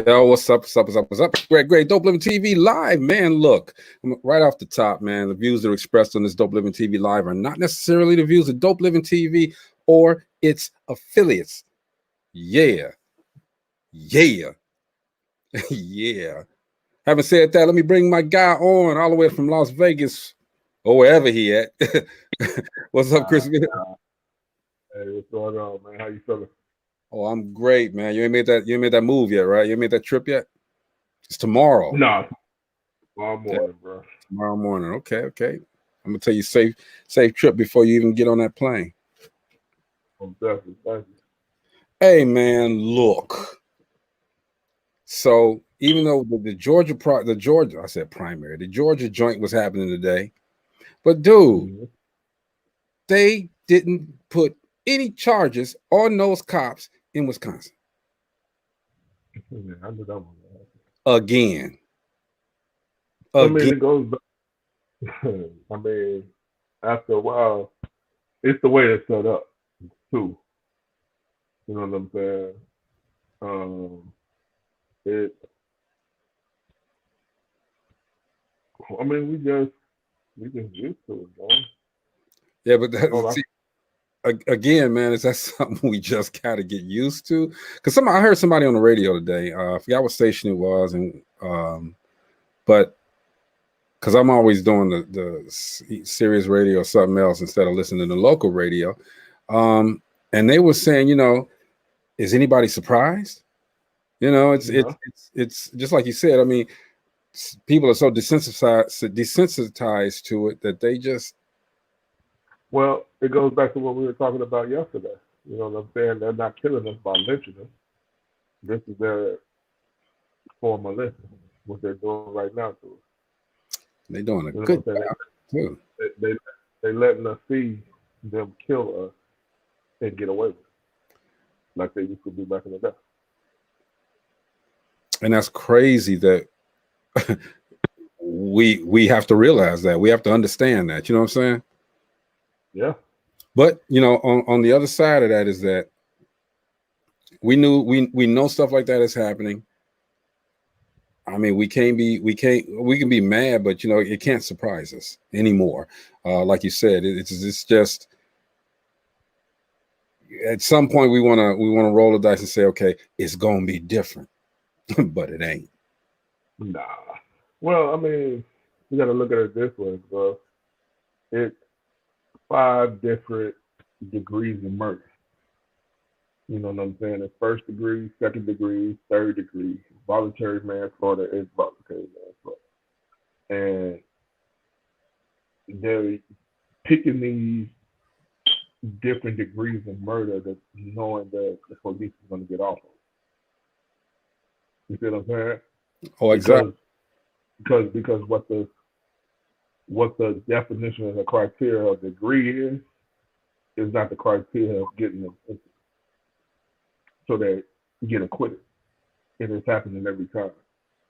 Yo, what's up? What's up? What's up? What's up? Great. Dope Living TV live, man. Look, right off the top, man. The views that are expressed on this Dope Living TV live are not necessarily the views of Dope Living TV or its affiliates. Yeah. Yeah. Having said that, let me bring my guy on all the way from Las Vegas or wherever he at. What's up, Chris? Hey, what's going on, man? How you feeling? Oh, I'm great, man. You ain't made that move yet, right? You ain't made that trip yet? It's tomorrow. No, tomorrow morning, bro. Tomorrow morning. Okay. I'm gonna tell you safe trip before you even get on that plane. I'm definitely. Thank you. Hey, man, look. So even though the Georgia joint was happening today, but dude, they didn't put any charges on those cops in Wisconsin. Yeah, I knew that one. Again. I mean, it goes back. I mean, after a while, it's the way it's set up, too. You know what I'm saying? I mean, we just used to it, man. Yeah, but again, man, is that something we just gotta get used to? Because I heard somebody on the radio today. I forgot what station it was, and but because I'm always doing the Sirius radio or something else instead of listening to the local radio, and they were saying, is anybody surprised? It's just like you said. I mean, people are so desensitized to it that they just. Well, it goes back to what we were talking about yesterday. You know what I'm saying? They're not killing us by lynching us. This is their form of lynching, what they're doing right now to us. They're doing a good job too. They letting us see them kill us and get away with it, like they used to do back in the day. And that's crazy that we have to realize that. We have to understand that. You know what I'm saying? Yeah. But on the other side of that is that we know stuff like that is happening. I mean, we can be mad, but it can't surprise us anymore. Like you said, it's just at some point we want to roll the dice and say, okay, it's gonna be different, but it ain't. Nah. Well, I mean, you got to look at it this way, bro. It's 5 different degrees of murder. You know what I'm saying? It's 1st degree, 2nd degree, 3rd degree. Voluntary manslaughter is voluntary manslaughter. And they're picking these different degrees of murder that knowing that the police is going to get off of. You see what I'm saying? Oh, exactly. Because what the definition of the criteria of degree is not the criteria of getting them so they get acquitted. It is happening every time.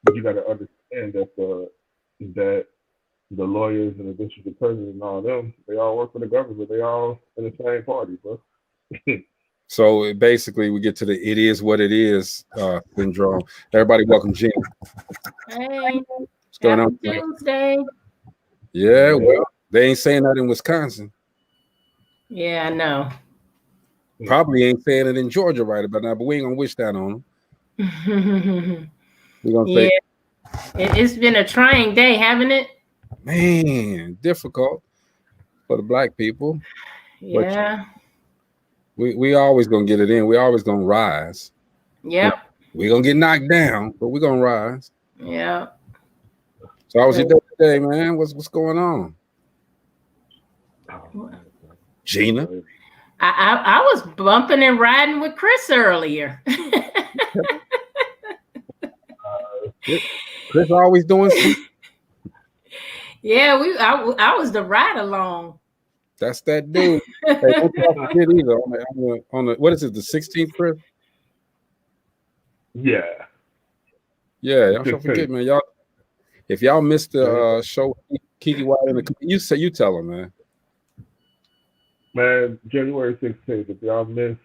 But you got to understand that the lawyers and the district attorneys and all them, they all work for the government. They all in the same party, bro. So basically, we get to the "it is what it is" syndrome. Everybody, welcome Gina. Hey, what's going on? Tuesday. Yeah, well, they ain't saying that in Wisconsin. Yeah, I know. Probably ain't saying it in Georgia right about now, but we ain't gonna wish that on them. We're gonna say, it's been a trying day, haven't it? Man, difficult for the black people. Yeah. But we always gonna get it in. We always gonna rise. Yep. We're gonna get knocked down, but we're gonna rise. Yeah. So how was your day today, man? What's going on? Gina? I was bumping and riding with Chris earlier. Chris always doing something. Yeah, I was the ride along. That's that dude. Hey, don't forget either on the what is it, the 16th, Chris? Yeah. Yeah, y'all don't forget, man. Y'all, if y'all missed the show, Kiki White in the you tell them, man. Man, January 16th. If y'all missed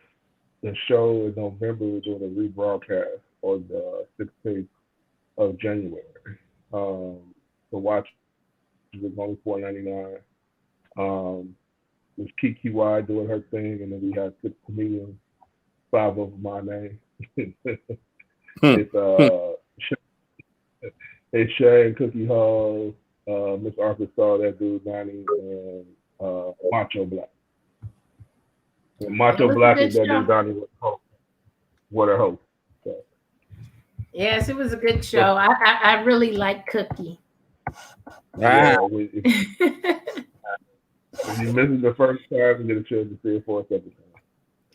the show in November, we're doing a rebroadcast on the 16th of January. The watch was only $4.99. There's Kiki Y doing her thing, and then we have 6 comedians, 5 of my name. It's Shay, Cookie Hall, Miss Arkansas, that dude Donnie, and Macho Black. And Macho Black is that dude Donnie what a host. So. Yes, it was a good show. I really like Cookie. Yeah, if you miss it the first time, you get a chance to see it for a second time.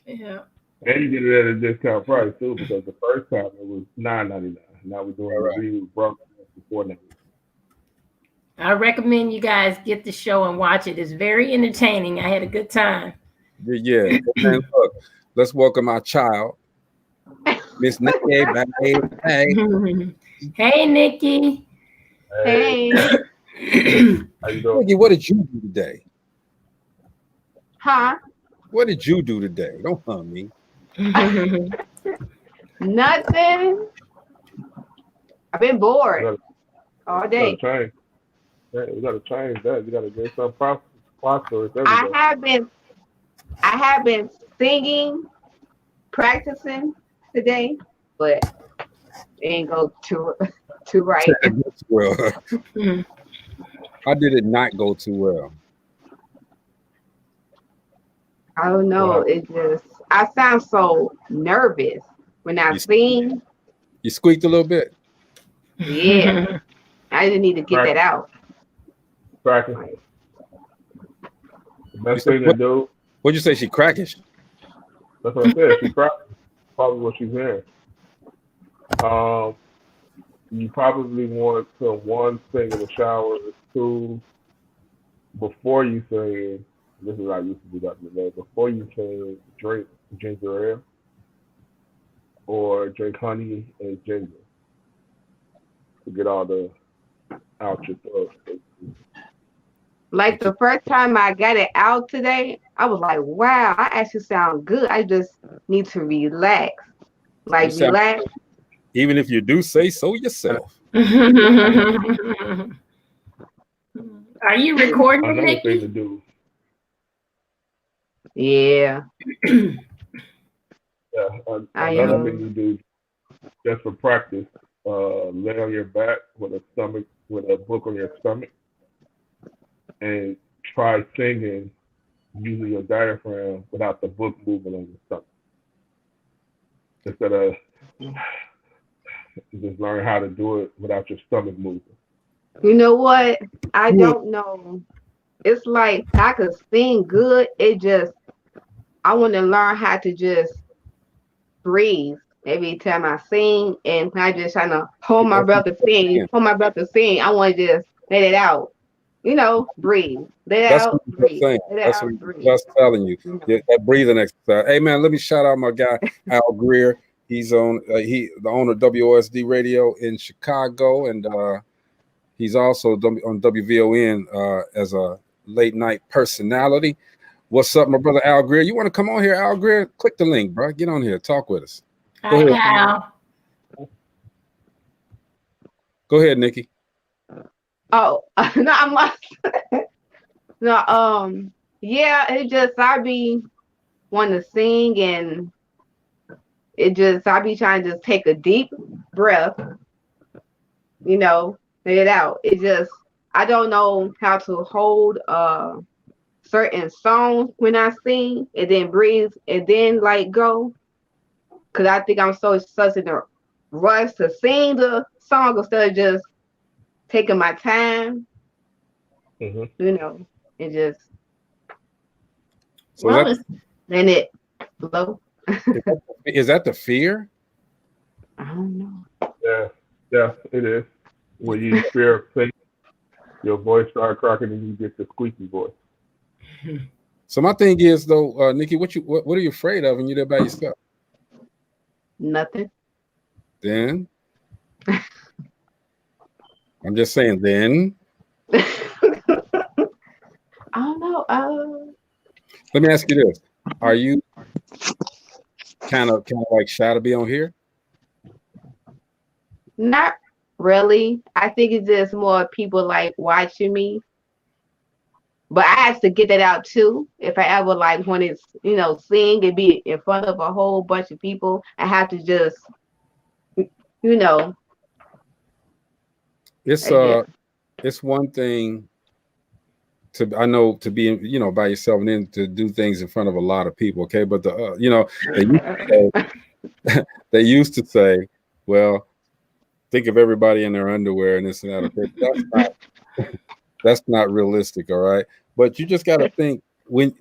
Yeah. And you get it at a discount price too, because the first time it was $9.99. Now we're doing a review broadcast for $4.99. I recommend you guys get the show and watch it. It's very entertaining. I had a good time. Yeah. And look, let's welcome our child, Miss Nikki. Hey, Nikki. Hey. How you doing? Nikki, what did you do today? Huh? What did you do today? Don't hum me. Nothing. I've been bored all day. You gotta change that. You gotta get some phosphorus every I day. have been singing, practicing today, but it ain't go too right. Well, how did it not go too well? I don't know. I sound so nervous when I sing. You squeaked a little bit. Yeah. I didn't need to get that out. Practice. The best thing to do. What'd you say? She crackish? That's what I said. She practice. Probably what she's hearing. You probably want to, 1, sing in the shower, 2, before you sing. This is how I used to do back in the day. Before you sing, drink ginger ale or drink honey and ginger to get all the out your throat. Like the first time I got it out today, I was like, wow, I actually sound good. I just need to relax. Like relax. Even if you do say so yourself. Are you recording, Another Nikki? thing to do. Yeah. Another thing to do just for practice, lay on your back with a book on your stomach and try singing using your diaphragm without the book moving on your stomach. Instead of just learn how to do it without your stomach moving. You know what? I don't know. It's like I could sing good. I want to learn how to just breathe every time I sing, and I just trying to hold my breath to sing. I want to just let it out. Breathe. Let it out. Breathe. That's what I'm just telling you. That breathing exercise. Hey man, let me shout out my guy Al Greer. He's on the owner of WOSD Radio in Chicago, and he's also on WVON as a late night personality. What's up, my brother Al Greer? You want to come on here, Al Greer? Click the link, bro. Get on here. Talk with us. Go ahead, Al. Go ahead, Nikki. Oh, no, I'm lost. No, yeah, I be wanting to sing, and I be trying to just take a deep breath, let it out. I don't know how to hold certain songs when I sing and then breathe and then go. Cause I think I'm such in a rush to sing the song instead of just taking my time. Mm-hmm. And just then it flow. Is that the fear? I don't know. Yeah, it is. When you fear singing, your voice starts cracking and you get the squeaky voice. So my thing is though, Nikki, what are you afraid of when you're there by yourself? Nothing. Then I'm just saying. Then I don't know. Let me ask you this: are you kind of like shy to be on here? Not really. I think it's just more people like watching me. But I have to get that out too. If I ever like when it's, sing and be in front of a whole bunch of people, I have to just, you know, It's I guess. it's one thing I know to be by yourself and then to do things in front of a lot of people. Okay, but they used to say, they used to say, well, think of everybody in their underwear and this and that. Okay, that's not realistic. All right, but you just got to think when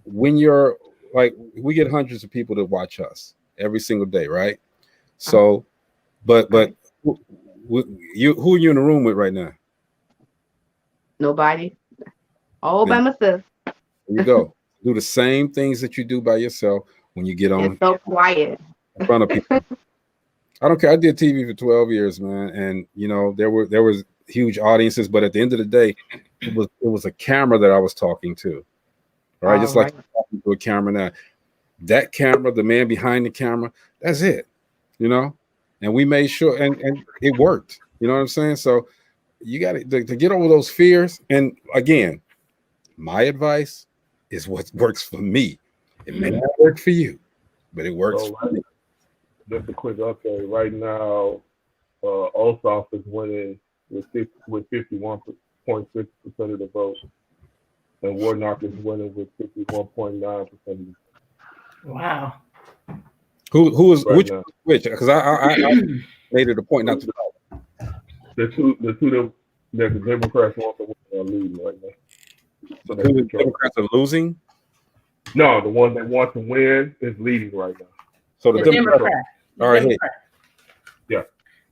when you're like we get hundreds of people to watch us every single day, right? So, but who are you in the room with right now? Nobody. All by myself. There you go. Do the same things that you do by yourself when you get on. It's so quiet in front of people. I don't care. I did TV for 12 years, man, and there was huge audiences, but at the end of the day, it was a camera that I was talking to. All right, just like talking to a camera now. That camera, the man behind the camera, that's it. And we made sure, and it worked. You know what I'm saying? So you got to get over those fears. And again, my advice is what works for me. It may not work for you, but it works for me. Just a quick update. Right now, Ossoff is winning with 51.6% of the vote, and Warnock is winning with 51.9% of the vote. Wow. Who is which? Because I made it a point not to know. The two that the Democrats want to win are leading right now. So the Democrats are losing? No, the one that wants to win is leading right now. So the Democrat. All right. Democrat. Yeah.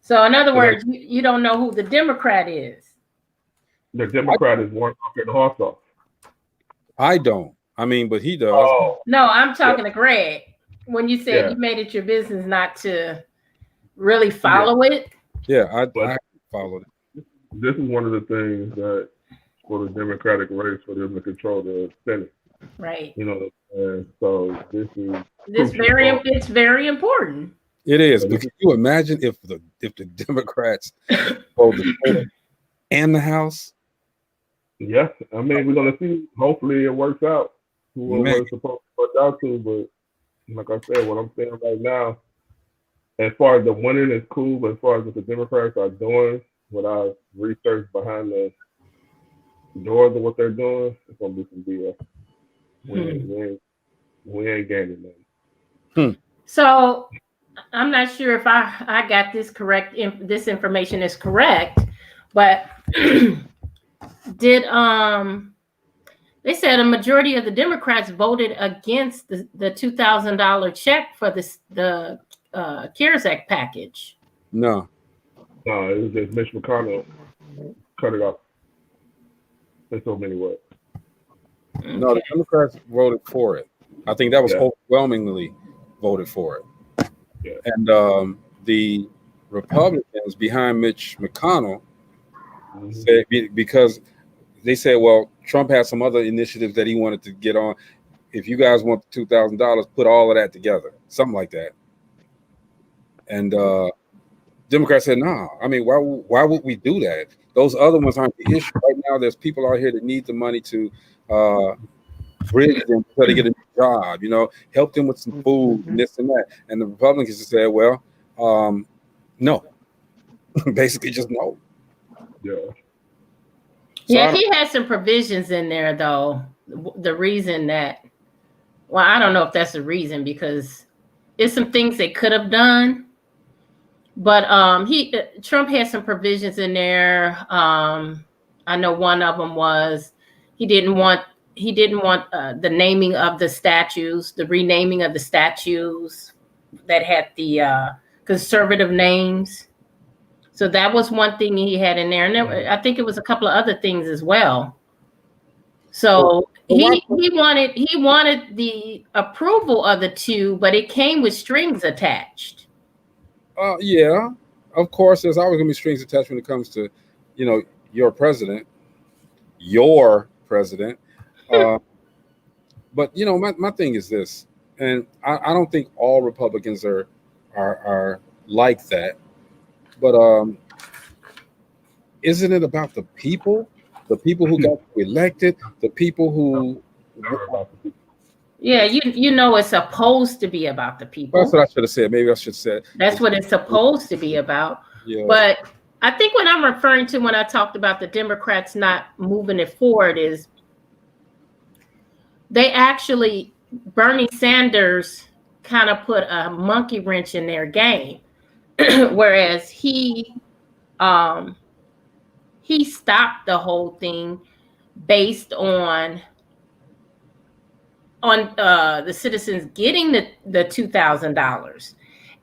So in other words, you don't know who the Democrat is. The Democrat is Warnock and Ossoff. I don't. I mean, but he does. Oh. No, I'm talking to Greg. When you said you made it your business not to really follow it. Yeah, I followed it. This is one of the things that for the Democratic race for them to control the Senate. Right. And so it's very important. It is. But can you imagine if the Democrats hold the Senate and the House? Yes. I mean, we're gonna see. Hopefully it works out. Whoever it's supposed to work out to, but like I said, what I'm saying right now, as far as the winning is cool, but as far as what the Democrats are doing, what I've researched behind the doors of what they're doing, it's gonna be some BS. We ain't gaining nothing. So I'm not sure if I got this correct. This information is correct, but did they said a majority of the Democrats voted against the $2,000 check for the CARES Act package. No, it was just Mitch McConnell cut it off in so many ways. Okay. No, the Democrats voted for it. I think that was overwhelmingly voted for it. Yeah. And the Republicans behind Mitch McConnell said, because they said, well, Trump had some other initiatives that he wanted to get on. If you guys want the $2,000, put all of that together, something like that. And Democrats said, no. I mean, why would we do that? Those other ones aren't the issue. Right now, there's people out here that need the money to bridge them so they get a new job, help them with some food and this and that. And the Republicans said, well, no. Basically just no. Yeah. Yeah, he had some provisions in there, though. The reason that, well, I don't know if that's the reason, because it's some things they could have done. But Trump had some provisions in there. I know one of them was he didn't want the naming of the statues, the renaming of the statues that had the conservative names. So that was one thing he had in there, and I think it was a couple of other things as well. So he wanted the approval of the two, but it came with strings attached. Yeah, of course, there's always gonna be strings attached when it comes to, your president. But my thing is this, and I don't think all Republicans are like that. But isn't it about the people? The people who got elected, the people who. Yeah, you know it's supposed to be about the people. That's what I should have said. Maybe I should have said. That's what it's supposed to be about. Yeah. But I think what I'm referring to when I talked about the Democrats not moving it forward is they actually, Bernie Sanders kind of put a monkey wrench in their game, whereas he stopped the whole thing based on the citizens getting the $2,000,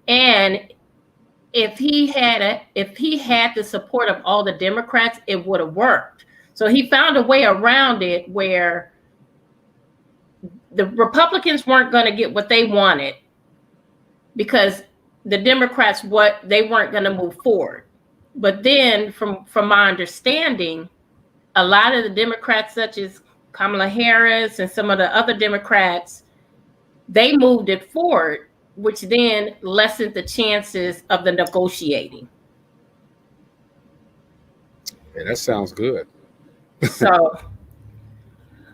and if he had the support of all the Democrats, it would have worked. So he found a way around it where the Republicans weren't going to get what they wanted because the Democrats they weren't going to move forward. But then, from my understanding, a lot of the Democrats, such as Kamala Harris and some of the other Democrats, they moved it forward, which then lessened the chances of the negotiating. Yeah, that sounds good. So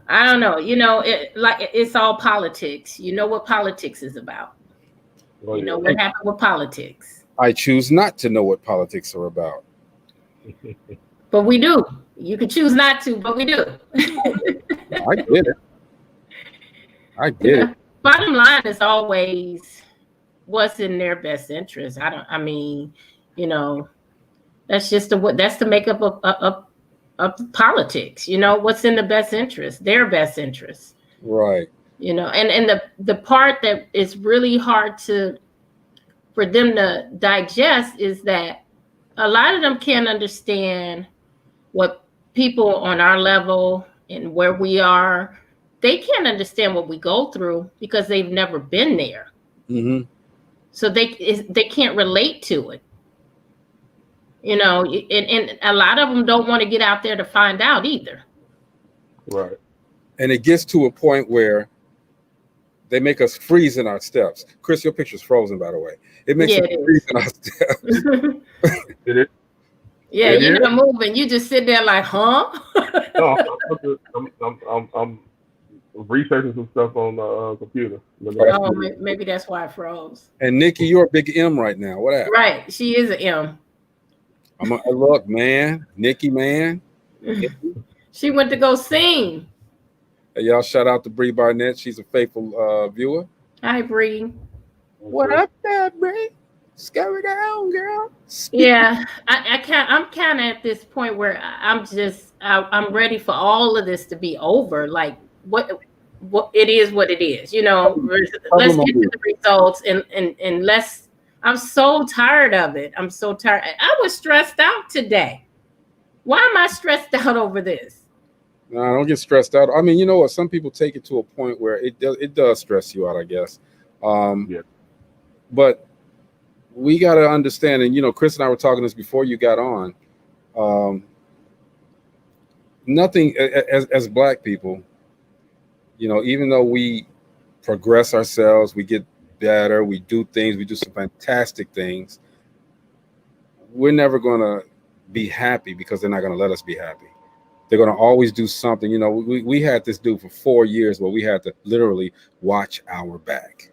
I don't know. It's all politics. You know what politics is about. Well, you know what happened with politics. I choose not to know what politics are about. But we do. You can choose not to, but we do. I get it. I get it. Bottom line is always what's in their best interest. That's just that's the makeup of politics. What's in the best interest, their best interest. Right. And the part that is really hard for them to digest is that a lot of them can't understand what people on our level and where we are, they can't understand what we go through because they've never been there. Mm-hmm. So they can't relate to it. And a lot of them don't want to get out there to find out either. Right. And it gets to a point where they make us freeze in our steps. Chris, your picture's frozen, by the way. It makes us freeze in our steps. Did it? Yeah, you're not moving. You just sit there like, huh? No, I'm researching some stuff on the computer. Oh, maybe that's why it froze. And Nikki, you're a big M right now. What happened? Right, she is an M. Look, man, Nikki, man. She went to go sing. Hey, y'all, shout out to Bree Barnett. She's a faithful viewer. Hi, Bree. What up there, Bree? Scurry down, girl. Yeah, I'm kind of at this point where I'm ready for all of this to be over. Like what it is, what it is. Let's get to the results and let's. I'm so tired of it. I'm so tired. I was stressed out today. Why am I stressed out over this? No, don't get stressed out. I mean, you know what? Some people take it to a point where it does stress you out, I guess. Yeah. But we got to understand, and Chris and I were talking this before you got on. Nothing as Black people, even though we progress ourselves, we get better, we do things, we do some fantastic things. We're never going to be happy because they're not going to let us be happy. They're going to always do something. We had this dude for 4 years where we had to literally watch our back.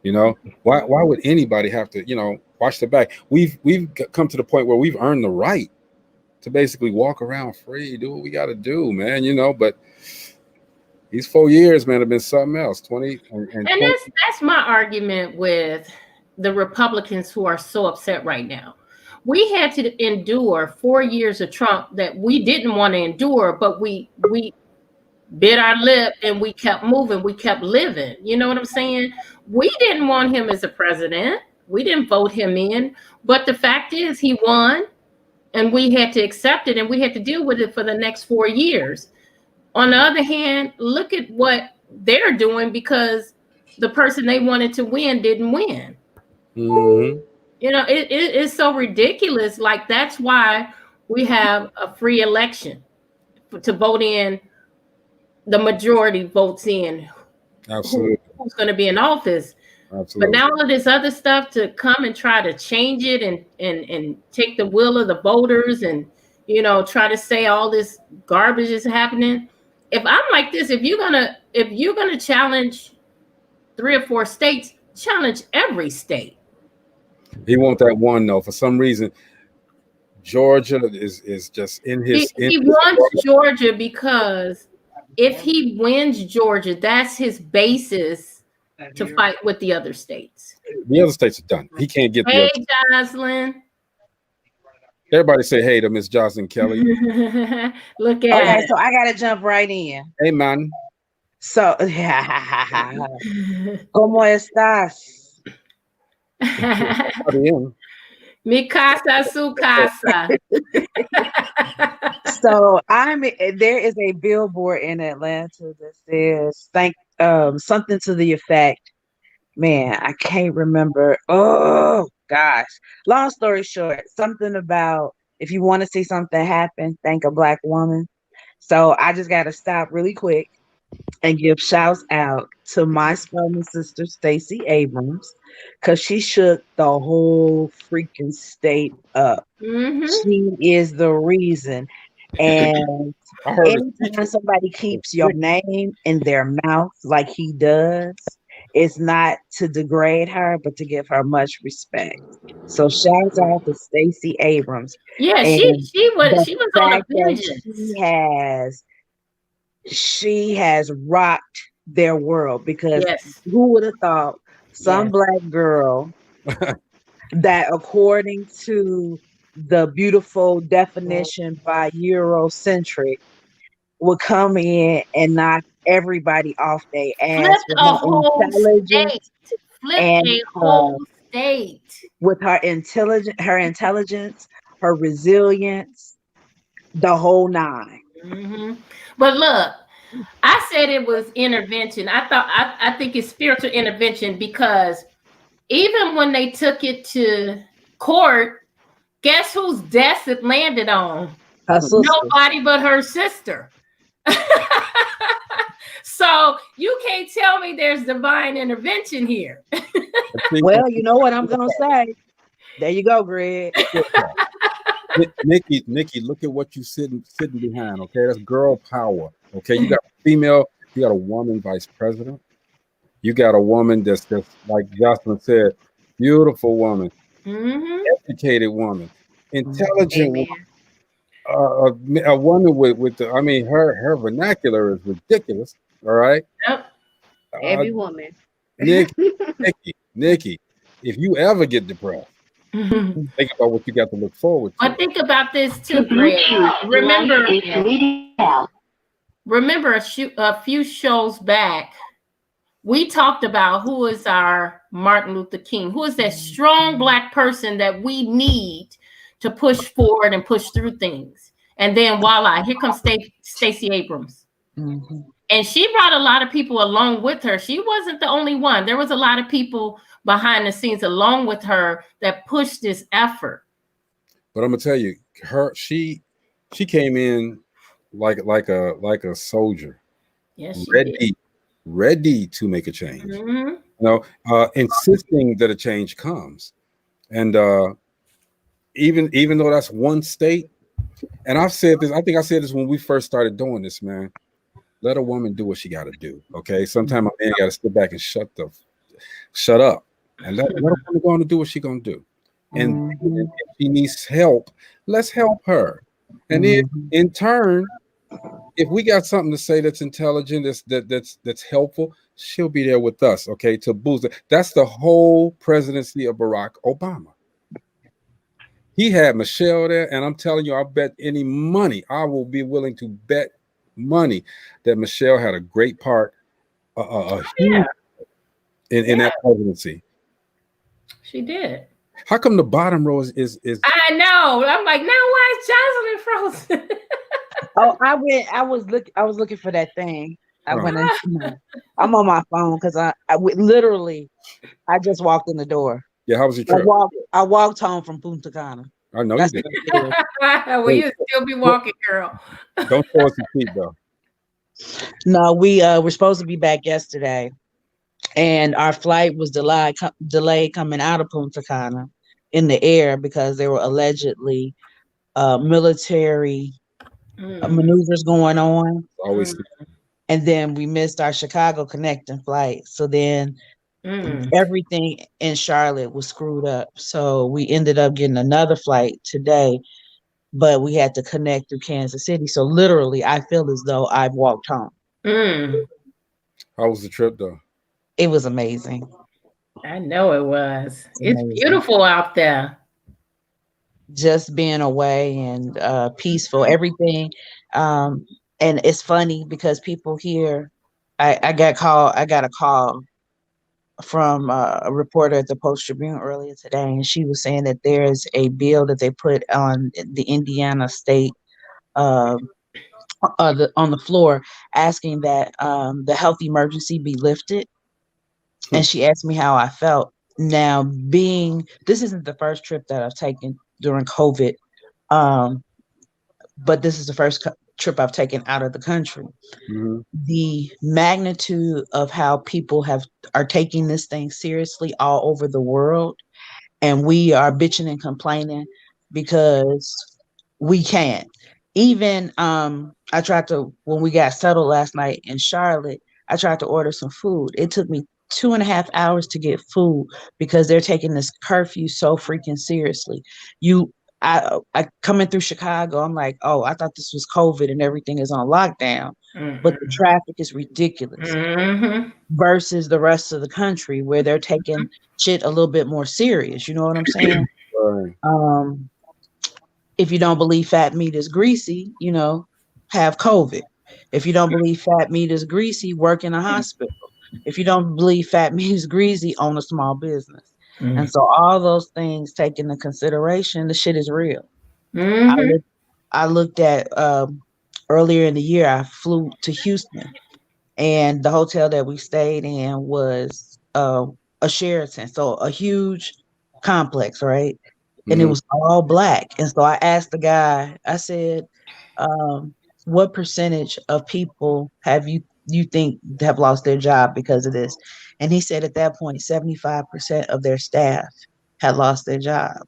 Why would anybody have to, watch the back? We've come to the point where we've earned the right to basically walk around free, do what we got to do, man, but these 4 years, man, have been something else. 20 and 20. That's my argument with the Republicans who are so upset right now. We had to endure 4 years of Trump that we didn't want to endure, but we bit our lip and we kept moving. We kept living. You know what I'm saying? We didn't want him as a president. We didn't vote him in. But the fact is he won and we had to accept it and we had to deal with it for the next 4 years. On the other hand, look at what they're doing because the person they wanted to win didn't win. Mm-hmm. It is so ridiculous. Like, that's why we have a free election to vote in. The majority votes in absolutely who's going to be in office. Absolutely. But now all this other stuff to come and try to change it and take the will of the voters and, you know, try to say all this garbage is happening. If I'm like this, if you're gonna challenge 3 or 4 states, challenge every state. He wants that one though. For some reason, Georgia is just in his. He wants Georgia because if he wins Georgia, that's his basis to fight with the other states. The other states are done. He can't get the other. Hey, Jocelyn. Everybody say hey to Miss Jocelyn Kelly. Look at Okay, so I gotta jump right in. Hey, man. So, ¿Cómo estás? Mi casa, su casa. So there is a billboard in Atlanta that says something to the effect, man, I can't remember. Oh gosh. Long story short, something about if you want to see something happen, thank a Black woman. So I just gotta stop really quick and give shouts out to my spelling sister Stacey Abrams, because she shook the whole freaking state up. She is the reason. And anytime somebody keeps your name in their mouth like he does, it's not to degrade her, but to give her much respect. So shout out to Stacey Abrams. Yeah, and she was on a vengeance. She has rocked their world, because yes. who would have thought some Black girl that, according to the beautiful definition by Eurocentric, would come in and knock everybody off their ass with her intelligence, her resilience, the whole nine. But look, I said it was intervention. I think it's spiritual intervention, because even when they took it to court, guess whose desk it landed on? Nobody but her sister. So you can't tell me there's divine intervention here. Well, you know what I'm gonna say. There you go, Greg. Nikki, look at what you sitting behind. Okay, that's girl power. Okay, you got a female, you got a woman vice president. You got a woman that's just like Jocelyn said, beautiful woman, educated woman, intelligent woman. A woman with the, I mean, her vernacular is ridiculous. All right. Yep. Every woman. Nikki, if you ever get depressed, think about what you got to look forward to. But think about this too, Greg. Remember a few shows back, we talked about who is our Martin Luther King, who is that strong Black person that we need to push forward and push through things. And then voila, here comes Stacey Abrams. And she brought a lot of people along with her. She wasn't the only one. There was a lot of people behind the scenes along with her that pushed this effort. But I'm gonna tell you, she came in like a soldier. Yes, ready to make a change. You know, insisting that a change comes. And even though that's one state, and I've said this, I think I said this when we first started doing this, man. Let a woman do what she got to do. Okay, sometimes a man got to sit back and shut up, and let a woman go on to do what she gonna do. And if she needs help, let's help her. And then in turn, if we got something to say that's intelligent, that's helpful, she'll be there with us. Okay, to boost it. That's the whole presidency of Barack Obama. He had Michelle there, and I'm telling you, I bet any money, I will be willing to bet money that Michelle had a great part in that presidency. She did. How come the bottom row is I know. I'm like, now why is Jocelyn frozen? Oh, I was looking for that thing. I'm on my phone because I literally just walked in the door. Yeah, how was your trip? I walked home from Punta Cana. I know you did. Well, you still be walking, girl. Don't show us your feet, though. No, we're supposed to be back yesterday, and our flight was delayed coming out of Punta Cana in the air because there were allegedly military maneuvers going on. Always. And then we missed our Chicago connecting flight. So then everything in Charlotte was screwed up. So we ended up getting another flight today, but we had to connect through Kansas City. So literally, I feel as though I've walked home. How was the trip, though? It was amazing. I know it was. It's beautiful out there. Just being away and peaceful, everything. And it's funny because people here, I got a call from a reporter at the Post Tribune earlier today, and she was saying that there is a bill that they put on the Indiana state on the floor asking that the health emergency be lifted. And she asked me how I felt. Now, this isn't the first trip that I've taken during COVID, but this is the first trip I've taken out of the country. The magnitude of how people are taking this thing seriously all over the world, and we are bitching and complaining because we can't. Even I tried to, when we got settled last night in Charlotte, I tried to order some food. It took me 2.5 hours to get food because they're taking this curfew so freaking seriously. I coming through Chicago, I'm like, oh, I thought this was COVID and everything is on lockdown, but the traffic is ridiculous versus the rest of the country where they're taking shit a little bit more serious. You know what I'm saying? Right. If you don't believe fat meat is greasy, have COVID. If you don't believe fat meat is greasy, work in a hospital. If you don't believe fat meat is greasy, own a small business. And so all those things taken into consideration, the shit is real. I looked at earlier in the year, I flew to Houston, and the hotel that we stayed in was a Sheraton, so a huge complex, right? And it was all Black. And so I asked the guy, I said, what percentage of people have you think have lost their job because of this? And he said at that point, 75% of their staff had lost their job.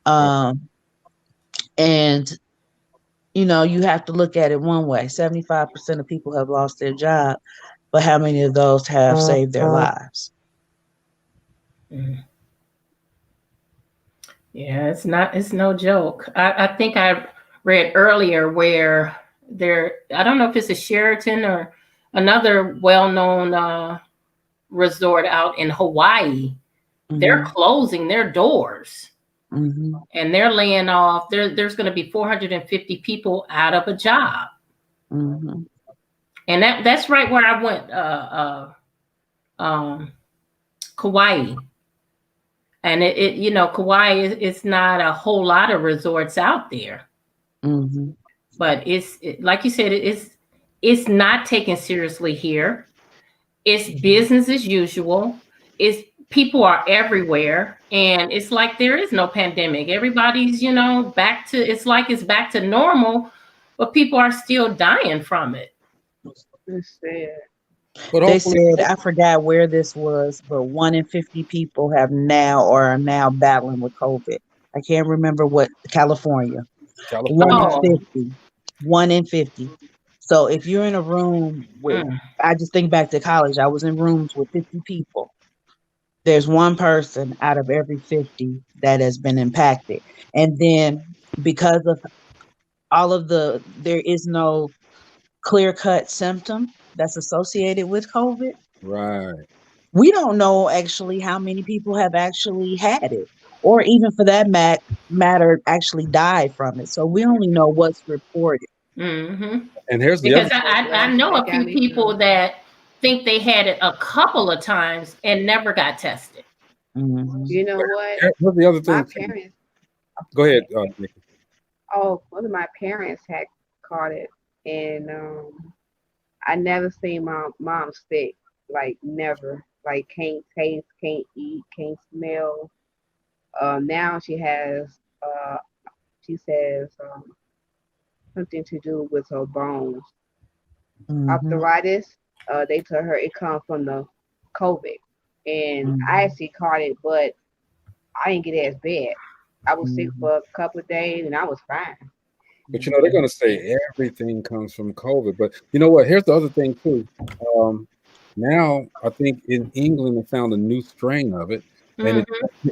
And you have to look at it one way. 75% of people have lost their job, but how many of those have saved their lives? Yeah, it's no joke. I think I read earlier where I don't know if it's a Sheraton or another well-known resort out in Hawaii. They're closing their doors. And they're laying off. There's going to be 450 people out of a job. And that's right where I went, Kauai. And Kauai it's not a whole lot of resorts out there. But like you said, it's not taken seriously here. It's business as usual. People are everywhere, and it's like there is no pandemic. Everybody's, it's back to normal, but people are still dying from it. It's sad. But they said, I forgot where this was, but 1 in 50 people are now battling with COVID. I can't remember what California. 1 in 50. 1 in 50. So if you're in a room with, I just think back to college, I was in rooms with 50 people. There's one person out of every 50 that has been impacted. And then because of all of there is no clear-cut symptom that's associated with COVID. Right. We don't know actually how many people have actually had it, or even for that matter, actually died from it. So we only know what's reported. And here's the because I know a few people that think they had it a couple of times and never got tested. You know what? Here's the other thing. My parents. Go ahead, Nikki. Oh, one of my parents had caught it, and I never seen my mom sick. Like never. Like can't taste, can't eat, can't smell. Now she has. She says something to do with her bones. Arthritis. They told her it comes from the COVID, and I actually caught it, but I didn't get it as bad. I was sick for a couple of days, and I was fine. But you know, they're going to say everything comes from COVID. But you know what? Here's the other thing too. Now I think in England they found a new strain of it, and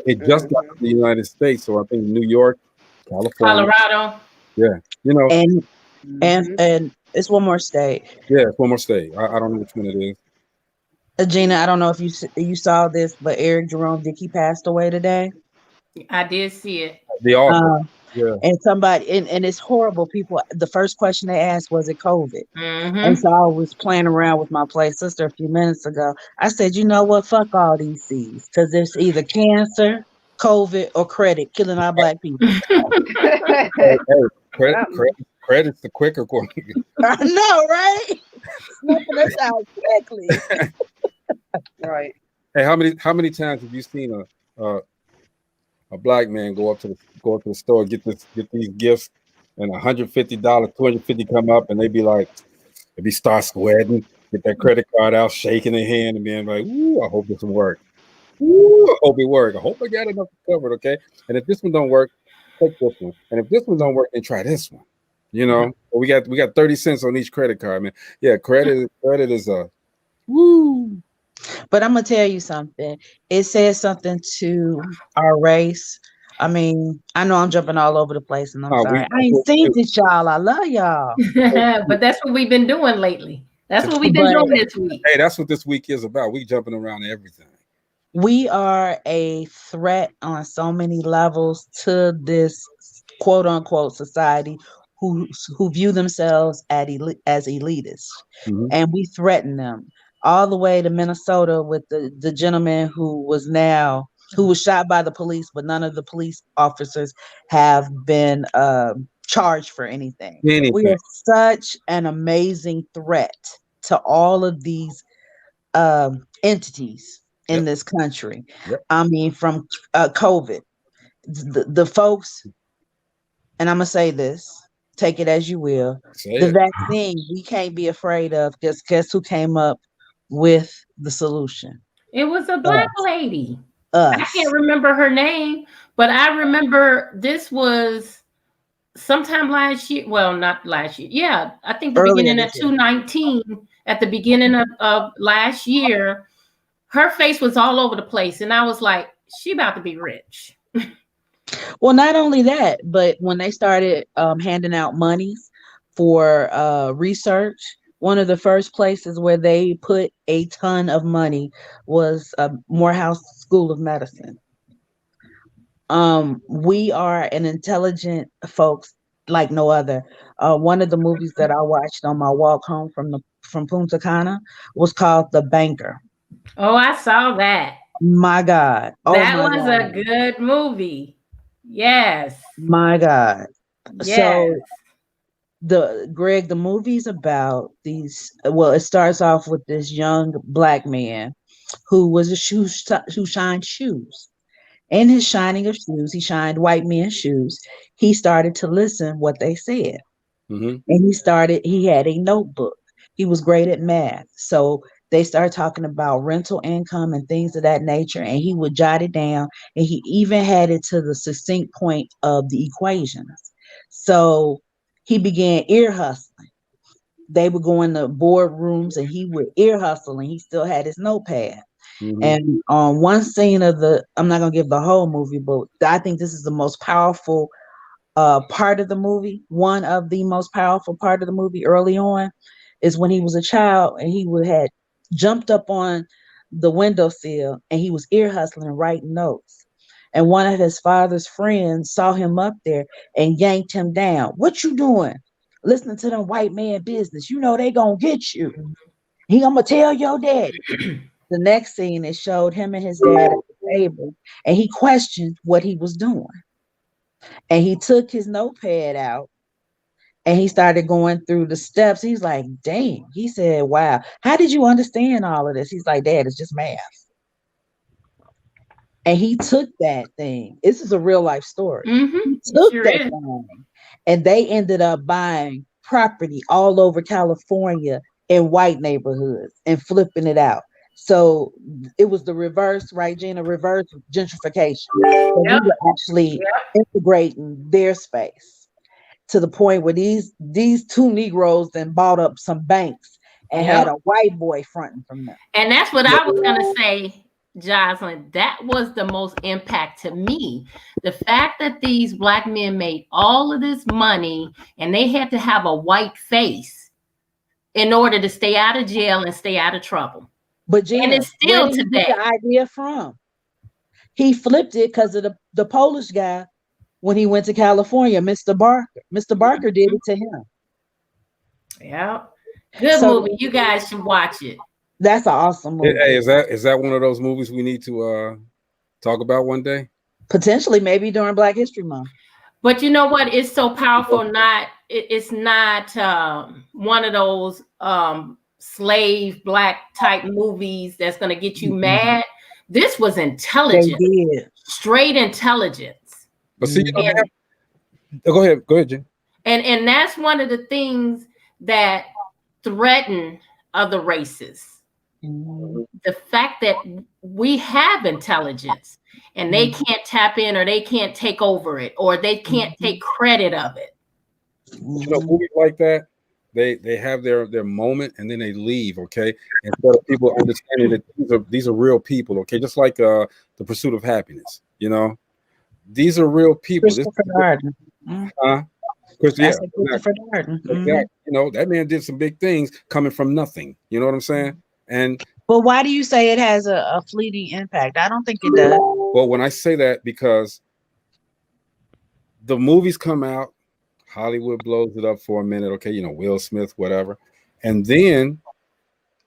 it just got to the United States. So I think New York, California, Colorado. Yeah, you know, and it's one more state. Yeah, it's one more state. I don't know which one it is. Gina, I don't know if you saw this, but Eric Jerome Dickey passed away today. I did see it. The author. Yeah. And somebody, and it's horrible. People, the first question they asked, was it COVID? And so I was playing around with my play sister a few minutes ago. I said, you know what? Fuck all these C's, because it's either cancer, COVID, or credit killing our black people. Credit's the quicker one. I know, right? Snuffing us out quickly. Right. Hey, how many times have you seen a black man go up to the store, get these gifts, and $150, $250 come up, and they be like, if he starts sweating, get that credit card out, shaking their hand, and being like, "Ooh, I hope this will work. Ooh, I hope it works. I hope I got enough covered, okay? And if this one don't work, take this one. And if this one don't work, then try this one. You know, we got 30 cents on each credit card, man. Yeah, credit is a woo. But I'm gonna tell you something. It says something to our race. I mean, I know I'm jumping all over the place, and I'm sorry. I ain't seen this, y'all. I love y'all. But that's what we've been doing lately. That's what we've been doing this week. Hey, that's what this week is about. We jumping around everything. We are a threat on so many levels to this quote unquote society who view themselves as elitists, and we threaten them. All the way to Minnesota with the gentleman who was shot by the police, but none of the police officers have been charged for anything. We are such an amazing threat to all of these entities in this country. I mean, from COVID, the folks, and I'm gonna say this, take it as you will. The vaccine we can't be afraid of. Guess who came up with the solution? It was a black lady. I can't remember her name, but I remember this was sometime last year. Well, not last year. Yeah, I think the beginning of 2019, at the beginning of last year, her face was all over the place. And I was like, she about to be rich. Well, not only that, but when they started handing out monies for research, one of the first places where they put a ton of money was Morehouse School of Medicine. We are an intelligent folks like no other. One of the movies that I watched on my walk home from Punta Cana was called The Banker. Oh, I saw that. My God. That was a good movie. Yes. My God. Yes. So the movie's about these. Well, it starts off with this young black man who shined shoes. In his shining of shoes, he shined white men's shoes. He started to listen what they said, and he had a notebook. He was great at math, so they started talking about rental income and things of that nature, and he would jot it down, and he even had it to the succinct point of the equations. So he began ear hustling. They would go in the boardrooms, and he would ear hustle, and he still had his notepad. And on one scene of I'm not gonna give the whole movie, but I think this is the most powerful part of the movie. One of the most powerful part of the movie early on is when he was a child and he had jumped up on the windowsill and he was ear hustling and writing notes. And one of his father's friends saw him up there and yanked him down. "What you doing? Listening to them white man business. You know they gonna get you. I'm gonna tell your daddy." The next scene, it showed him and his dad at the table, and he questioned what he was doing. And he took his notepad out and he started going through the steps. He's like, "Dang." He said, "Wow, how did you understand all of this?" He's like, "Dad, it's just math." And he took that thing. This is a real life story. He took that thing, and they ended up buying property all over California in white neighborhoods and flipping it out. So it was the reverse, right, Gina? Reverse gentrification. So we Yep. were actually integrating their space to the point where these two Negroes then bought up some banks and had a white boy fronting from them. And that's what I was gonna say, Jocelyn. That was the most impact to me. The fact that these black men made all of this money and they had to have a white face in order to stay out of jail and stay out of trouble. But Gina, and it's still where did he get today. the idea from? He flipped it because of the Polish guy when he went to California, Mr. Barker. Mr. Barker did it to him. Yeah. Good movie. You guys should watch it. That's an awesome movie. Hey, is that one of those movies we need to talk about one day? Potentially, maybe during Black History Month. But you know what? It's so powerful. It's not one of those slave black type movies that's going to get you mad. This was intelligent, straight intelligence. But see, go ahead, Jim. And that's one of the things that threaten other races. The fact that we have intelligence and they can't tap in or they can't take over it or they can't take credit of it. You know, movies like that, they have their moment and then they leave, okay? Instead of people understanding that these are real people, okay? Just like The Pursuit of Happiness, you know? These are real people. Christopher Darden. Christopher Darden. Exactly. You know, that man did some big things coming from nothing. You know what I'm saying? But why do you say it has a fleeting impact? I don't think it does. Well, when I say that, because the movies come out, Hollywood blows it up for a minute, okay, you know, Will Smith, whatever, and then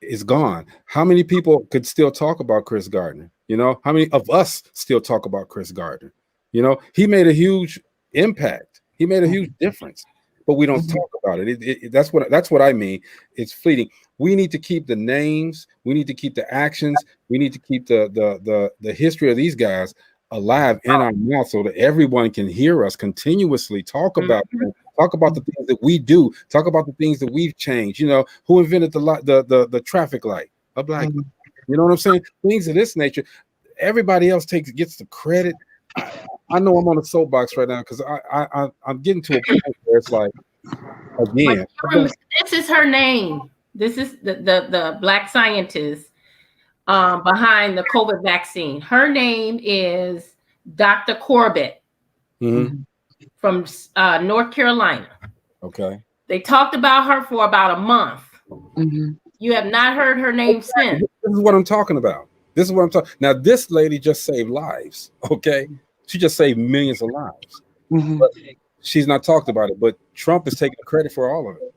it's gone. How many people could still talk about Chris Gardner? You know, how many of us still talk about Chris Gardner? You know, he made a huge impact. He made a huge difference, but we don't talk about it. That's what I mean. It's fleeting. We need to keep the names. We need to keep the actions. We need to keep the history of these guys alive in our mouth so that everyone can hear us continuously talk about them, talk about the things that we do, talk about the things that we've changed. You know, who invented the traffic light? A black guy. You know what I'm saying? Things of this nature. Everybody else gets the credit. I know I'm on a soapbox right now because I'm getting to a point where it's like, again, this is her name. This is the black scientist behind the COVID vaccine. Her name is Dr. Corbett from North Carolina. Okay. They talked about her for about a month. You have not heard her name since. This is what I'm talking about. This is what I'm talking. Now, this lady just saved lives. Okay. She just saved millions of lives. But she's not talked about it. But Trump is taking credit for all of it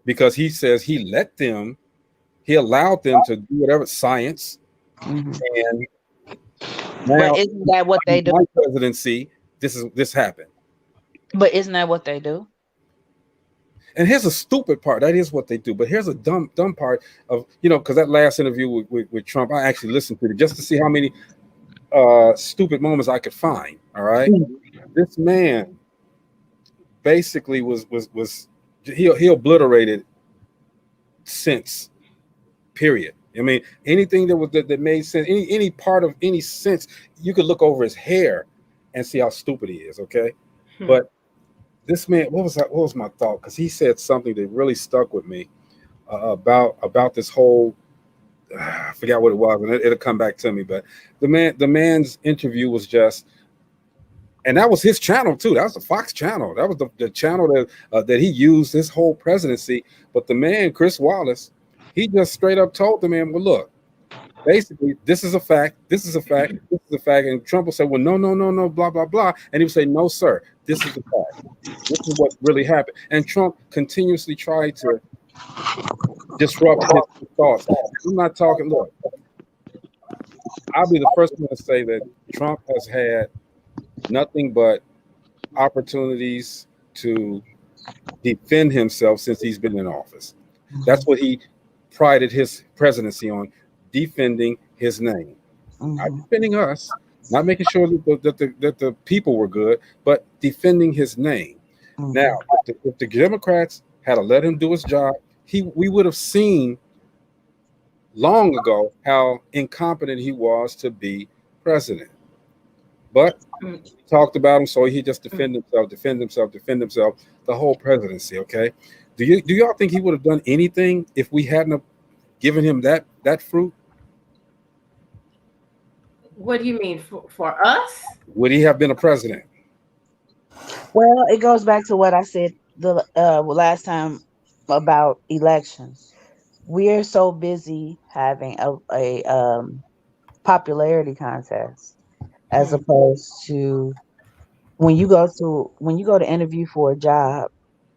because he says he allowed them to do whatever science. And now, but isn't that what they do? My presidency, this happened. But isn't that what they do? And here's a stupid part. That is what they do. But here's a dumb part of, you know, because that last interview with Trump, I actually listened to it just to see how many stupid moments I could find. All right. This man basically he obliterated sense, period. I mean, anything that made sense, any part of any sense, you could look over his hair and see how stupid he is. Okay. But this man, what was my thought? Because he said something that really stuck with me about this whole. I forgot what it was, and it'll come back to me. But the man's interview was just, and that was his channel too. That was the Fox channel. That was the channel that he used his whole presidency. But the man, Chris Wallace, he just straight up told the man, "Well, look, basically, this is a fact. This is a fact. This is a fact." And Trump will say, "Well, no, blah blah blah," and he would say, "No, sir, this is the fact. This is what really happened." And Trump continuously tried to disrupt his thoughts. I'm not talking. Look, I'll be the first one to say that Trump has had nothing but opportunities to defend himself since he's been in office. That's what he prided his presidency on, defending his name, not defending us, not making sure that the people were good, but defending his name. Now, if the Democrats had to let him do his job, we would have seen long ago how incompetent he was to be president. But he talked about him, so he just defend himself the whole presidency. Okay, do y'all think he would have done anything if we hadn't have given him that fruit? What do you mean for us? Would he have been a president? Well, it goes back to what I said the last time about elections. We're so busy having a popularity contest as opposed to when you go to interview for a job.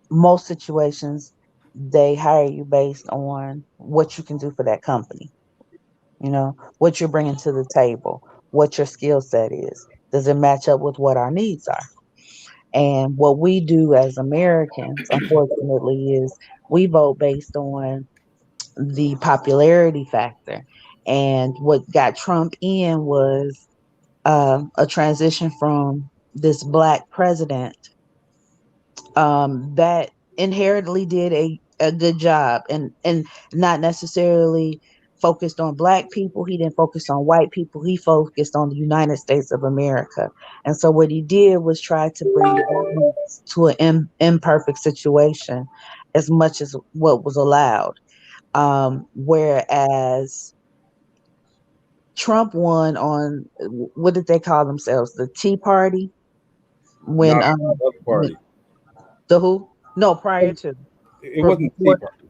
Most situations they hire you based on what you can do for that company. What you're bringing to the table, what your skill set is. Does it match up with what our needs are? And what we do as Americans, unfortunately, is we vote based on the popularity factor. And what got Trump in was a transition from this black president that inherently did a good job and not necessarily focused on black people. He didn't focus on white people. He focused on the United States of America. And so what he did was try to bring balance to an imperfect situation as much as what was allowed. Whereas Trump won on, what did they call themselves? The Tea Party? When No, other party. The who? No, prior to. It wasn't the Tea Party.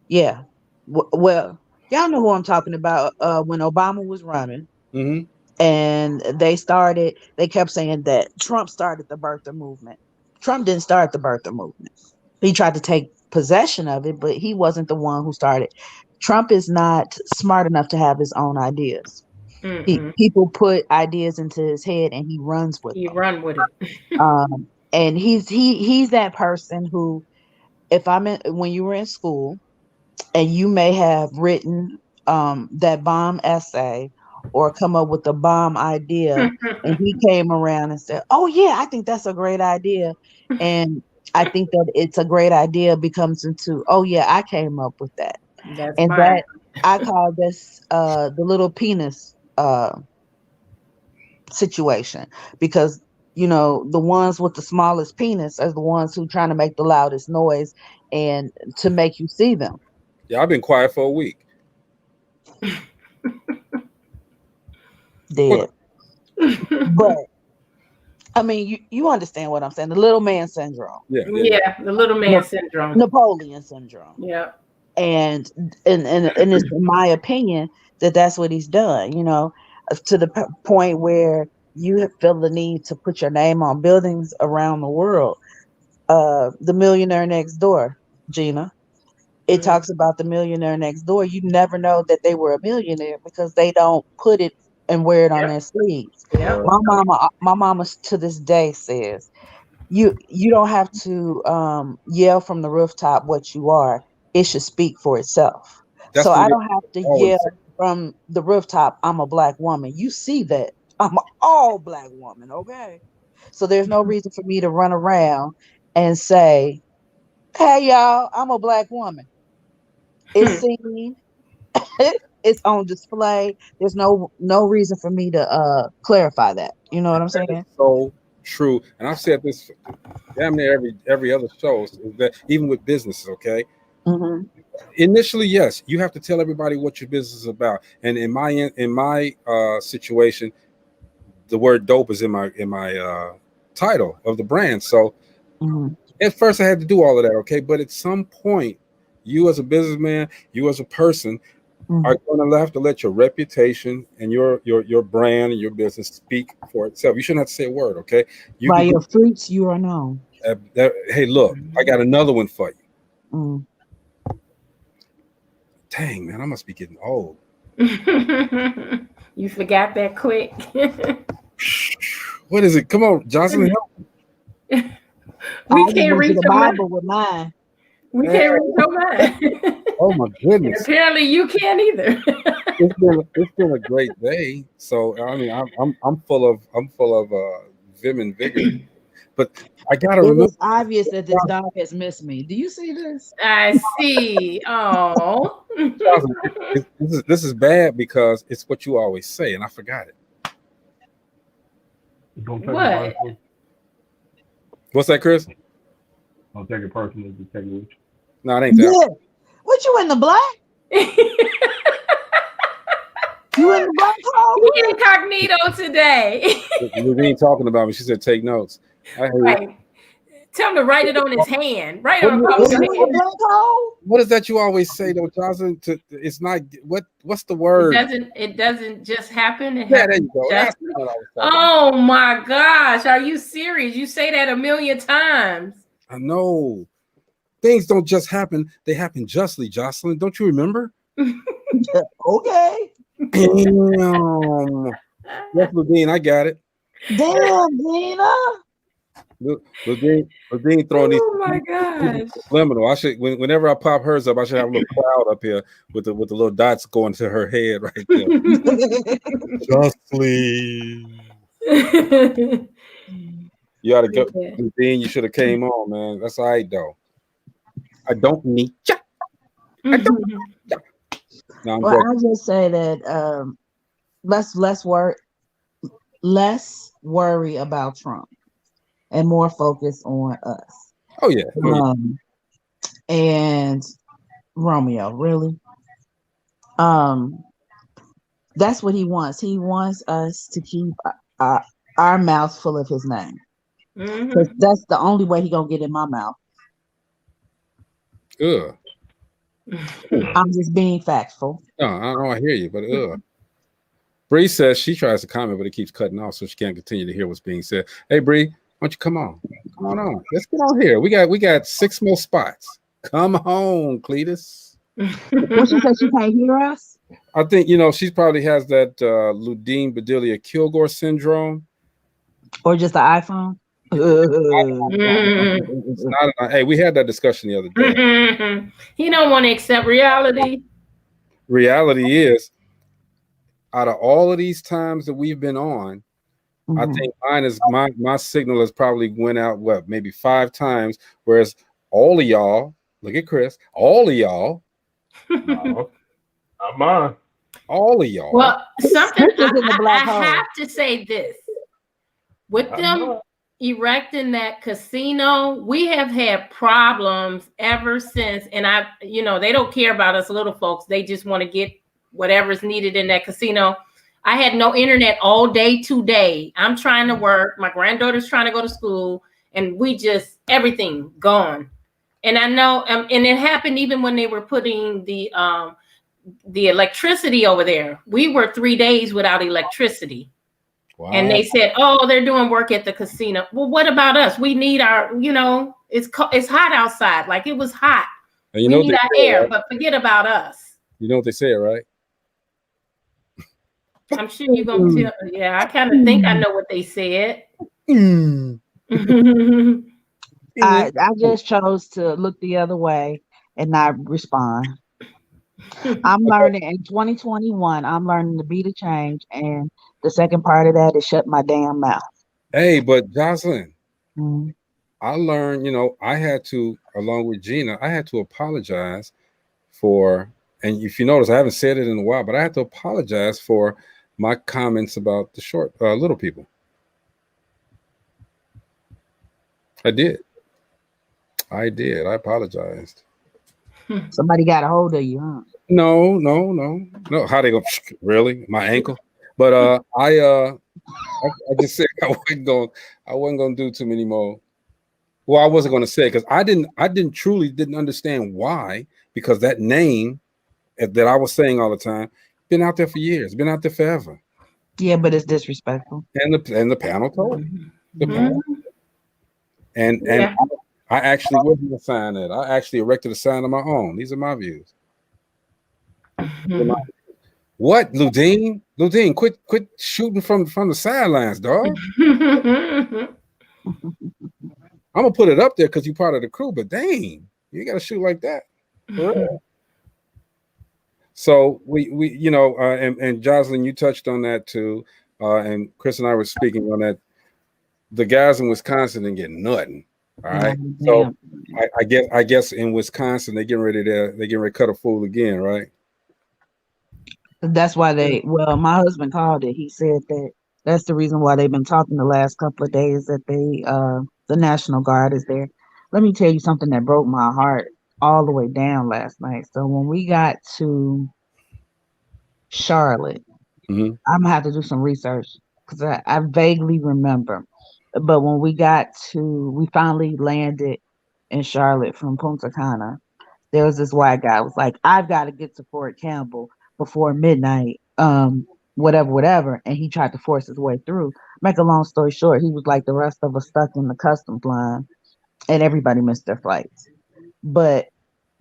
Yeah. Well, y'all know who I'm talking about. When Obama was running, Mm-hmm. and they kept saying that Trump started the birther movement. Trump didn't start the birther movement. He tried to take possession of it, but he wasn't the one who started. Trump is not smart enough to have his own ideas. People put ideas into his head and he runs with them. He run with it. And he's that person who, when you were in school and you may have written that bomb essay or come up with a bomb idea, and he came around and said, "Oh yeah, I think that's a great idea," and I think that it's a great idea becomes into, "Oh yeah, I came up with that." That's and fine. That I call this the little penis situation, because the ones with the smallest penis are the ones who trying to make the loudest noise and to make you see them. Yeah, I've been quiet for a week. Dead. But I mean, you understand what I'm saying? The little man syndrome. Yeah, the little man syndrome. Napoleon syndrome. Yeah. And it's in my opinion that's what he's done, to the point where you feel the need to put your name on buildings around the world. The Millionaire Next Door, Gina. It talks about the millionaire next door. You never know that they were a millionaire because they don't put it and wear it on their sleeves. Yep. My mama to this day says, you don't have to yell from the rooftop what you are. It should speak for itself. So I don't have to yell from the rooftop, I'm a black woman. You see that I'm an all black woman, okay? So there's no reason for me to run around and say, "Hey y'all, I'm a black woman." It's seen, it's on display. There's no reason for me to clarify that. You know what I'm saying? So true. And I've said this damn near every other show, is that even with businesses, okay? Mm-hmm. Initially, yes, you have to tell everybody what your business is about. And in my situation, the word dope is in my title of the brand. So at first I had to do all of that, okay? But at some point, you as a businessman, you as a person, are going to have to let your reputation and your brand and your business speak for itself. You shouldn't have to say a word, okay? By your fruits, you are known. Hey, look, I got another one for you. Dang, man, I must be getting old. You forgot that quick. What is it? Come on, Jocelyn, help me. We can't read the Bible with mine. We can't read your mind. Oh my goodness! Apparently, you can't either. It's been a great day. So I mean, I'm full of vim and vigor. But I gotta remember. It's obvious that this dog has missed me. Do you see this? I see. Oh. This is bad because it's what you always say, and I forgot it. Don't take it What? personal. What's that, Chris? Don't take it personal. Just take it with you. No, it ain't that. Yeah. What you in the black? You in the black hole? He incognito today. We ain't talking about me. She said, take notes. I heard Right. Tell him to write it on his hand. Write it on You Paul's in hand. the black hole? What is that you always say though, Johnson? It's not what's the word? It doesn't just happen. It Yeah, there happens you go. just- That's what I was talking about. Oh my gosh. Are you serious? You say that a million times. I know. Things don't just happen, they happen justly, Jocelyn. Don't you remember? Okay. Damn. Yes, Ludine, I got it. Damn, Dina. Ludine throwing these. Oh my gosh. Subliminal. I should whenever I pop hers up, I should have a little cloud up here with the little dots going to her head right there. Justly. You ought to go, Yeah. Ludine. You should have came on, man. That's all right though. I don't need ya. I don't need ya. No, I'm Well, joking. I just say that less worry about Trump and more focus on us. Oh yeah. And Romeo, really. That's what he wants. He wants us to keep our mouths full of his name. Mhm. 'Cause that's the only way he gonna get in my mouth. Ugh. I'm just being factful. No, I hear you, but Bree says she tries to comment, but it keeps cutting off, so she can't continue to hear what's being said. Hey, Bree, why don't you come on? Come on. Let's get on here. We got 6 more spots. Come on, Cletus. What she said, she can't hear us? I think she probably has that Ludine Bedelia Kilgore syndrome. Or just the iPhone? It's not, hey, we had that discussion the other day. He don't want to accept reality. Reality is, out of all of these times that we've been on, I think mine is my signal has probably went out maybe 5 times, whereas all of y'all, look at Chris, all of y'all, No, not mine. all of y'all. Well, something Chris is in the black hole. I have to say this. With them erecting that casino, we have had problems ever since. And they don't care about us little folks. They just want to get whatever's needed in that casino. I had no internet all day today. I'm trying to work. My granddaughter's trying to go to school, and everything gone. And I know, and it happened even when they were putting the electricity over there. We were 3 days without electricity. Wow. And they said, "Oh, they're doing work at the casino." Well, what about us? We need our, it's hot outside. Like it was hot. And we need our air, right? But forget about us. You know what they say, right? I'm sure you're gonna tell. Yeah, I kind of think I know what they said. I just chose to look the other way and not respond. I'm learning in 2021. I'm learning to be the change, and the second part of that is shut my damn mouth. Hey, but Jocelyn, I learned. I had to, along with Gina, I had to apologize for. And if you notice, I haven't said it in a while, but I had to apologize for my comments about the short little people. I did. I apologized. Somebody got a hold of you, huh? No. How they go? Really? My ankle? But I just said I wasn't going to do too many more. Well, I wasn't going to say because I truly didn't understand why, because that name that I was saying all the time been out there for years, been out there forever. Yeah, but it's disrespectful. And the panel told me. The panel. And I actually wasn't a sign that. I actually erected a sign of my own. These are my views. What, Ludine? Ludine, quit shooting from the sidelines, dog. I'm gonna put it up there because you're part of the crew, but dang, you gotta shoot like that. So we and Jocelyn, you touched on that too, and Chris and I were speaking on that. The guys in Wisconsin didn't get nothing. All right. So I guess in Wisconsin they're getting ready to cut a fool again, right? That's why my husband called it. He said that that's the reason why they've been talking the last couple of days that the National Guard is there. Let me tell you something that broke my heart all the way down last night. So when we got to Charlotte, Mm-hmm. I'm gonna have to do some research because I vaguely remember. But when we finally landed in Charlotte from Punta Cana, there was this white guy was like, I've got to get to Fort Campbell before midnight, whatever. And he tried to force his way through. Make a long story short, he was like the rest of us stuck in the customs line and everybody missed their flights. But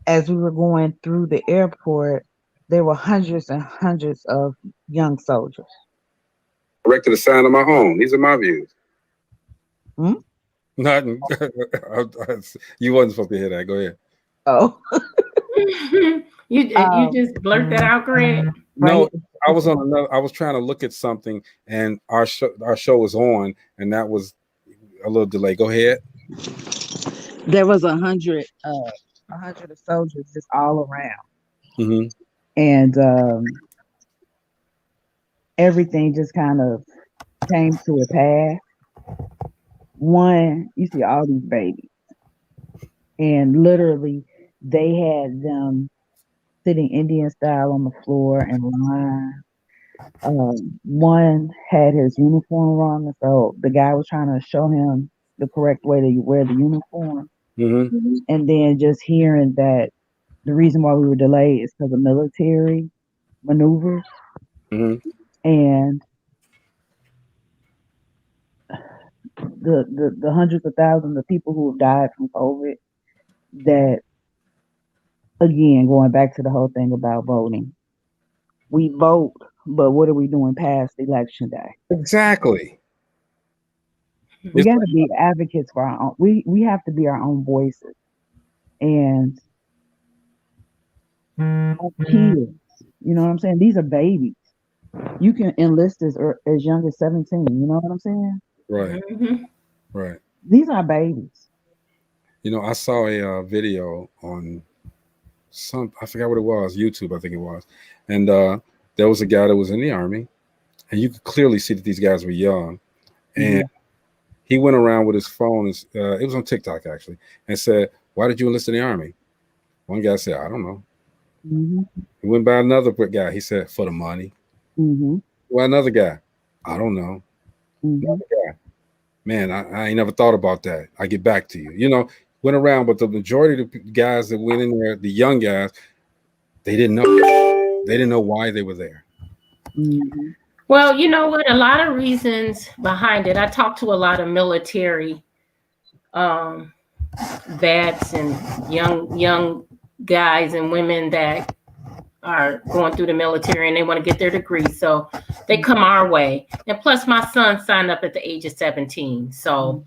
as we were going through the airport, there were hundreds and hundreds of young soldiers. Direct to the sound of my home. These are my views. Nothing. You wasn't supposed to hear that. Go ahead. Oh. you just blurt that out, Greg? No, I was on another. I was trying to look at something, and our show was on, and that was a little delay. Go ahead. There was 100 of soldiers just all around, mm-hmm. and everything just kind of came to a pass. One, you see all these babies, and literally they had them sitting Indian style on the floor and line. One had his uniform wrong, so the guy was trying to show him the correct way to wear the uniform. Mm-hmm. And then just hearing that the reason why we were delayed is because of military maneuvers. Mm-hmm. And the hundreds of thousands of people who have died from COVID, that, again, going back to the whole thing about voting, we vote, but what are we doing past election day? Exactly. We got to be advocates for our own. We have to be our own voices. And kids, you know what I'm saying? These are babies. You can enlist as young as 17. You know what I'm saying? Right. Mm-hmm. Right. These are babies. You know, I saw a video on I forgot what it was, YouTube, I think it was. And there was a guy that was in the Army, and you could clearly see that these guys were young. And he went around with his phone, it was on TikTok actually, and said, "Why did you enlist in the Army?" One guy said, "I don't know." Mm-hmm. He went by another guy. He said, "For the money." Mm-hmm. Well, another guy, "I don't know." Mm-hmm. Another guy, "Man, I ain't never thought about that. I get back to you." You know, went around, but the majority of the guys that went in there, the young guys, they didn't know. They didn't know why they were there. Mm-hmm. Well, you know what? A lot of reasons behind it. I talked to a lot of military vets and young guys and women that are going through the military and they want to get their degree. So they come our way. And plus my son signed up at the age of 17. So,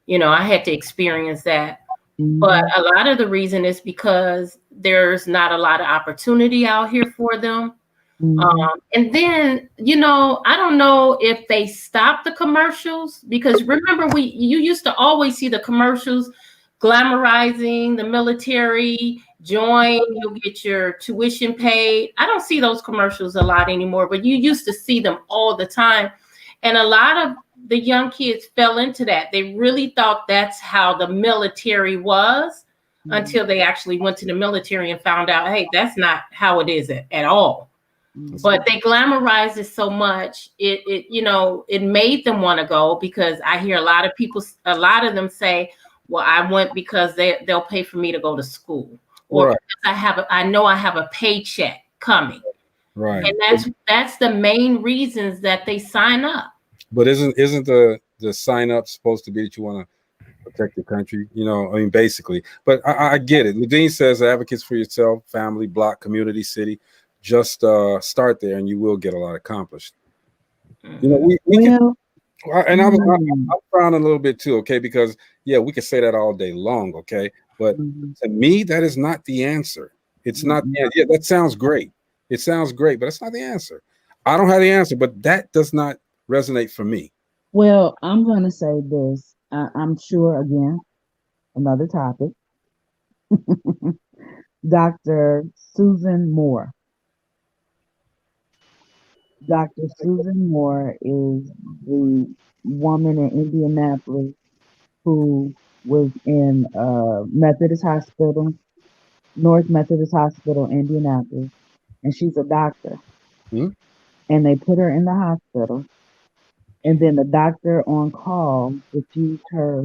you know, I had to experience that. Mm-hmm. But a lot of the reason is because there's not a lot of opportunity out here for them. Mm-hmm. And then, you know, I don't know if they stopped the commercials, because remember you used to always see the commercials glamorizing the military. Join, you'll get your tuition paid. I don't see those commercials a lot anymore, but you used to see them all the time. And a lot of the young kids fell into that. They really thought that's how the military was, mm-hmm. until they actually went to the military and found out, hey, that's not how it is at all. Mm-hmm. But they glamorized it so much, it you know, it made them want to go, because I hear a lot of them say, well, I went because they'll pay for me to go to school, or right. because I know I have a paycheck coming. Right. And that's the main reasons that they sign up. But isn't the sign up supposed to be that you want to protect your country? You know, I mean, basically. But I get it. Ladine says advocates for yourself, family, block, community, city. Just start there, and you will get a lot accomplished. You know, we can, and I'm frowning a little bit too, okay? Because yeah, we could say that all day long, okay? But to me, that is not the answer. It's not. Yeah, that sounds great. It sounds great, but it's not the answer. I don't have the answer, but that does not resonate for me. Well, I'm going to say this. I'm sure, again, Another topic. Dr. Susan Moore. Dr. Susan Moore is the woman in Indianapolis who was in Methodist Hospital, North Methodist Hospital, Indianapolis, and she's a doctor. Hmm? And they put her in the hospital, and then the doctor on call refused her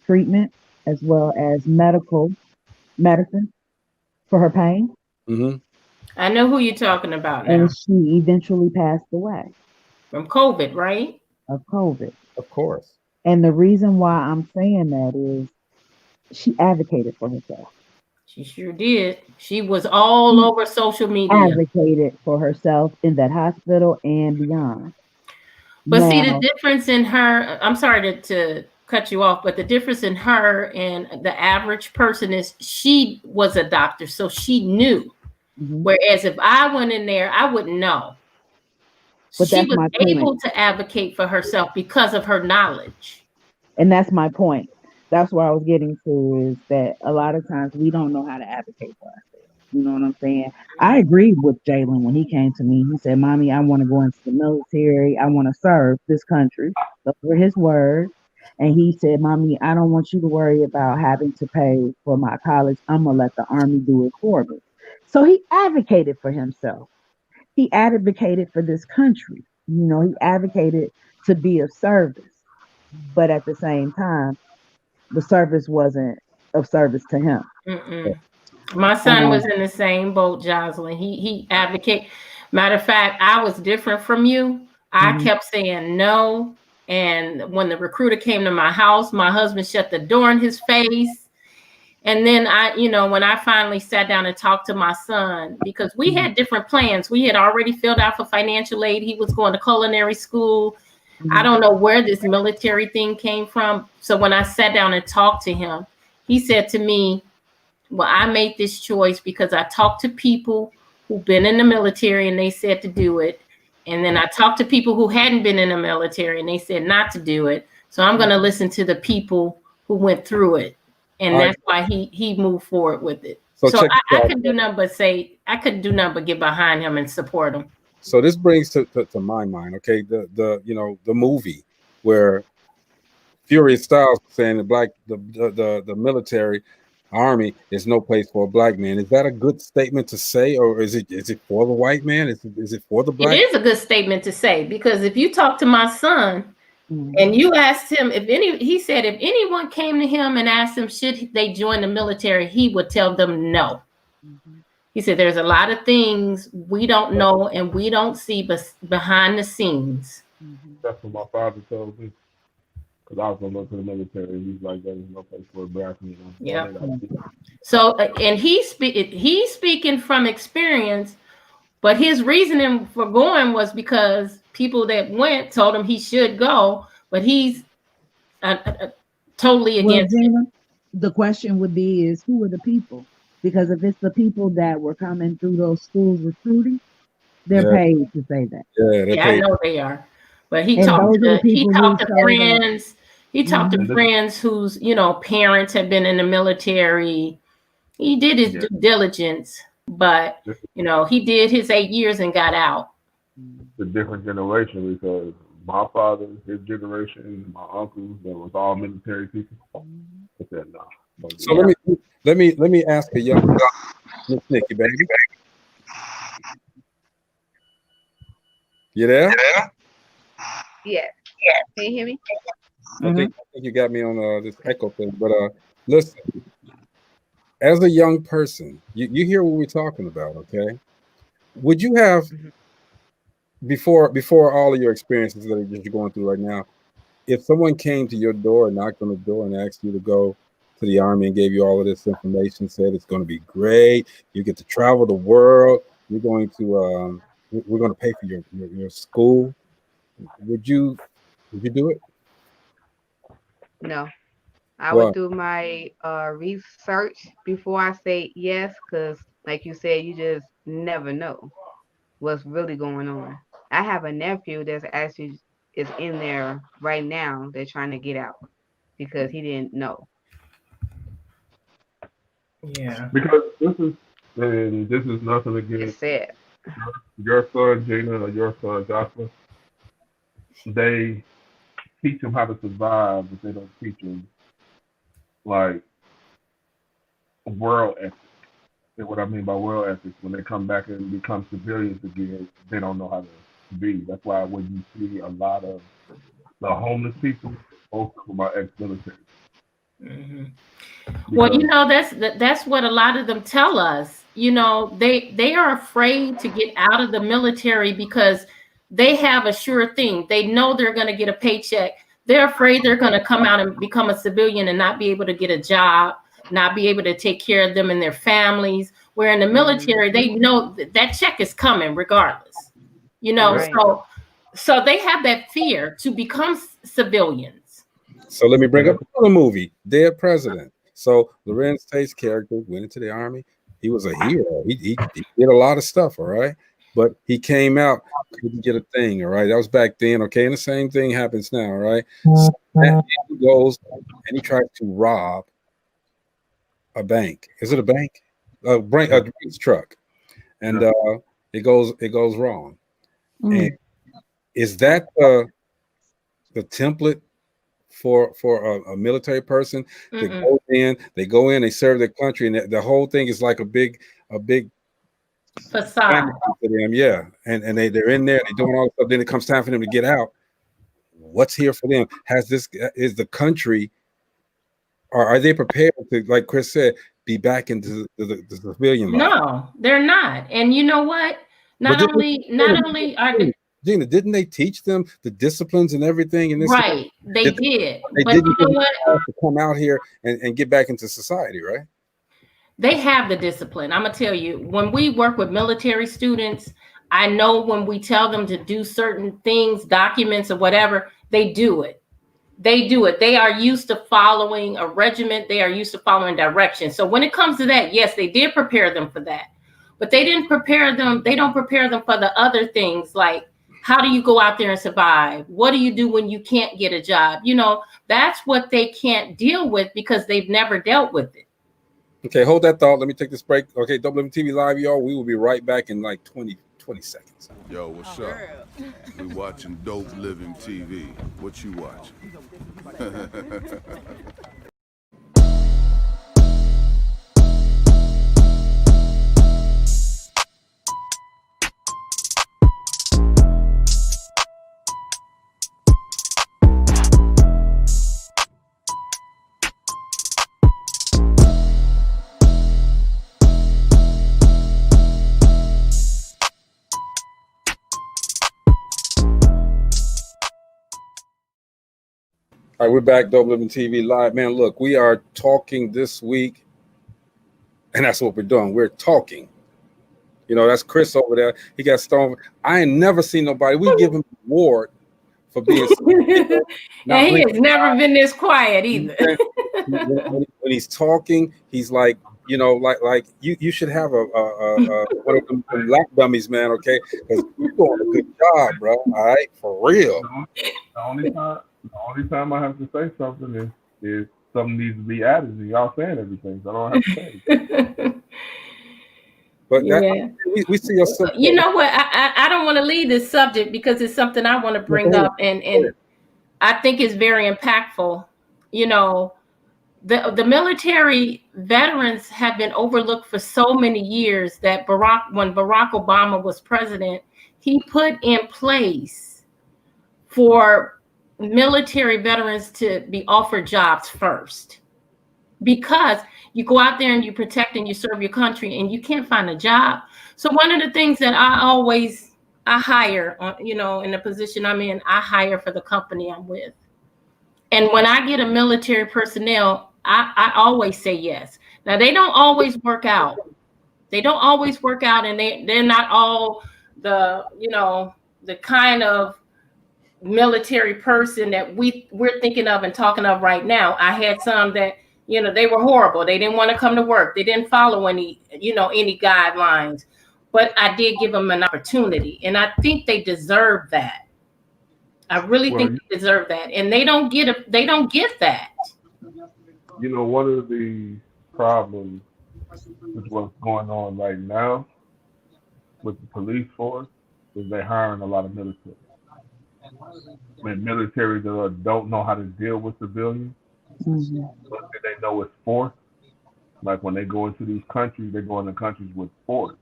treatment as well as medicine for her pain, Mm-hmm. I know who you're talking about now. and she eventually passed away From COVID, right? of COVID. Of course. And the reason why I'm saying that is she advocated for herself. She sure did. She was all She over social media. advocated for herself in that hospital and beyond. But see, the Now, difference in her, I'm sorry to cut you off, but the difference in her and the average person is she was a doctor, so she knew. mhm, Whereas if I went in there, I wouldn't know. but She that's was my point. able to advocate for herself because of her knowledge. And that's my point. That's where I was getting to is that a lot of times we don't know how to advocate for ourselves. You know what I'm saying? I agreed with Jalen when he came to me. He said, Mommy, I want to go into the military. I want to serve this country. Those were his words. And he said, Mommy, I don't want you to worry about having to pay for my college. I'm going to let the Army do it for me. So he advocated for himself. He advocated for this country. You know, he advocated to be of service. But at the same time, the service wasn't of service to him. Mm-mm. My son was Um, in the same boat, Jocelyn. He advocate. Matter of fact, I was different from you. I mhm, kept saying no. And when the recruiter came to my house, my husband shut the door in his face. And then when I finally sat down and talked to my son, because we mhm, had different plans. We had already filled out for financial aid. He was going to culinary school. I mhm, don't know where this military thing came from. So when I sat down and talked to him, he said to me, well, I made this choice because I talked to people who've been in the military and they said to do it. And then I talked to people who hadn't been in the military and they said not to do it. So I'm going to listen to the people who went through it. And All right. that's why he moved forward with it. So So check this I out. could do nothing but say, I couldn't do nothing but get behind him and support him. So this brings to my mind, okay, the movie where Furious Styles saying the military army is no place for a black man. Is that a good statement to say, or is it for the white man? Is it for the It black? is a good statement to say, because if you talk to my son mhm. and you asked him he said if anyone came to him and asked him should they join the military, he would tell them no. Mhm. He said there's a lot of things we don't know and we don't see behind the scenes. Mhm. That's what my father told me. Because I was going to go to the military. He's like, there's no place for a black man. Yeah. Yeah. So and he's speaking from experience, but his reasoning for going was because people that went told him he should go, but he's totally Well, against it. Gina, the question would be is who are the people? Because if it's the people that were coming through those schools recruiting, they're Yeah, paid to say that. yeah, they Yeah, I pay. know they are. But he And talked those are the people who to showed up. friends. He talked to Mhm. And this, friends whose, parents had been in the military. He did his yeah, due diligence, but this is he did his 8 years and got out. the different generation because my father, his generation, my uncles, that was all military people. I said, no. Don't So do that. let me ask a young Miss Nikki, baby. You there? Yes. Can you hear me? I Mhm. think you got me on this echo thing. But listen, as a young person, you hear what we're talking about, okay? Would you have before all of your experiences that you're going through right now, if someone came to your door and knocked on the door and asked you to go to the army and gave you all of this information, said it's going to be great, you get to travel the world, you're going to we're going to pay for your school, would you do it? No. I would Well, do my research before I say yes, because like you said, you just never know what's really going on. I have a nephew that's actually is in there right now. They're trying to get out because he didn't know. Yeah. Because this is nothing It's against sad. your son Jalen or your son Joshua. They teach them how to survive, but they don't teach them like world ethics. And what I mean by world ethics, when they come back and become civilians again, they don't know how to be. That's why when you see a lot of the homeless people, most of them are ex-military. Mm-hmm. Well, you know, that's what a lot of them tell us. You know, they are afraid to get out of the military because they have a sure thing. They know they're going to get a paycheck. They're afraid they're going to come out and become a civilian and not be able to get a job, not be able to take care of them and their families. Where in the military, they know that check is coming regardless. You know, Right. so they have that fear to become civilians. So let me bring up another movie, Dead President. So Lorenz Tate's character went into the army. He was a hero. He did a lot of stuff, all right? But he came out, couldn't get a thing, all right? That was back then, okay? And the same thing happens now, all right? So he goes and he tries to rob a bank. Is it a bank? A Brinks truck. And it goes wrong. And is that the template for a military person to go in? They go in, they serve their country, and the whole thing is like a big facade to them, yeah. And they're in there, they're doing all this stuff. Then it comes time for them to get out. What's here for them? Is the country, or are they prepared to, like Chris said, be back into the civilian life? No, they're not. And you know what? Not only are they, Gina, didn't they teach them the disciplines and everything? And this, right? They did. They but didn't you know what? to come out here and get back into society, right? They have the discipline. I'm gonna tell you, when we work with military students, I know when we tell them to do certain things, documents or whatever, they do it. They do it. They are used to following a regiment. They are used to following direction. So when it comes to that, yes, they did prepare them for that. But they didn't prepare them. They don't prepare them for the other things like, how do you go out there and survive? What do you do when you can't get a job? You know, that's what they can't deal with because they've never dealt with it. Okay, hold that thought. Let me take this break. Okay, DopelivenTV Live, y'all. We will be right back in like 20 seconds. Yo, what's up? We watching Dope Living TV. What you watching? All right, we're back, DopelivenTV Live. Man, look, we are talking this week, and that's what we're doing. We're talking. You know, that's Chris over there. He got stoned. I ain't never seen nobody. We give him an award for being. And he has never been this quiet either. When he's talking, he's like, you know, like you should have a one of them lap dummies, man. Okay, because you're doing a good job, bro. All right, for real. The only time I have to say something is something needs to be added, and y'all saying everything, so I don't have to say it. But we see yourself. You know what? I don't want to leave this subject because it's something I want to bring up, and I think it's very impactful. You know, the military veterans have been overlooked for so many years that when Barack Obama was president, he put in place for military veterans to be offered jobs first, because you go out there and you protect and you serve your country and you can't find a job. So one of the things that I hire, you know, in the position I'm in, I hire for the company I'm with. And when I get a military personnel, I always say yes. Now they don't always work out. And they're not all the, you know, the kind of military person that we're thinking of and talking of right now. I had some that, you know, they were horrible. They didn't want to come to work. They didn't follow any guidelines, but I did give them an opportunity, and I think they deserve that. I really think they deserve that, and they don't get that. You know, one of the problems is what's going on right now with the police force is they're hiring a lot of military. When military don't know how to deal with civilians, but they know it's force. Like when they go into these countries, they go into countries with force.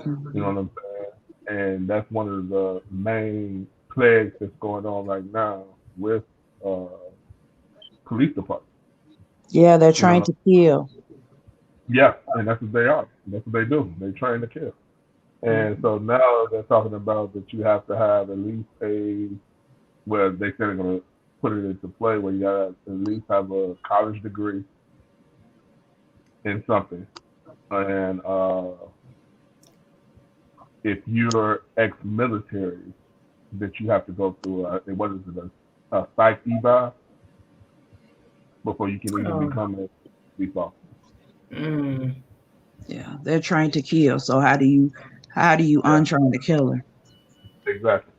You know what I'm saying? And that's one of the main plagues that's going on right now with police departments. Yeah, they're trying to kill. Yeah, and that's what they are. That's what they do. They're trying to kill. And so now they're talking about that you have to have at least well, they said they're going to put it into play where you got to at least have a college degree in something. And if you're ex-military, that you have to go through a psych eval before you can even become a police officer. Yeah, they're trying to kill. So how do you untry the killer? Exactly.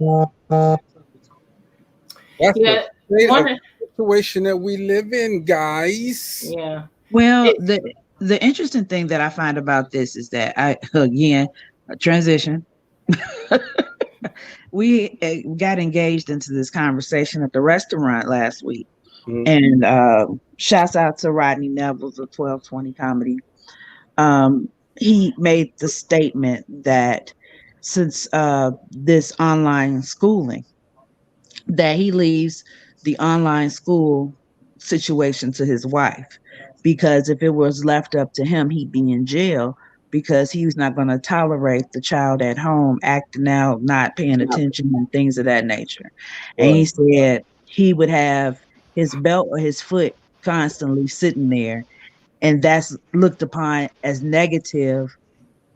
That's the situation that we live in, guys. Yeah. Well, the interesting thing that I find about this is that transition. We got engaged into this conversation at the restaurant last week. And shouts out to Rodney Nevels of 1220 Comedy. He made the statement that since this online schooling, that he leaves the online school situation to his wife, because if it was left up to him, he'd be in jail, because he was not going to tolerate the child at home acting out, not paying attention, and things of that nature. And he said he would have his belt or his foot constantly sitting there, and that's looked upon as negative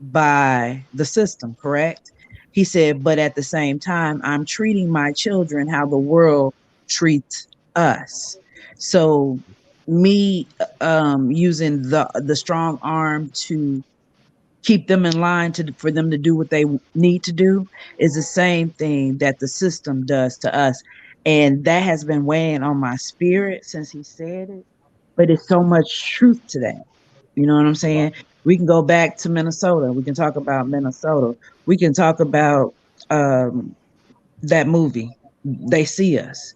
by the system, correct? He said, but at the same time, I'm treating my children how the world treats us. So me using the strong arm to keep them in line for them to do what they need to do is the same thing that the system does to us. And that has been weighing on my spirit since he said it. But it's so much truth to that. You know what I'm saying? We can go back to Minnesota. We can talk about Minnesota. We can talk about that movie, They See Us,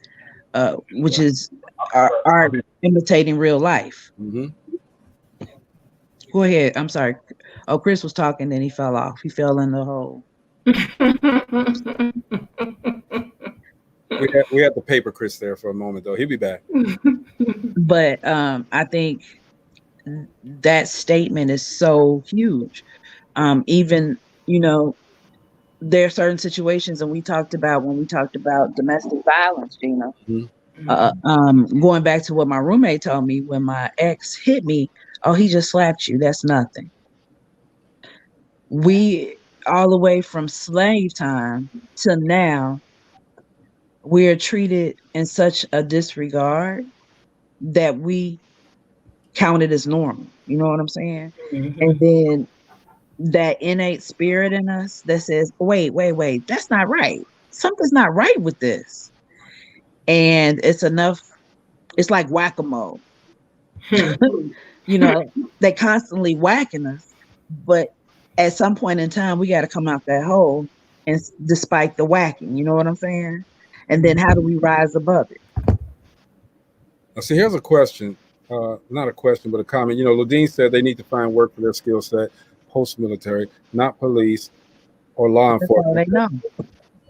which is art imitating real life. Go ahead. I'm sorry. Oh, Chris was talking, then he fell off. He fell in the hole. We had the paper Chris there for a moment, though. He'll be back. But I think that statement is so huge. Even, there are certain situations, and when we talked about domestic violence, Gina, going back to what my roommate told me, when my ex hit me, oh, he just slapped you. That's nothing. We, all the way from slave time to now, we're treated in such a disregard that we count it as normal. You know what I'm saying? And then that innate spirit in us that says, wait, that's not right. Something's not right with this. And it's like whack-a-mole. They constantly whacking us, but at some point in time, we got to come out that hole, and despite the whacking, you know what I'm saying? And then how do we rise above it? So here's a question, not a question, but a comment. Ludine said they need to find work for their skill set, post-military, not police or law enforcement. That's all they know.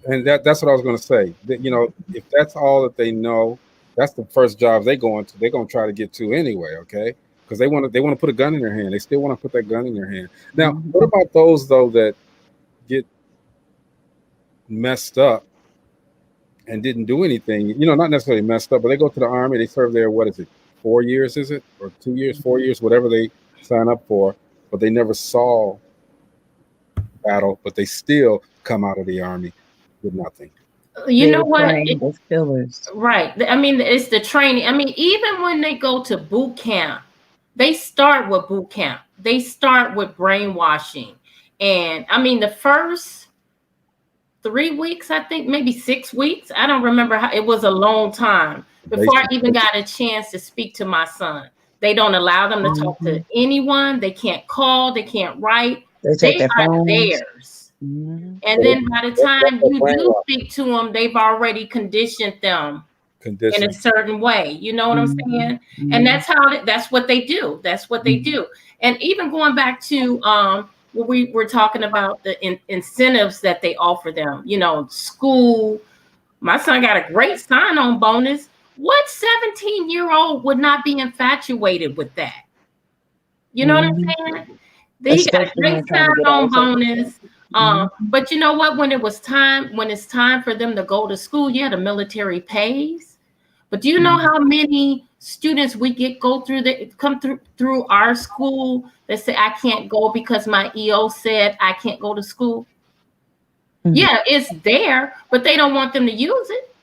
And that's what I was going to say. That, if that's all that they know, that's the first job they go into. They're going to try to get to anyway, okay? Because they want to put a gun in their hand. They still want to put that gun in their hand. Now, what about those though that get messed up and didn't do anything? Not necessarily messed up, but they go to the Army. They serve there. What is it? 4 years? Is it, or 2 years? 4 years? Whatever they sign up for, but they never saw battle. But they still come out of the Army with nothing. You know what? Right. I mean, it's the training. I mean, even when they go to boot camp, they start with boot camp. They start with brainwashing. And I mean, the first 3 weeks, I think, maybe 6 weeks. I don't remember how. It was a long time before I even got a chance to speak to my son. They don't allow them to talk to anyone. They can't call. They can't write. They take their are phones. theirs. And then by the time you do speak to them, they've already conditioned them in a certain way. You know what I'm saying? And that's what they do. That's what they do. And even going back to what we were talking about, the incentives that they offer them, you know, school. My son got a great sign-on bonus. What 17-year-old would not be infatuated with that? You know what I'm saying? They got a great sign-on bonus. But you know what? When it's time for them to go to school, yeah, the military pays. But do you know how many students we come through our school that say, I can't go because my EO said I can't go to school? Yeah, it's there, but they don't want them to use it.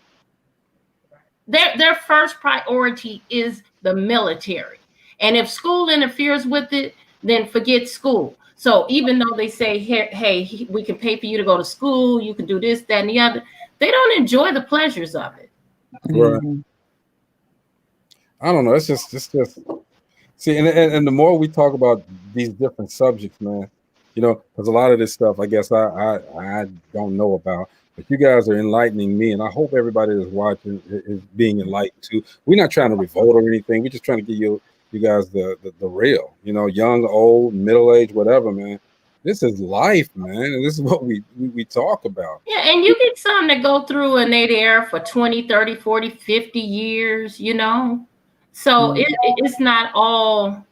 Their first priority is the military. And if school interferes with it, then forget school. So even though they say, hey, we can pay for you to go to school, you can do this, that, and the other, they don't enjoy the pleasures of it. Right. I don't know. It's just see, and the more we talk about these different subjects, man, you know, because a lot of this stuff, I guess I don't know about, but you guys are enlightening me, and I hope everybody that's watching is being enlightened too. We're not trying to revolt or anything. We're just trying to give you guys the real, you know, young, old, middle-aged, whatever, man. This is life, man, and this is what we talk about. Yeah, and you get some that go through and they there for 20, 30, 40, 50 years, you know. So it's not all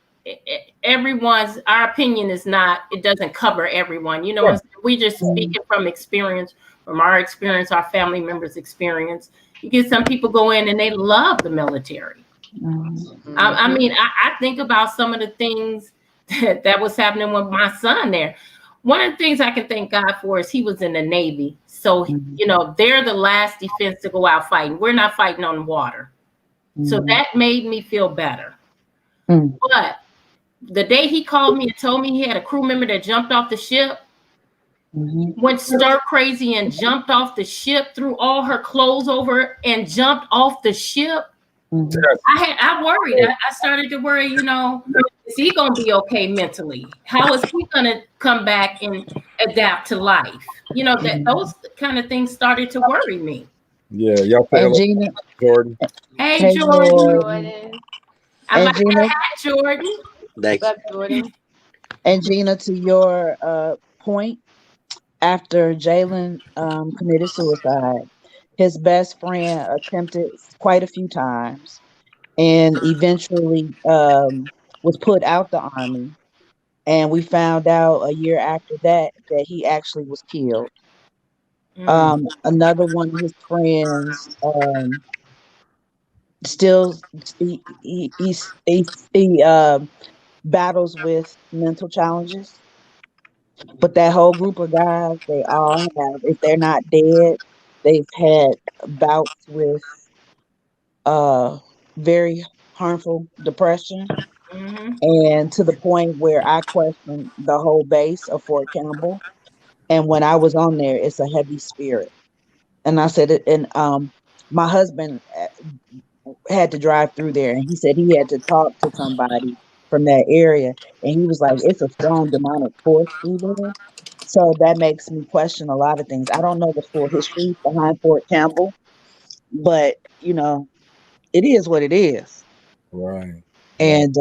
everyone's. Our opinion is not. It doesn't cover everyone, you know. Yeah. We just speaking from experience, from our experience, our family members' experience. You get some people go in and they love the military. I mean, I think about some of the things that was happening with my son there. One of the things I can thank God for is he was in the Navy. So, you know, they're the last defense to go out fighting. We're not fighting on the water. So that made me feel better. But the day he called me and told me he had a crew member that jumped off the ship, went stir crazy and jumped off the ship, threw all her clothes over and jumped off the ship. I worried. I started to worry, you know, is he going to be okay mentally? How is he going to come back and adapt to life? You know, that those kind of things started to worry me. Yeah, y'all say hello, Jordan. Hey, Jordan. I like that hat, Jordan. Thanks. What's up, Jordan? And Gina, to your point, after Jalen committed suicide, his best friend attempted quite a few times and eventually was put out the Army. And we found out a year after that he actually was killed. Another one of his friends still he battles with mental challenges. But that whole group of guys, they all have, if they're not dead, they've had bouts with very harmful depression. And to the point where I questioned the whole base of Fort Campbell. And when I was on there, it's a heavy spirit. And I said it, and my husband had to drive through there, and he said he had to talk to somebody from that area, and he was like, it's a strong demonic force through there. So that makes me question a lot of things. I don't know the full history behind Fort Campbell, but you know, it is what it is. Right. And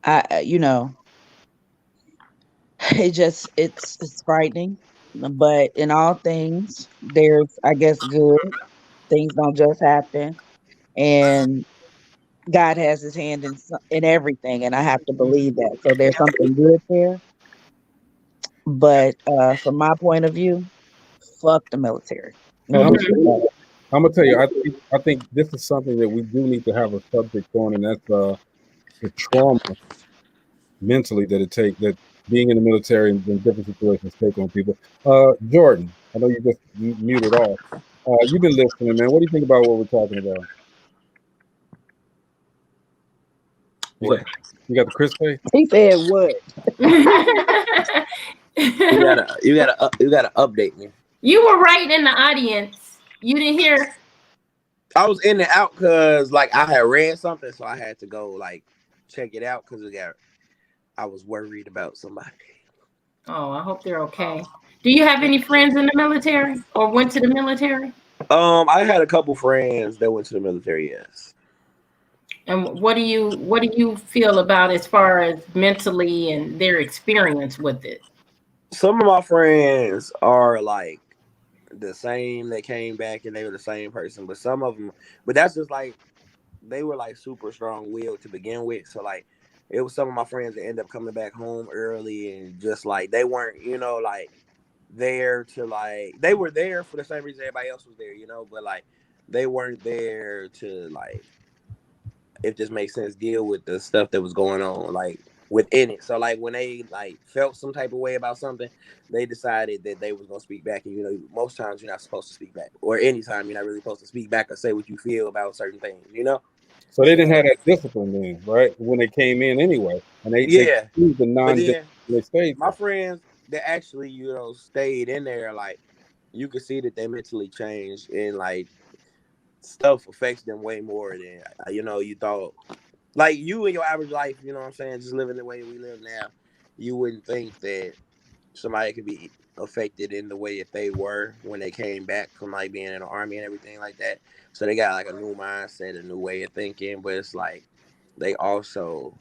I you know, it's frightening, but in all things there's, I guess, good. Things don't just happen, and God has his hand in everything, and I have to believe that. So there's something good there. But from my point of view, fuck the military. No, I'm gonna tell you, I think this is something that we do need to have a subject on, and that's the trauma mentally that being in the military and in different situations take on people. Jordan, I know you just muted off. You've been listening, man. What do you think about what we're talking about? What? You got the Chris face? He said what? You gotta update me. You were right in the audience. You didn't hear. I was in and out because like I had read something, so I had to go like check it out because I was worried about somebody. Oh, I hope they're okay. Do you have any friends in the military or went to the military? I had a couple friends that went to the military, yes. And what do you feel about as far as mentally and their experience with it? Some of my friends are like the same. They came back and they were the same person, but some of them, but that's just like they were like super strong willed to begin with. So like it was some of my friends that ended up coming back home early and just like they weren't, like there to like they were there for the same reason everybody else was there, but like they weren't there to like, if this makes sense, deal with the stuff that was going on like within it. So like when they like felt some type of way about something, they decided that they was gonna speak back. And most times you're not supposed to speak back, or anytime you're not really supposed to speak back or say what you feel about certain things, So they didn't have that discipline then, right? When they came in anyway, and they Yeah. the But then they stayed. my friends that actually, stayed in there, like you could see that they mentally changed and like stuff affects them way more than you thought. Like you in your average life, you know what I'm saying, just living the way we live now, you wouldn't think that somebody could be affected in the way that they were when they came back from like being in the army and everything like that. So they got like a new mindset, a new way of thinking, but it's like they also,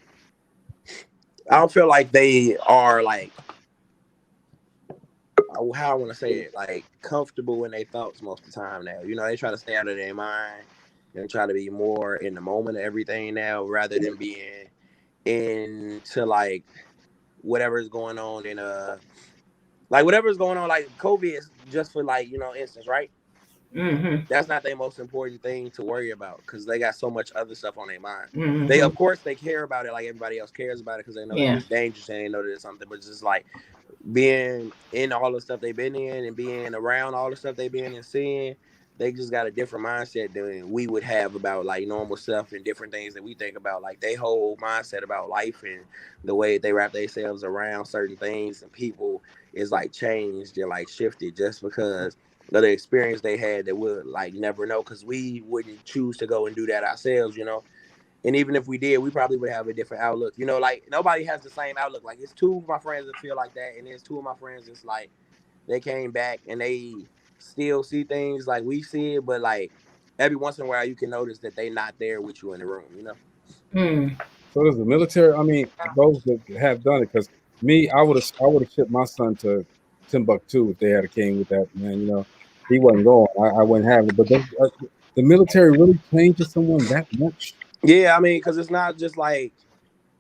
I don't feel like they are like, how I want to say it, like comfortable in their thoughts most of the time now. They try to stay out of their mind and try to be more in the moment of everything now rather than being into like whatever's going on in like whatever's going on, like COVID is just for like, instance, right? Mm-hmm. That's not their most important thing to worry about because they got so much other stuff on their mind. Mm-hmm. They, of course, they care about it like everybody else cares about it because they know that it's dangerous and they know that it's something, but it's just like being in all the stuff they've been in and being around all the stuff they've been and seeing, they just got a different mindset than we would have about like normal stuff and different things that we think about. Like they whole mindset about life and the way they wrap themselves around certain things and people is like changed and like shifted just because of the experience they had that we'll like never know because we wouldn't choose to go and do that ourselves, And even if we did, we probably would have a different outlook. Like nobody has the same outlook. Like it's two of my friends that feel like that, and there's two of my friends that's like they came back and they still see things like we see it, but like every once in a while you can notice that they not there with you in the room, So does the military? I mean, those that have done it, because me, I would have shipped my son to Timbuktu if they had came with that, man. He wasn't going. I wouldn't have it. But the military really changes someone that much. Yeah, I mean, because it's not just like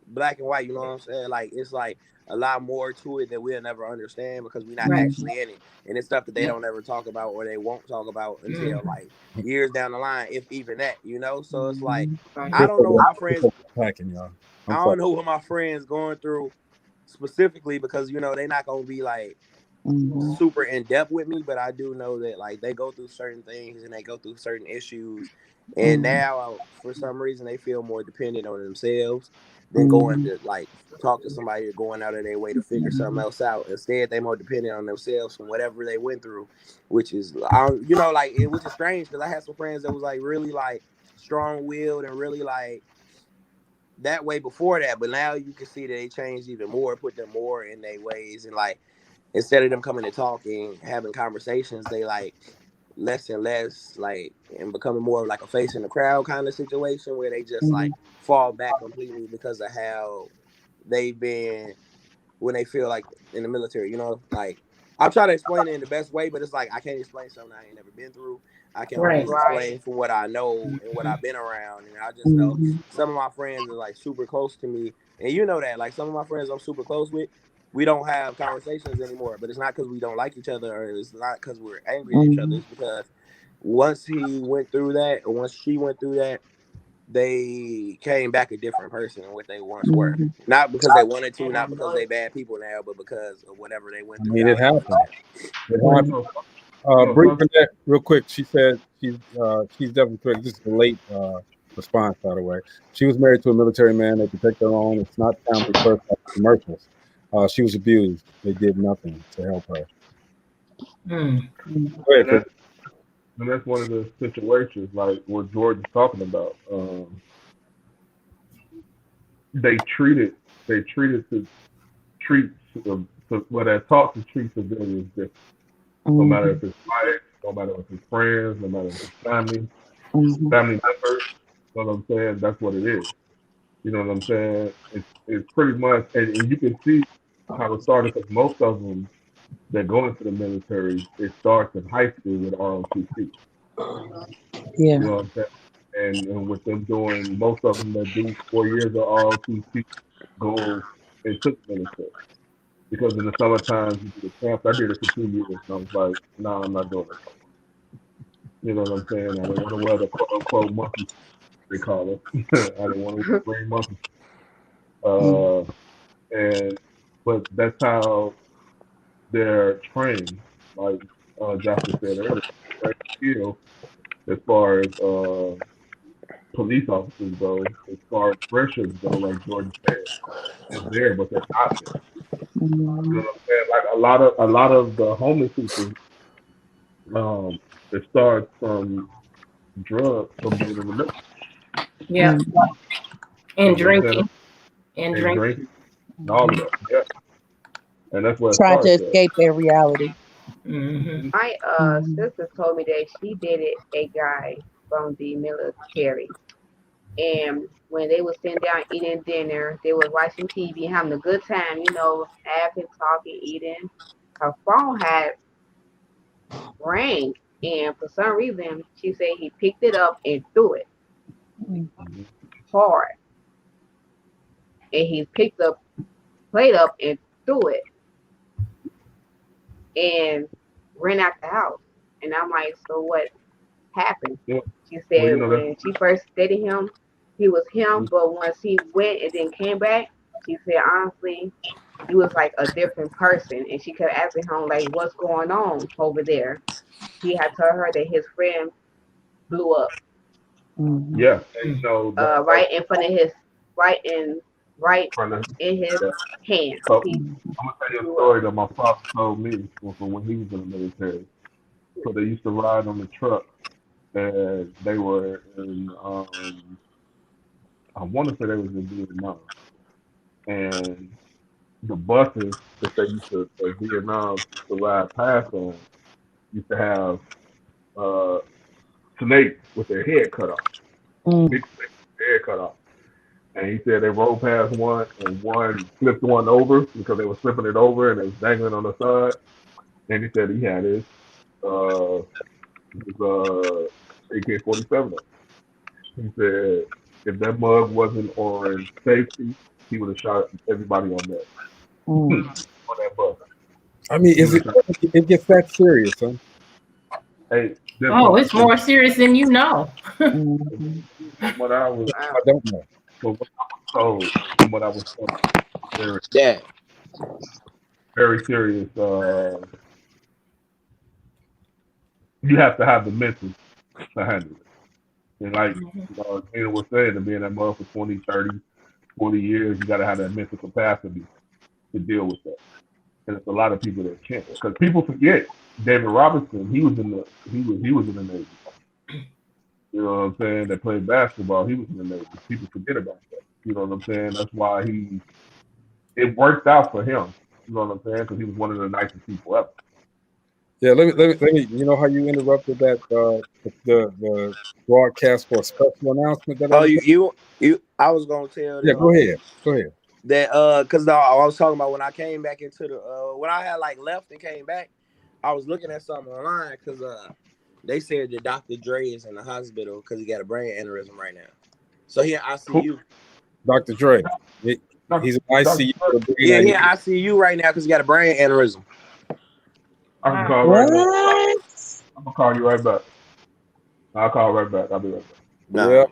black and white, you know what I'm saying? Like it's like a lot more to it that we'll never understand because we're not actually in it, and it's stuff that they don't ever talk about or they won't talk about until like years down the line, if even that, So it's like I don't know what my friends, I don't know what my friends going through specifically because they're not gonna be like super in depth with me, but I do know that like they go through certain things and they go through certain issues, and now for some reason they feel more dependent on themselves than going to like talk to somebody or going out of their way to figure something else out. Instead, they're more dependent on themselves from whatever they went through, which is which is strange because I had some friends that was like really like strong-willed and really like that way before that, but now you can see that they changed even more, put them more in their ways, and like instead of them coming to talk and having conversations, they like less and less like and becoming more like a face in the crowd kind of situation where they just like fall back completely because of how they've been when they feel like in the military, like I'll try to explain it in the best way, but it's like I can't explain something I ain't never been through. I can only explain from what I know and what I've been around, and I just know some of my friends are like super close to me, and that like some of my friends I'm super close with, we don't have conversations anymore, but it's not because we don't like each other or it's not because we're angry at each other. It's because once he went through that or once she went through that, they came back a different person than what they once were. Not because they wanted to, not because they bad people now, but because of whatever they went through. I mean, it happened. It happened. Brie Burnett, real quick, she said she's definitely correct. This is a late response, by the way. She was married to a military man. They protect their own. It's not family first like commercials. She was abused. They did nothing to help her. Go ahead, And that's one of the situations like what George is talking about. They treated to treat well, they're taught to treat civilians different. No matter if it's life, no matter if it's friends, no matter if it's family members. You know what I'm saying? That's what it is. You know what I'm saying? It's pretty much, and you can see how it started because most of them that go into the military, it starts in high school with ROTC. Yeah. You know what I'm saying? And with them doing, most of them that do 4 years of ROTC go into the military. Because in the summertime, you do the camps. I did it for 2 years, and I was like, no, I'm not doing it. You know what I'm saying? I didn't want to wear the quote unquote monkey, they call it. I didn't want to wear the green monkey. But that's how they're trained. Like Joshua said earlier, they're skilled as far as police officers go, as far as freshers go, like Jordan said, it's there, but they're not there. You know what I'm saying? Like a lot of the homeless people, it starts from drugs from being in the military. Yeah. And You know drinking. And drinking. And all of that. Yeah. And that's what it Trying to starts escape their reality. Mm-hmm. My sister told me that she dated a guy from the military, and when they would sit down eating dinner, they was watching TV, having a good time, laughing, talking, eating. Her phone had rang, and for some reason, she said he picked it up and threw it hard, and he picked the plate up and threw it, and ran out the house. And I'm like, so what happened? Yeah. She said when she first dated him, he was him, but once he went and then came back, she said honestly, he was like a different person. And she kept asking him like, what's going on over there? He had told her that his friend blew up. Yeah, and right in front of his, right in his hand. So I'm gonna tell you a story that my father told me from when he was in the military. So they used to ride on the truck, and they were in. I want to say they was in Vietnam, and the buses that they used to Vietnam used to ride past on used to have snakes with their head cut off, big snakes with their head cut off. And he said they rolled past one, and one flipped one over because they were flipping it over and it was dangling on the side. And he said he had his AK-47. He said if that mug wasn't on safety, he would have shot everybody on that on that bus. I mean, it gets that serious, huh? Hey, it's more serious than you know. What I don't know. But what I was told, from what I was told, very serious. You have to have the mental to handle it. And like Gina was saying, to be in that mud for 20, 30, 40 years, you got to have that mental capacity to deal with that. And it's a lot of people that can't, because people forget David Robinson. He was in the Navy. You know what I'm saying? That played basketball. He was in the Navy. People forget about that. You know what I'm saying? That's why it worked out for him. You know what I'm saying? Because he was one of the nicest people ever. Yeah, let me. You know how you interrupted that the broadcast for a special announcement that? I was gonna tell them. Yeah, go ahead. That because I was talking about when I came back into the when I had like left and came back, I was looking at something online because they said that Dr. Dre is in the hospital because he got a brain aneurysm right now. So he in ICU. Dr. Dre, he's in ICU. Yeah, he in ICU right now because he got a brain aneurysm. I can call right now. I'm gonna call you right back. I'll call right back. I'll be right back. Nah. Yeah,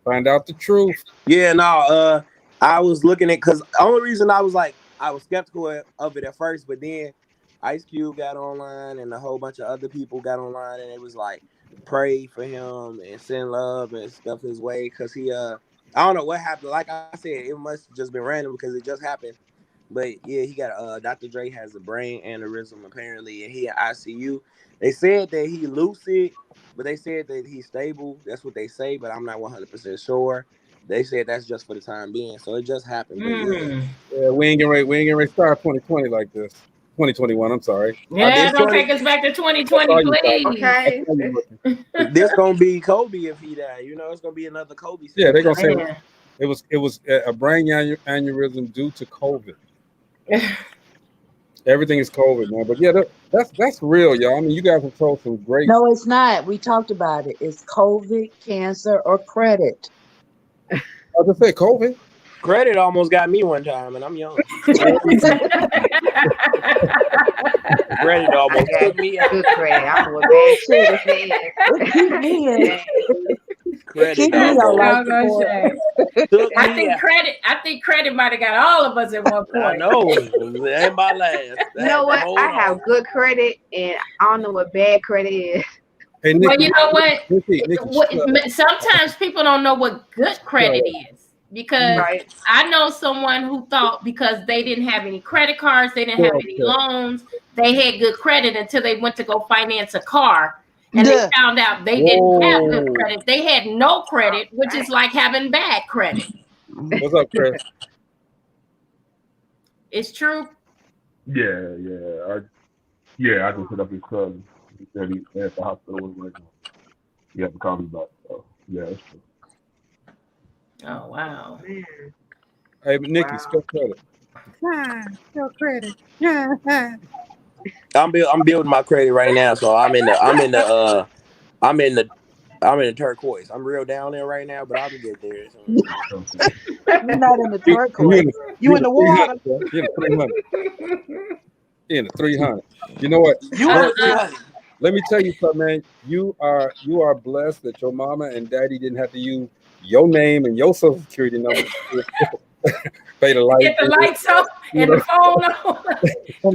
find out the truth. Yeah, no. I was looking at because the only reason I was skeptical of it at first, but then Ice Cube got online and a whole bunch of other people got online and it was like pray for him and send love and stuff his way because he I don't know what happened. Like I said, it must have just been random because it just happened But yeah, he got Dr. Dre has a brain aneurysm apparently, and he in ICU. They said that he lucid, but they said that he's stable. That's what they say, but I'm not 100% sure. They said that's just for the time being, so it just happened. But yeah, we ain't getting ready to start 2020 like this. 2021. I'm sorry. Yeah, don't take us back to 2020, please. Okay. This gonna be Kobe if he died. You know, it's gonna be another Kobe. Yeah, they're gonna say it was a brain aneurysm due to COVID. Everything is COVID, man. But yeah, that's real, y'all. I mean, you guys have told some great. No, it's not. We talked about it. It's COVID, cancer, or credit. I just say COVID. Credit almost got me one time, and I'm young. Credit almost took me out. Good credit. I'm with bad credit. Credit I think credit might have got all of us at one point. I know. And my last. You know what? I have good credit, and I don't know what bad credit is. Hey, Nikki, well, you know what? Nikki, sometimes people don't know what good credit is. Because I know someone who thought because they didn't have any credit cards, they didn't have any loans, they had good credit until they went to go finance a car. And they found out they didn't have good credit. They had no credit, which is like having bad credit. What's up, Chris? It's true. Yeah. I just hit up his cousin. He said he's at the hospital. He had to call me back. So yeah, it's true. Oh wow. Hey, Nikki, spell credit. Spell credit. I'm building my credit right now, so I'm in the turquoise. I'm real down there right now, but I'll get there. So. You're not in the turquoise. You in the water. You're in the 300. You know what? Let me tell you something, man. You are blessed that your mama and daddy didn't have to use your name and your social security number. Pay the light. Get the lights on and the phone on.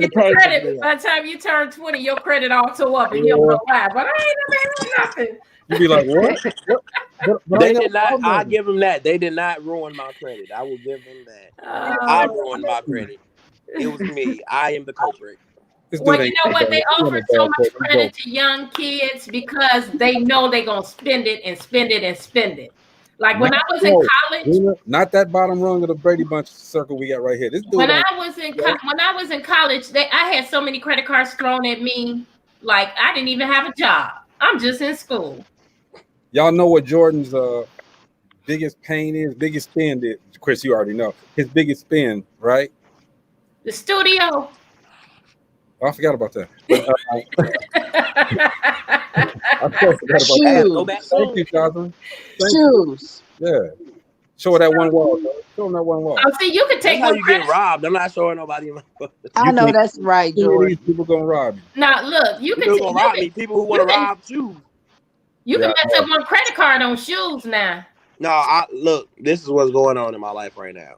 Get the credit. Bill. By the time you turn 20, your credit all tore up and you don't know why. But I ain't never had nothing. You be like, what? They did not. I give them that. They did not ruin my credit. I will give them that. I ruined my credit. It was me. I am the culprit. Well, you know what? They offer so much credit to young kids because they know they're going to spend it and spend it and spend it. Like when I was in college, not that bottom rung of the Brady Bunch circle we got right here. When I was in college, I had so many credit cards thrown at me, like I didn't even have a job. I'm just in school. Y'all know what Jordan's biggest pain is, biggest spend is. Chris, you already know his biggest spend, right? The studio. Oh, I forgot about that. I forgot about that. Thank you, Jocelyn. Shoes. Yeah. Show her that one wall. Show them that one wall. Oh, see, you can take how you get robbed. I'm not showing nobody. I know that's right, George. People gonna rob you. Now, look, you can gonna rob me. People who want to rob shoes. You can mess up one credit card on shoes now. No, look. This is what's going on in my life right now.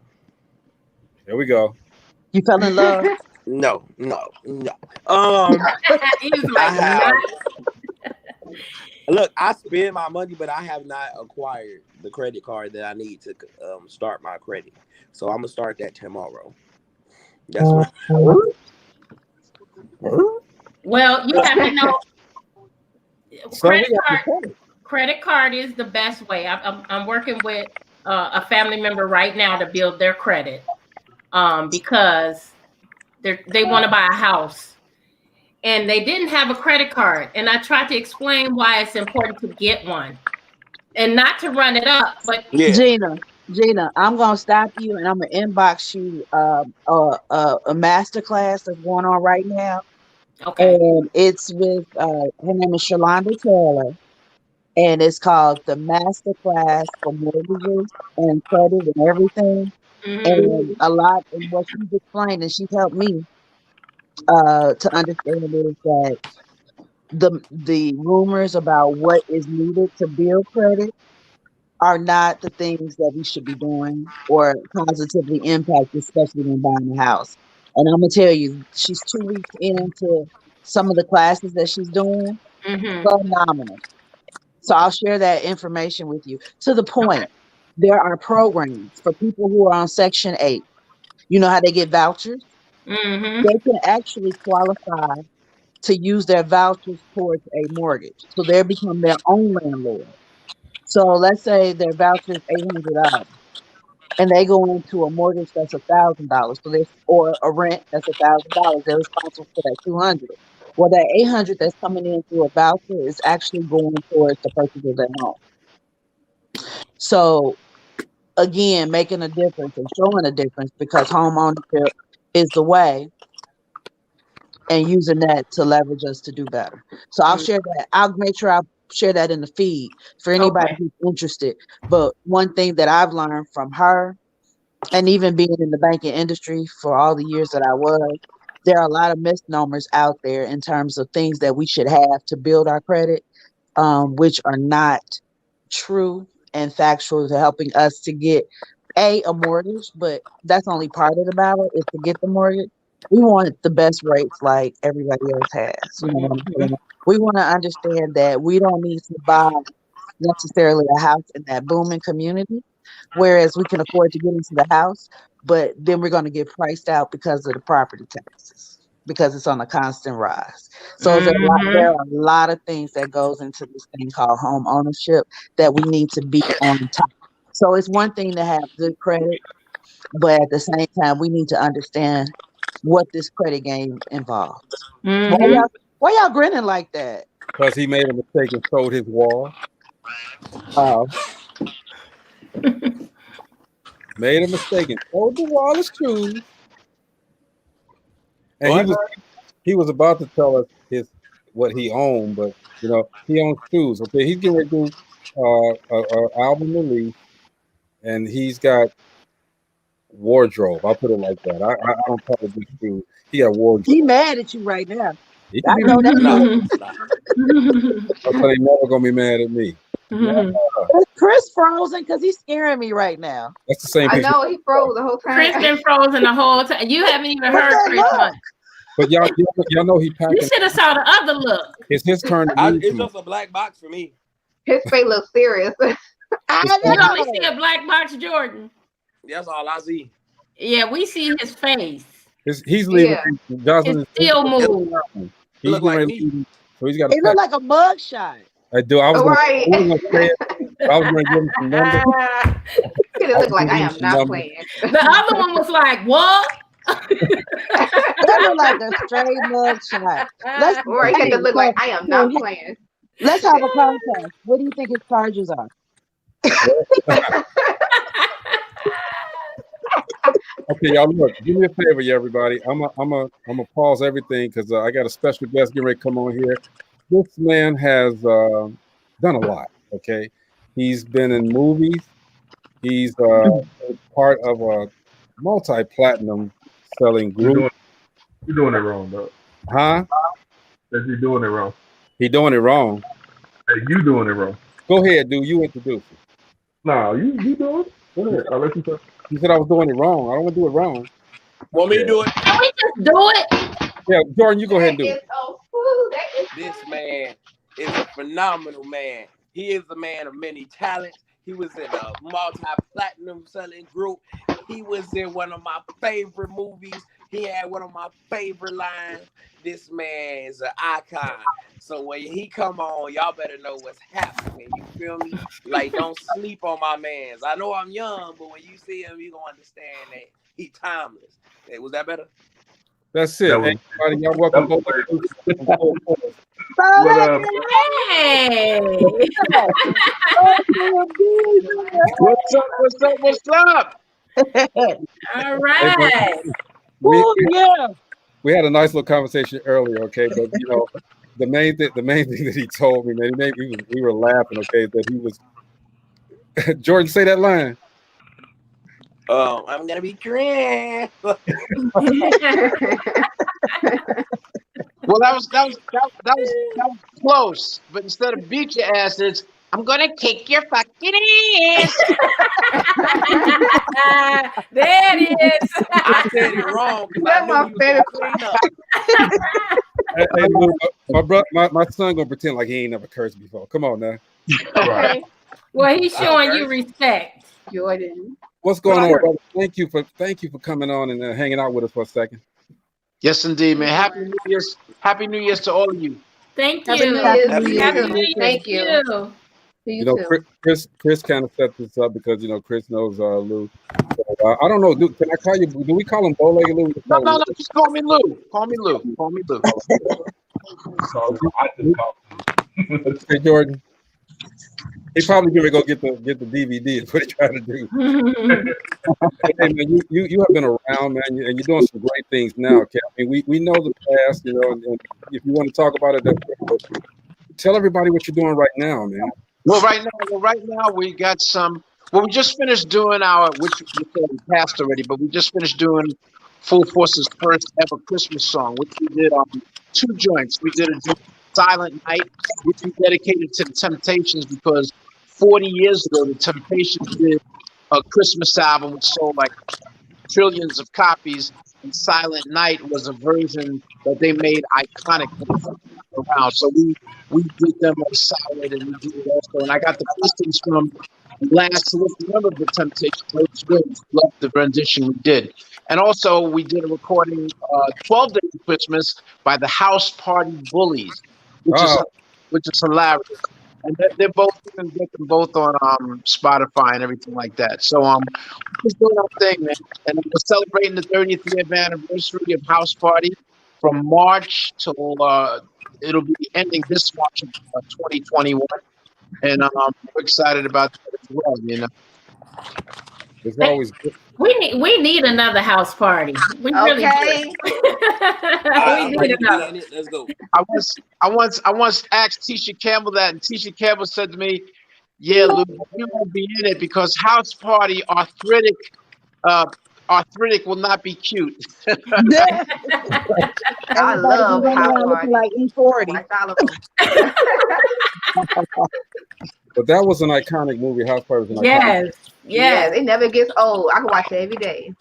Here we go. You fell in love. No. He was like, look, I spend my money, but I have not acquired the credit card that I need to start my credit. So I'm gonna start that tomorrow. That's what. Well, you have to know. Credit card is the best way. I'm working with a family member right now to build their credit because they want to buy a house and they didn't have a credit card. And I tried to explain why it's important to get one and not to run it up. But Gina, I'm gonna stop you and I'm gonna inbox you a master class that's going on right now. Okay. And it's with her name is Shalonda Taylor, and it's called the Master Class for Mortgages and Credit and Everything. Mm-hmm. And a lot of what she's explained, and she's helped me to understand is that the rumors about what is needed to build credit are not the things that we should be doing or positively impact, especially when buying a house. And I'm gonna tell you, she's 2 weeks into some of the classes that she's doing. Mm-hmm. Phenomenal. So I'll share that information with you. To the point, there are programs for people who are on Section 8 You know how they get vouchers? Mm-hmm. They can actually qualify to use their vouchers towards a mortgage. So they become their own landlord. So let's say their voucher is $800 and they go into a mortgage that's $1,000. So there's or a rent that's $1,000. They're responsible for that 200. Well, that 800 that's coming in through a voucher is actually going towards the purchase of their home. So again, making a difference and showing a difference because home ownership is the way, and using that to leverage us to do better. So I'll share that. I'll make sure I share that in the feed for anybody who's interested. But one thing that I've learned from her, and even being in the banking industry for all the years that I was, there are a lot of misnomers out there in terms of things that we should have to build our credit, which are not true and factual to helping us to get a mortgage, but that's only part of the battle is to get the mortgage. We want the best rates like everybody else has. You know what I'm saying? We want to understand that we don't need to buy necessarily a house in that booming community, whereas we can afford to get into the house, but then we're going to get priced out because of the property taxes because it's on a constant rise. So there are a lot of things that goes into this thing called home ownership that we need to be on top. So it's one thing to have good credit, but at the same time, we need to understand what this credit game involves. Why y'all grinning like that? Because he made a mistake and sold his wall. Oh. Made a mistake and sold the wall of shoes. And he was about to tell us what he owned, but he owns shoes. Okay, he's getting ready to do an album release, and he's got wardrobe. I'll put it like that. I don't call it just shoes. He got wardrobe. He mad at you right now. I know that. So they never gonna be mad at me. Chris frozen because he's scaring me right now. That's the same. I know he froze the whole time. Chris been frozen the whole time. You haven't even heard Chris much. But y'all know he packing. You should have saw the other look. It's his turn. It's just a black box for me. His face looks serious. You only see a black box, Jordan. That's all I see. Yeah, we see his face. He's leaving. Jocelyn still move. He look like me. So he's got. It look like a mug shot. I do. I was right. Gonna say it. I was going to give him some numbers. It look like I am not playing. The other one was like, what? That look like a straight mug shot. It look like I am not playing. Let's have a contest. What do you think his charges are? Okay, y'all look. Do me a favor, everybody. I'm a pause everything because I got a special guest getting ready to come on here. This man has done a lot. Okay, he's been in movies. He's part of a multi-platinum selling group. You're doing it wrong, though. Huh? That you're doing it wrong. He doing it wrong. That you doing it wrong. Go ahead, dude. You introduce it. No, you doing it. Go ahead. I'll let you talk. You said I was doing it wrong. I don't want to do it wrong. Want me to do it? Can we just do it? Yeah, Jordan, you go ahead and do it. This man is a phenomenal man. He is a man of many talents. He was in a multi-platinum selling group. He was in one of my favorite movies. He had one of my favorite lines. This man is an icon. So when he come on, y'all better know what's happening. You feel me? Like, don't sleep on my mans. I know I'm young, but when you see him, you gonna understand that he timeless. Hey, was that better? That's it. Hey, everybody, y'all welcome both. Hey. What's up? All right. We had a nice little conversation earlier, okay? But the main thing that he told me, man, we were laughing, okay, that he was Jordan, say that line. I'm gonna be grand. Well, that was close, but instead of beat your asses, I'm gonna kick your fucking ass. There it is. I said it wrong because I knew you was clean up. My son gonna pretend like he ain't never cursed before. Come on now. Okay. Well, he's showing you respect. Jordan. What's going on, brother? Thank you for coming on and hanging out with us for a second. Yes, indeed, man. Happy New Year's. Happy New Year's to all of you. Thank Happy you. New Year's Happy to New you Year. too. Thank you. To you know, too. Chris kind of set this up because Chris knows Lou. So, I don't know. Can I call you? Do we call him Bowlegged Lou? No. Just call me Lou. Call me Lou. Hey, Jordan. He probably gonna go get the DVD. Is what he's trying to do. Hey man, you have been around, man, and you're doing some great things now. Okay, I mean, we know the past, and if you want to talk about it, that's great. Tell everybody what you're doing right now, man. Well, right now we got some. Well, we just finished doing which we passed already, but we just finished doing Full Force's first ever Christmas song, which we did on 2 joints. We did a joint, Silent Night, which we dedicated to the Temptations because 40 years ago, the Temptations did a Christmas album which sold like trillions of copies, and Silent Night was a version that they made iconic around. So we did them on Silent, and we did it also. And I got the listings from last member of the Temptations. Loved the rendition we did. And also we did a recording 12 Days of Christmas by the House Party Bullies, which is hilarious. And they're both, you can get them both on Spotify and everything like that. So just doing our thing, man. And we're celebrating the 30th year anniversary of House Party from March till it'll be ending this March of 2021. And we're excited about that as well, It's always good. We need another house party. We really do. We need another. Let's go. I once asked Tisha Campbell that, and Tisha Campbell said to me, "Yeah, Lou, you won't be in it because House Party arthritic will not be cute." I love House Party. Like E40. But that was an iconic movie. House Party was an iconic. Yes. It never gets old. I can watch it every day.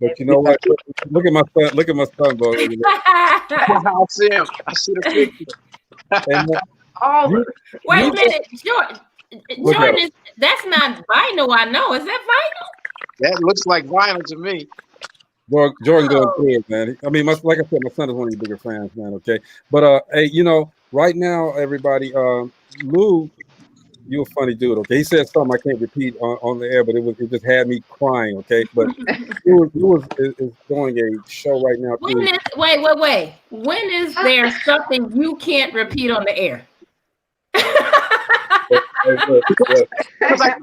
But you know what? Look at my son. Look at my son, bro. I see him. I see the picture. And, wait a minute, Jordan. That's not vinyl. I know. Is that vinyl? That looks like vinyl to me. Well, Jordan going through it, man. I mean, like I said, my son is one of your bigger fans, man. Okay, but hey, right now, everybody, Lou. You're a funny dude, okay? He said something I can't repeat on the air, but it just had me crying, okay? But Lou is doing a show right now. Wait. When is there something you can't repeat on the air? Because I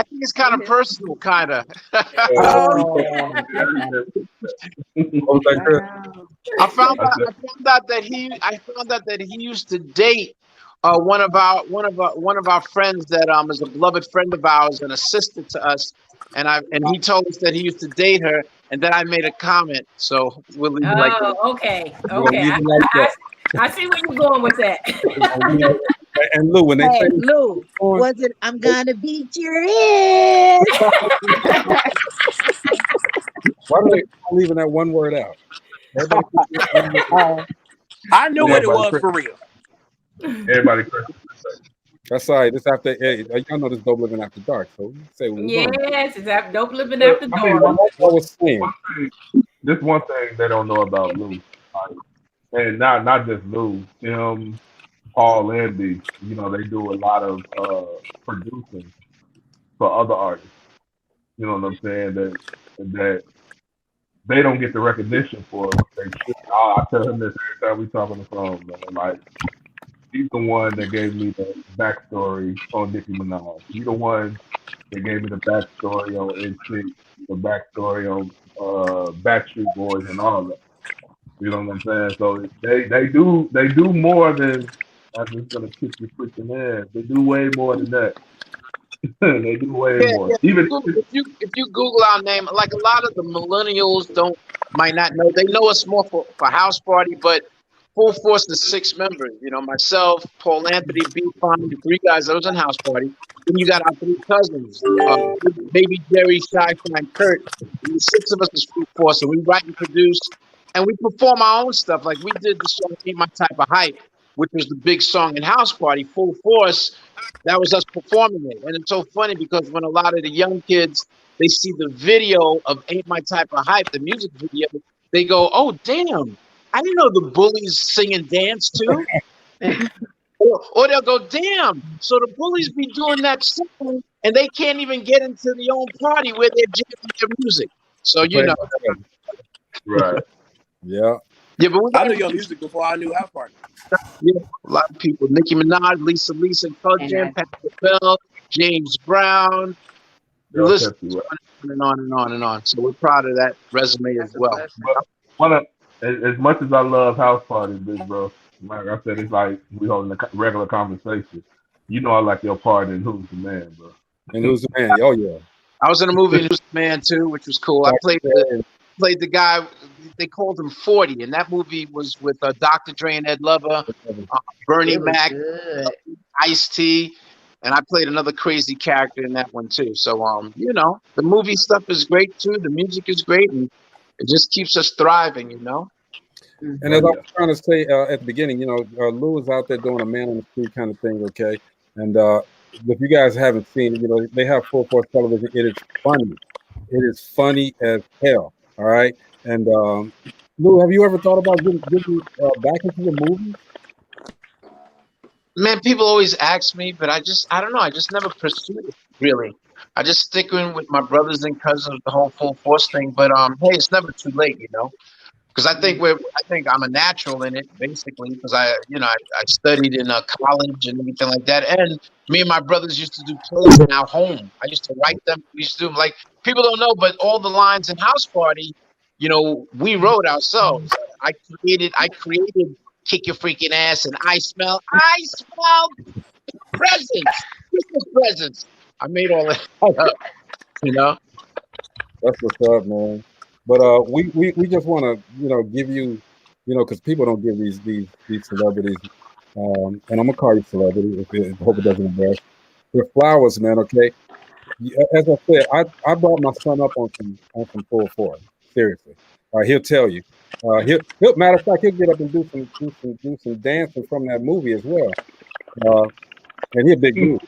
think it's kind of personal, kind of. I found out that he used to date one of our friends that is a beloved friend of ours and a sister to us, and he told us that he used to date her, and then I made a comment, so we'll leave it like that. Okay. I see where you're going with that. And Lou, when they say Lou, was it "I'm gonna beat your head"? Why are they leaving that one word out? I knew what it was for real. Everybody, that's all right. This after, y'all know this Dope Living After Dark. So say what we're doing. Yes, it's Dope Living After Dark. I was saying. This one thing they don't know about Lou, and not just Lou, him, Paul, and B. They do a lot of producing for other artists. You know what I'm saying? That they don't get the recognition for what they should. I tell him this every time we talk on the phone, man. Like, he's the one that gave me the backstory on Nicki Minaj. He's the one that gave me the backstory on NSYNC, the backstory on Backstreet Boys, and all of that. You know what I'm saying? So they do more than I'm just gonna kick your freaking ass. They do way more than that. They do way more. Yeah. Even if you Google our name, like a lot of the millennials might not know. They know us more for House Party, but Full Force is 6 members. Myself, Paul Anthony, B-Fun, the 3 guys that was in House Party. Then you got our 3 cousins, Baby Jerry, Shy Fine, Kurt. And the 6 of us is Full Force, and we write and produce, and we perform our own stuff. Like we did the song "Ain't My Type of Hype," which was the big song in House Party, Full Force. That was us performing it. And it's so funny because when a lot of the young kids, they see the video of Ain't My Type of Hype, the music video, they go, oh, damn, I didn't know the Bullies sing and dance too. Or they'll go, damn, so the Bullies be doing that song and they can't even get into the own party where they're jamming their music. So, you know. Right. Yeah. Yeah, but I knew your music before I knew House Party. Yeah, a lot of people. Nicki Minaj, Lisa, Cult Jam, Patrick Bell, James Brown. The list goes on and on and on and on. So we're proud of that resume as well. As much as I love House Party, big bro, like I said, it's like we holding a regular conversation. You know I like your part in Who's the Man, bro. And Who's the Man? Oh, yeah. I was in a movie in Who's the Man, too, which was cool. I played the guy, they called him 40, and that movie was with Dr. Dre and Ed Lover, Bernie Mac, Ice-T, and I played another crazy character in that one, too. So, you know, the movie stuff is great, too. The music is great, and it just keeps us thriving, you know? And as I was trying to say at the beginning, you know, Lou is out there doing a man on the street kind of thing, okay? And if you guys haven't seen it, you know, they have Full Force Television. It is funny. It is funny as hell, all right? And Lou, have you ever thought about getting back into the movie? Man, people always ask me, but I don't know. I just never pursued it, really. I just stick in with my brothers and cousins, the whole Full Force thing. But hey, it's never too late, you know. Because I think I'm a natural in it, basically. Because I studied in college and everything like that. And me and my brothers used to do plays in our home. I used to write them. We used to do them. Like, people don't know, but all the lines in House Party, you know, we wrote ourselves. I created Kick Your Freaking Ass and I smell presents, Christmas presents. I made all that up, you know. That's what's up, man. But we just want to, you know, give you, you know, because people don't give these celebrities, and I'm gonna call you celebrity if I hope it doesn't embarrass. They're flowers, man. Okay. As I said, I brought my son up on some Full Force. Seriously, he'll tell you. He'll matter of fact, he'll get up and do some dancing from that movie as well. And he's a big dude.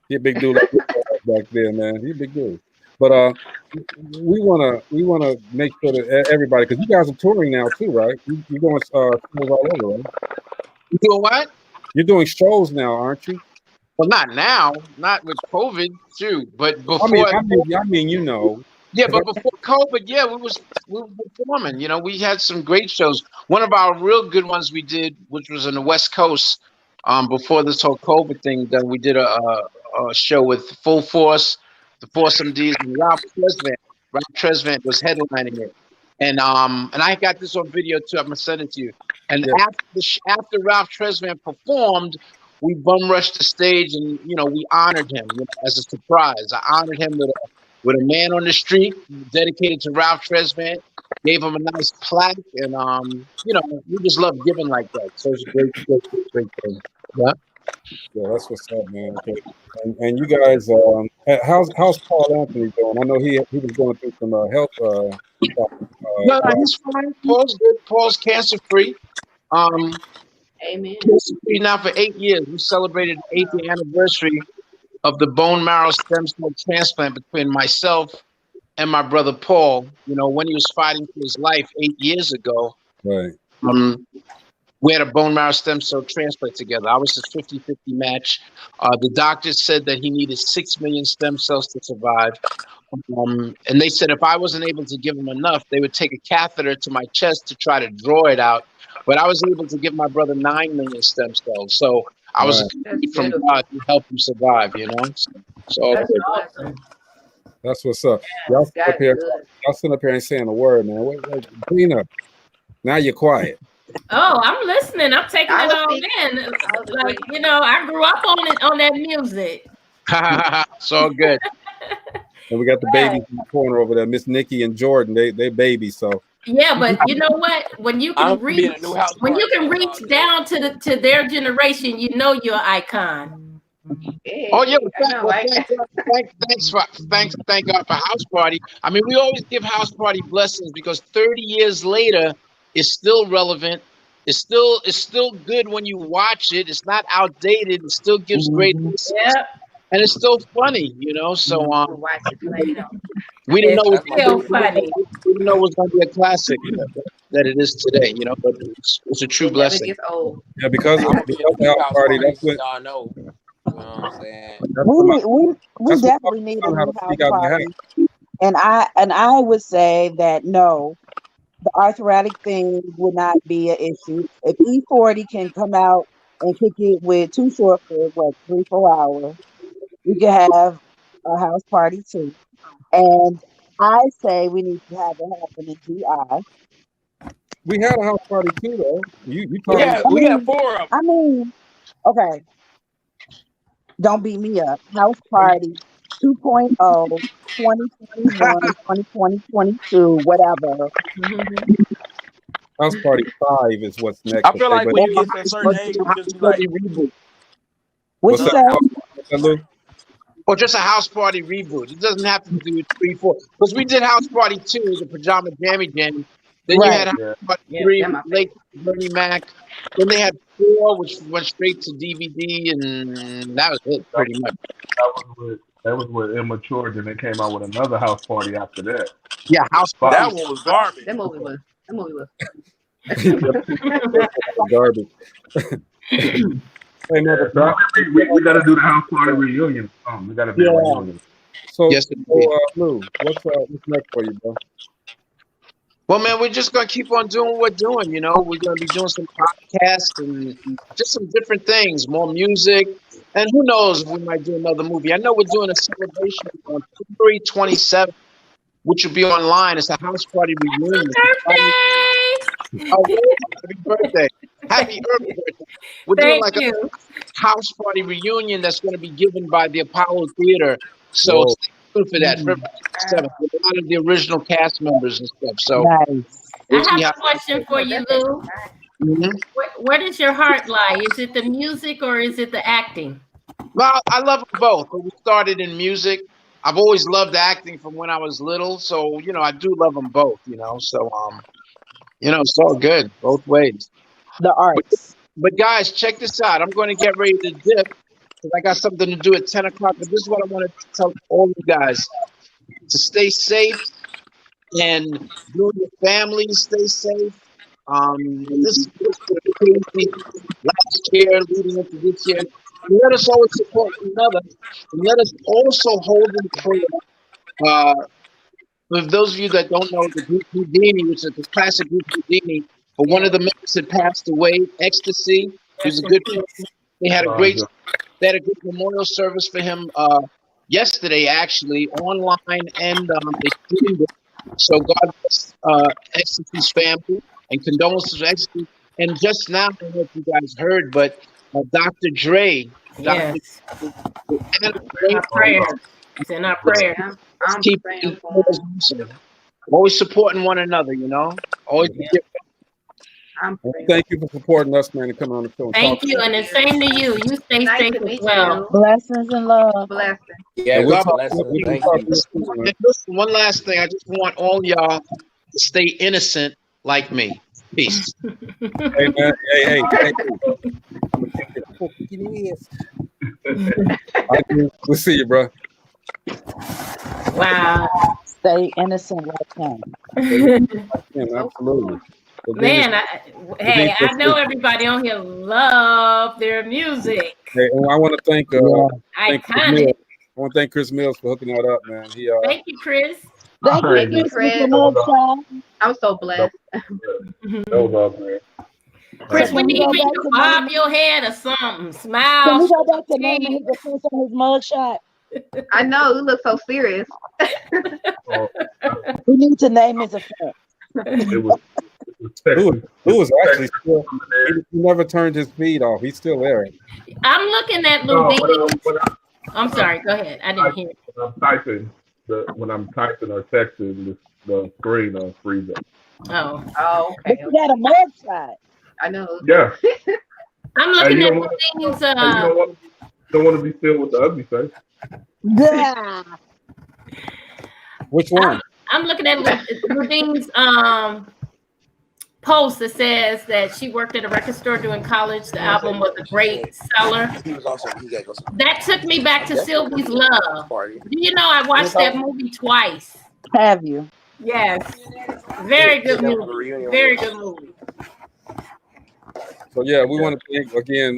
He's a big dude like back there, man. He's a big dude. But we wanna make sure that everybody, because you guys are touring now too, right? You're doing shows all over, right? You doing what? You're doing shows now, aren't you? Well, not now, not with COVID, too. But before, I mean, you know. Yeah, but before COVID, yeah, we were performing. You know, we had some great shows. One of our real good ones we did, which was on the West Coast, before this whole COVID thing, we did a show with Full Force, the Foursome D's, and Ralph Tresvant. Ralph Tresvant was headlining it, and I got this on video too. I'm gonna send it to you. And after Ralph Tresvant performed, we bum rushed the stage, and you know, we honored him, you know, as a surprise. I honored him with a man on the street dedicated to Ralph Tresvant. Gave him a nice plaque, and you know, we just love giving like that. So it's a great thing. Yeah. Yeah, that's what's up, man. Okay. And you guys, how's Paul Anthony doing? I know he was going through some health. No, he's fine. Paul's good. Paul's cancer free. Amen. Cancer free now for 8 years. We celebrated the 8th anniversary of the bone marrow stem cell transplant between myself and my brother Paul. You know, when he was fighting for his life 8 years ago. Right. We had a bone marrow stem cell transplant together. I was his 50-50 match. The doctors said that he needed 6 million stem cells to survive. And they said if I wasn't able to give him enough, they would take a catheter to my chest to try to draw it out. But I was able to give my brother 9 million stem cells. So I was a gift from God to help him survive, you know? So That's awesome. That's what's up. Y'all sit up here and saying a word, man. Wait, clean up. Now you're quiet. Oh, I'm listening. I'm taking it all in. Like, you know, I grew up on that music. So good. And we got the babies in the corner over there, Miss Nikki and Jordan. They babies, so. Yeah, but you know what? When you can reach down to their generation, you know you're an icon. Yeah, oh yeah, thank God for House Party. I mean, we always give House Party blessings because 30 years later, it's still relevant. It's still good when you watch it. It's not outdated. It still gives great listens. Yep. And it's still funny, you know. So Watch it later. we didn't know It's still funny. we didn't know it was going to be a classic that it is today, you know. But it's a true It never blessing. gets old. Yeah, because of the house party, that's what. Y'all know. You know what I'm saying? We That's what definitely need a how new to house speak out in the party. And I would say that no, the arthritic thing would not be an issue. If E40 can come out and kick it with Too Short for 3-4 hours, we can have a house party too. And I say we need to have it happen in GI. We had a house party too, though. You We talking? had 4 of them. Okay, don't beat me up. House party 2.0, 2021, 2020, 22, whatever. House party 5 is what's next. I feel okay, like but when you get to a certain age, you just be like, Reboot. What's what's that? that, Lou? Or just a house party reboot. It doesn't have to do 3, 4. Because we did house party 2, the pajama jammy jam. Then you had house party 3, Yeah, late Bernie Mac. Then they had 4, which went straight to DVD, and that was it, pretty much. That was with Immature. Then they came out with another house party after that. Yeah, house party. that one was garbage. That movie was. Garbage. Hey, Yeah, so we got to do the house party reunion. We got to do a reunion. So, Yes, Lou, what's next for you, bro? Well, man, we're just gonna keep on doing what we're doing. You know, we're gonna be doing some podcasts and just some different things, more music, and who knows, we might do another movie. I know we're doing a celebration on February 27th, which will be online. It's a house party reunion. Happy birthday! Happy early birthday! We're doing like a house party reunion that's going to be given by the Apollo Theater. So stay tuned for that. February 27th, with a lot of the original cast members and stuff. So I have a question for you, Lou. Where does your heart lie? Is it the music or is it the acting? Well, I love them both. But we started in music. I've always loved acting from when I was little. So, you know, I do love them both, you know. So, you know, it's all good both ways. The arts. But guys, check this out. I'm going to get ready to dip because I got something to do at 10 o'clock. But this is what I want to tell all you guys. To stay safe and you and your families stay safe. This is crazy last year leading into this year. And let us always support one another. And let us also hold in prayer. For those of you that don't know, the group Houdini, which is the classic group Houdini, but one of the members had passed away, Ecstasy. He was a good person. They had a great memorial service for him yesterday, actually, online, and they streamed it. So God bless Ecstasy's family and condolences to Ecstasy. And just now, I don't know if you guys heard, but Dr. Dre. Yes. It's in our prayer. I'm praying for him. Always supporting one another, you know. Always Thank you for supporting us, man, and coming on the show. Thank you, and the same to you. You stay safe as well. Blessings and love. Blessings. Yeah, God bless. Thank you. And listen, one last thing. I just want all y'all to stay innocent like me. Peace. Hey, man. Hey. We'll see you, bro. Wow. Stay innocent like him. Absolutely. Man, I know everybody on here love their music. Hey, and I want to thank Iconic. I want to thank Chris Mills for hooking that up, man. Thank you, Chris. Thank you, Chris. I'm so blessed. Chris, we need you to bob your head or something. Smile. Can we go back to naming his offense on his mugshot? I know, you look so serious. We need to name his offense. Who was actually still, he never turned his feed off. He's still there. I'm looking at Lou. I'm sorry, go ahead. I didn't hear. When I'm typing or texting, the screen freezes up. Oh, okay. But you got a mugshot. I know. Yeah. I'm looking at the things. You don't want to be filled with the ugly face. Yeah. Which one? I'm looking at Ludine's post that says that she worked at a record store during college. The album was a great seller. That took me back to Sylvie's Love. Do you know I watched that movie twice? Have you? Yes. Very good movie. Very good movie. So yeah, we want to thank again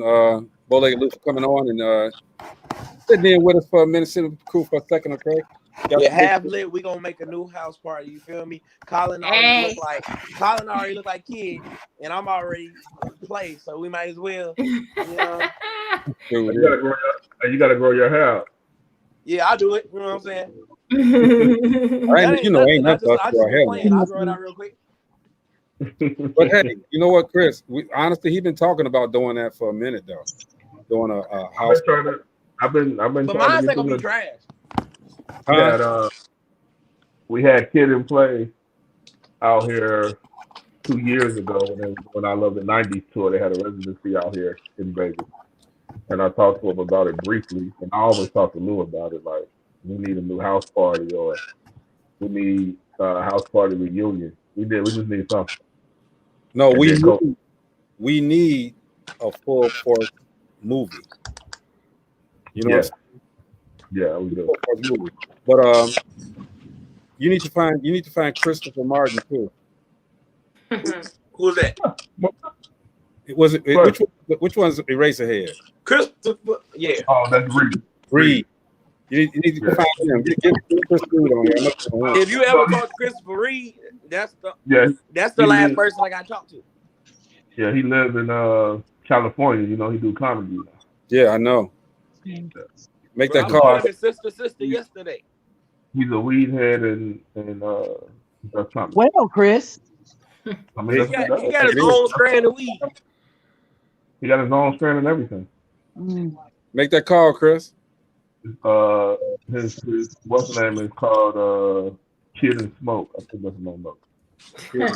Bowlegged Lou for coming on and sitting in with us for a minute, sitting with the crew for a second, okay? Yeah, half lit. We gonna make a new house party. You feel me? Colin already look like kid, and I'm already play, so we might as well. You know? You gotta grow your hair out. Yeah, I'll do it. You know what I'm saying? Ain't nothing. I'll grow it out real quick. But hey, you know what, Chris? Honestly, he's been talking about doing that for a minute though. Doing a house. I've been. But mine's not gonna be trash. We had Kid and Play out here 2 years ago when I Love the 90s tour. They had a residency out here in Vegas. And I talked to him about it briefly. And I always talk to Lou about it. Like, we need a new house party or we need a house party reunion. We just need something. No, we need a full course movie. You know what I'm saying? Yeah, we do. But you need to find Christopher Martin too. Who's that? Which one's Eraserhead? Christopher. Yeah. Oh, that's Reed. You need to find him. Get Chris Reed on here. If you ever talk to Christopher Reed, that's the last person I got to talk to. Yeah, he lives in California. You know, he do comedy now. Yeah, I know. Make that call. I his sister yesterday. He's a weed head and that's something. Well, Chris. I mean, he got his own strand of weed. He got his own strand and everything. Make that call, Chris. His what's the name is called Kid and Smoke. I think that's the name of it.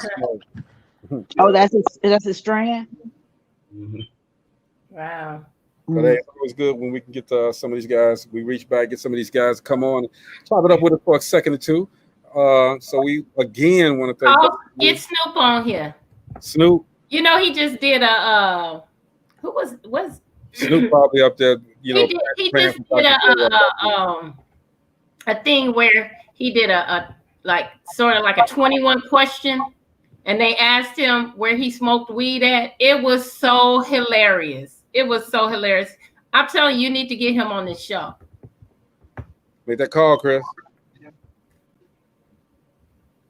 Oh, that's his strand. Mm-hmm. Wow. But hey, it's always good when we can get some of these guys. We reach back, get some of these guys to come on, chop it up with us for a second or two. So we again want to thank. Get Snoop on here. Snoop. You know, he just did a. Who was Snoop probably up there? You know, he just did a thing where he did a like sort of like a 21 question, and they asked him where he smoked weed at. It was so hilarious. It was so hilarious. I'm telling you, you need to get him on this show. Make that call, Chris.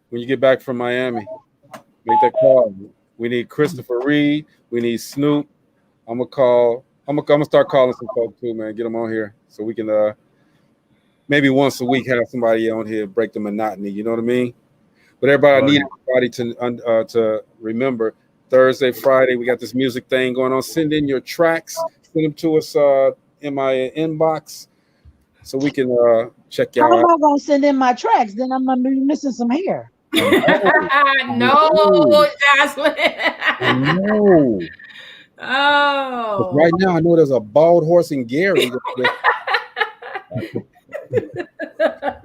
When you get back from Miami, make that call. We need Christopher Reed. We need Snoop. I'm gonna start calling some folks too, man. Get them on here so we can maybe once a week have somebody on here break the monotony. You know what I mean? But everybody, I need everybody to remember. Thursday, Friday, we got this music thing going on. Send in your tracks. Send them to us in my inbox so we can check y'all out. How am I going to send in my tracks? Then I'm going to be missing some hair. No, Jocelyn. No. Oh. But right now, I know there's a bald horse in Gary.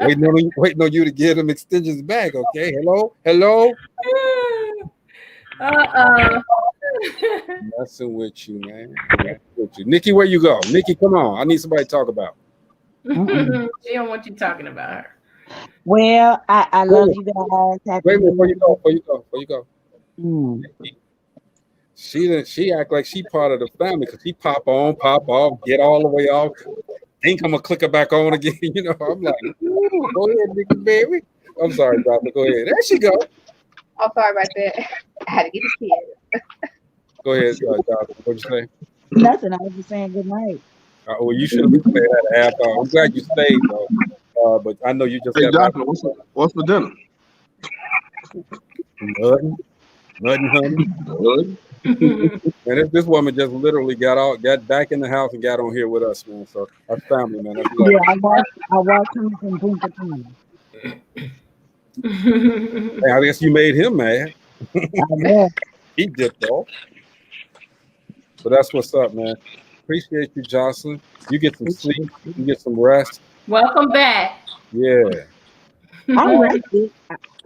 waiting on you to get them extensions back, okay? Hello? Messing with you, man. Nikki, where you go? Nikki, come on. I need somebody to talk about. She don't want you talking about her. Well, I love you guys. Wait a minute, before you go. She act like she part of the family because she pop on, pop off, get all the way off. Think I'm gonna click her back on again. You know, I'm like, go ahead, Nikki, baby. I'm sorry, Doctor. Go ahead. There she go. Oh, sorry about that. I had to get the kids. Go ahead, Doctor. What'd you say? Nothing. I was just saying good night. Well, you should have been saying that at half. I'm glad you stayed though. But I know you just got. Doctor, what's for dinner? Nothing, honey. And this woman just literally got back in the house and got on here with us, man. So our family, man. Yeah, I watched him from Punta Cana. Hey, I guess you made him mad. He dipped off. But that's what's up, man. Appreciate you, Jocelyn. You get some sleep. You get some rest. Welcome back. Yeah. I'm ready.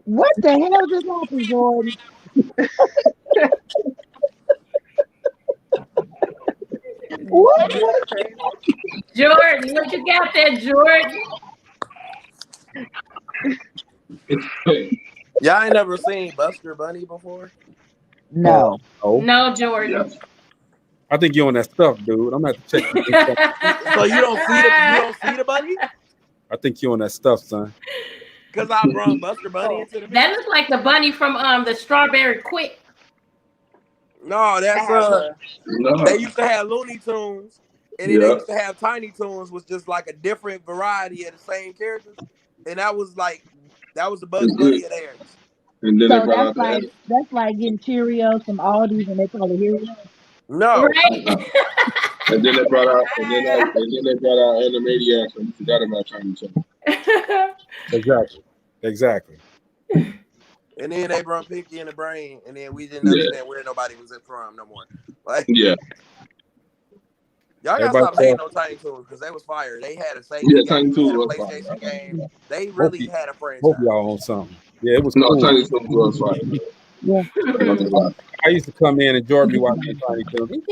What the hell just happened, Jordan? Jordan, what you got there, Jordan? Y'all ain't never seen Buster Bunny before? No. No, Jordan. Yes. I think you're on that stuff, dude. I'm gonna have to check. So you don't see the bunny? I think you're on that stuff, son. Because I brought Buster Bunny into the That looks like the bunny from the Strawberry Quick. No, that's No. they used to have Looney Tunes, and then they used to have Tiny Toons, was just like a different variety of the same characters, and that was the Bugs Bunny of theirs. And then So they brought out that's like getting Cheerios from Aldi's and they call it Heroes. No, right? and then they brought out Animaniacs, and we forgot about Tiny Toons. Exactly. And then they brought Pinky in the Brain, and then we didn't understand where nobody was from no more. Like, yeah. Y'all gotta stop hating on Tiny Toons because they was fire. They had a Sega game, they had a PlayStation game. They really had a franchise. Hope y'all on something. Yeah, it was No, cool. Tiny Toons was fire. Yeah. I used to come in and Jordan be watching Tiny Toons.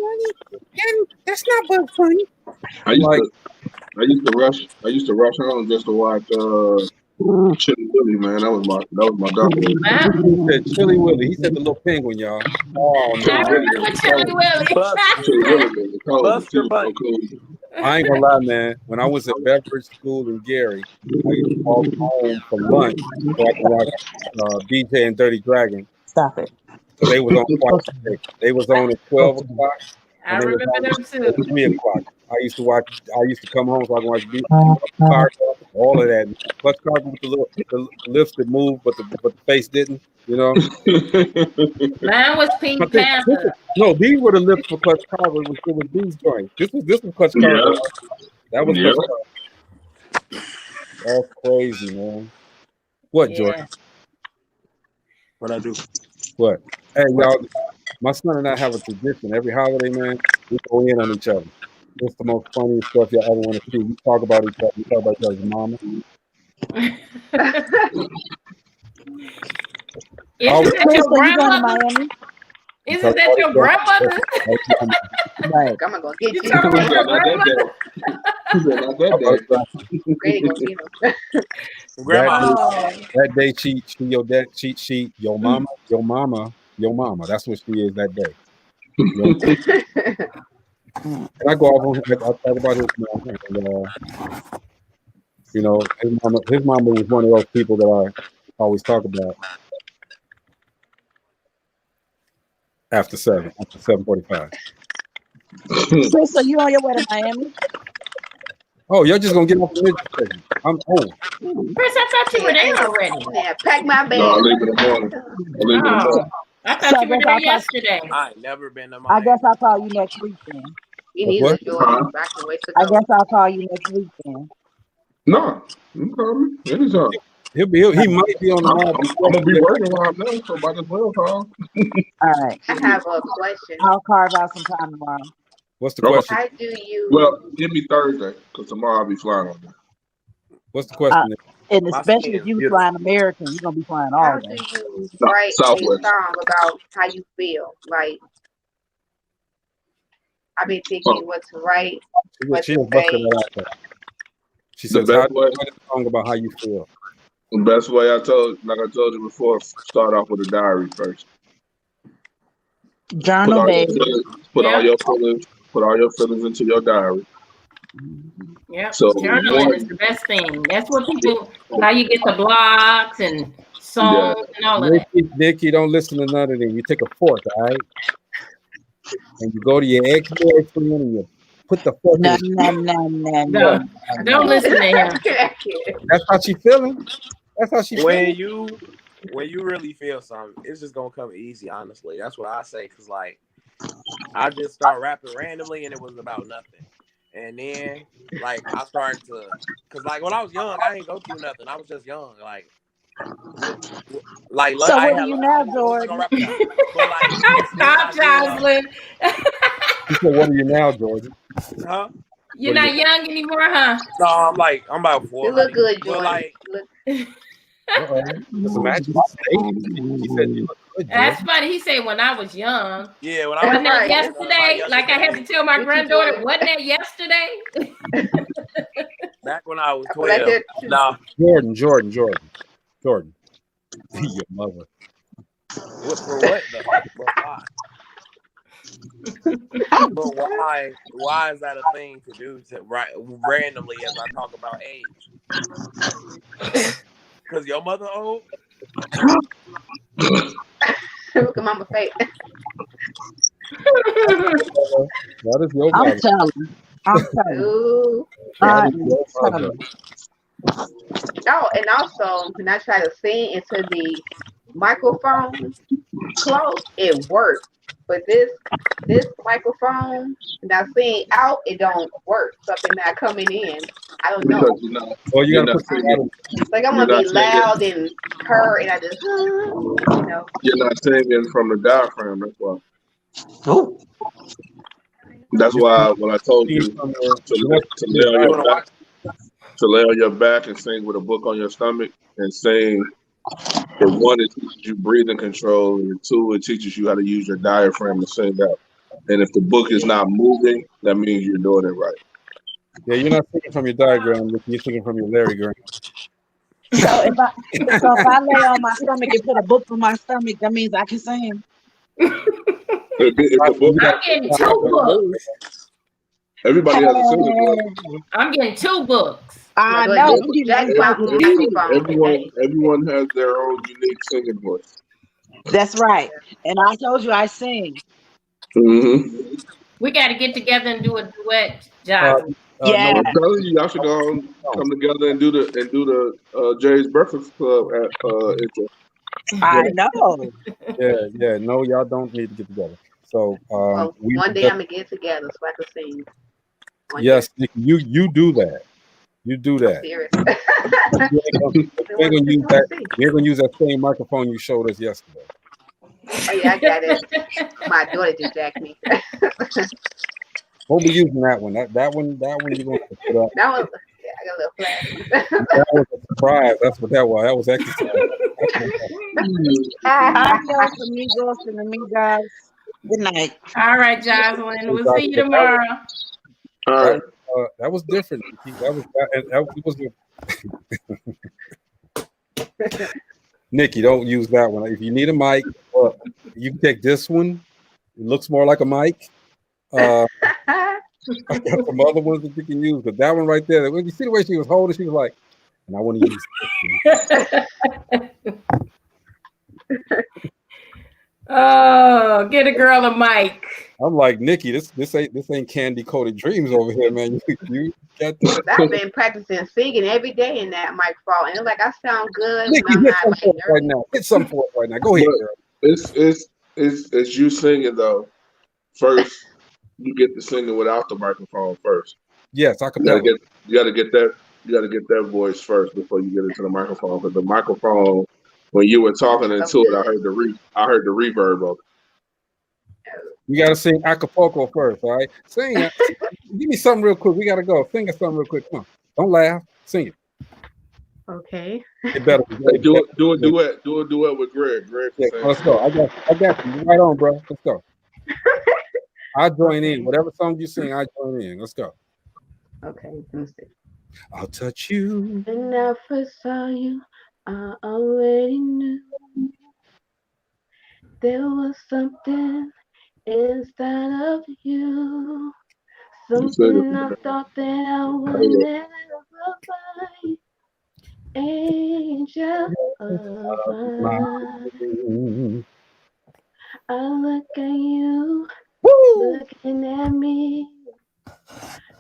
That's not Bugs Bunny. I used to rush home just to watch Chili Willy, man. That was my doctor. He said Chili Willy. He said the little penguin, y'all. Oh no. I remember Chili Willy. Buster Bunny. I ain't gonna lie, man. When I was at Beverage School in Gary, I used to walk home for lunch so I could watch DJ and Dirty Dragon. Stop it. So they was on twice a day. They was on at 12 o'clock. I remember them too. At 3 o'clock. I used to come home so I could watch Cargo, all of that. Clutch Cargo with the lips that moved, but the face didn't. You know. Mine was Pink Panther. No, these were the lips for Clutch Cargo. It was these joints. This was Clutch Cargo. That was Clutch Cargo. That's crazy, man. What, Jordan? What I do? What? Hey, y'all. My son and I have a tradition. Every holiday, man, we go in on each other. It's the most funniest stuff y'all ever want to see. We talk about each other. We talk about each other's mama. Isn't that your grandmother? Isn't that your grandmother? Right. I'm gonna go get you. Not that Grandma. That day cheat your dad cheat sheet. Your mama. That's what she is that day. And I go off on him. I talk about his mom. And, you know, his mama was one of those people that I always talk about. After 7:45. So you on your way to Miami? Oh, y'all just gonna get off the midget? I'm old. Chris, I thought you were there already. Yeah, pack my bag. No, I leave in the morning. I thought you were there yesterday. I ain't never been to I Miami. guess I'll call you next week then. You need to join. I can wait to go. I guess I'll call you next week then. No, you call me anytime. He might be on the line. I'm gonna be working while I'm there, so might as well call. All right. I have a question. I'll carve out some time tomorrow. What's the question? How do you? Well, give me Thursday, because tomorrow I'll be flying on there. What's the question? And especially if you flying American, you're gonna be flying all How day. do you write a song about how you feel? Like, I've been thinking what to write. She says, "How do you write a song about how you feel?" The best way like I told you before, start off with a diary first. Journal, baby. Put all your feelings into your diary. Yep. So journaling is the best thing. That's what people. How you get the blogs and songs and all of that. Nikki, don't listen to none of them. You take a fork, all right, and you go to your ex-boyfriend and you put the fork. No. Don't listen to him. That's how she feeling. That's how she feeling. When you really feel something, it's just gonna come easy. Honestly, that's what I say. Cause like, I just start rapping randomly, and it was about nothing. And then, like, I started to, cause like when I was young, I didn't go through nothing. I was just young, like. So what are you now, George? Stop, Jocelyn. She said, "What are you now, George?" Huh? You're not young anymore, huh? No, I'm about 4. You look good, George. Like, Just imagine. She said you look That's funny. He said when I was young. Yeah, when I was that yesterday. Like I had to tell my granddaughter, wasn't that yesterday? Back when I was 12. Nah. Jordan. Your mother. What for what though? But why is that a thing to do randomly as I talk about age? Because your mother old? Look at mama face. That is your mother. I'm telling. Oh, and also when I try to sing into the microphone close, it works. But this microphone, when I sing out, it don't work. Something not coming in. I don't know. Well, you gotta put like I'm gonna be loud and purr, and I just You're not singing from the diaphragm. That's why. Oh. That's why when I told you to lay on your back and sing with a book on your stomach and sing. For one, it teaches you breathing control, and two, it teaches you how to use your diaphragm to sing out. And if the book is not moving, that means you're doing it right. Yeah, you're not singing from your diagram, you're singing from your Larrygram. So if I lay on my stomach and put a book on my stomach, that means I can sing. I'm getting 2 books. Everybody has a singing voice. I'm getting 2 books. I know. Everyone has their own unique singing voice. That's right. And I told you I sing. Mm-hmm. We got to get together and do a duet, John. Yeah. No, I'm telling you, y'all should go come together and do the Jay's Breakfast Club at intro. I know. Yeah. No, y'all don't need to get together. So one day I'm gonna get together so I can sing. Yes, you do that. You do that. You're gonna use that same microphone you showed us yesterday. Oh yeah, I got it. My daughter just jacked me. We'll be using that one. That one you're gonna put up. That was I got a little flash. That was a surprise. That's what that was. That was exercise. Adios, amigos and amigas. Good night. All right, Jocelyn. We'll see you tomorrow. All right. That was different. That was Nikki, don't use that one. If you need a mic, you can take this one. It looks more like a mic. I got some other ones that you can use, but that one right there, when you see the way she was holding, she was like, and I want to use this one. Oh, get a girl a mic. I'm like, Nikki, this ain't candy coated dreams over here, man. You got this. I've been practicing singing every day in that microphone, and it's like I sound good. Nikki, hit something for us right now. Hit something for us right now. Go ahead, girl. It's you singing though. First, you get the singing without the microphone first. Yes, I can. You gotta get that voice first before you get into the microphone. Because the microphone, when you were talking into it, I heard the reverb of it. You gotta sing Acapulco first, all right? Sing it. Give me something real quick. We gotta go. Sing us something real quick. Come on. Don't laugh. Sing it. Okay. It better. Do a duet. Do a duet with Greg. Let's go. I got you. Right on, bro. Let's go. I'll join in. Whatever song you sing, I join in. Let's go. Okay. Let me see. I'll touch you. When I first saw you, I already knew there was something inside of you. Something I thought that I would never find. Angel of mine. I look at you, looking at me.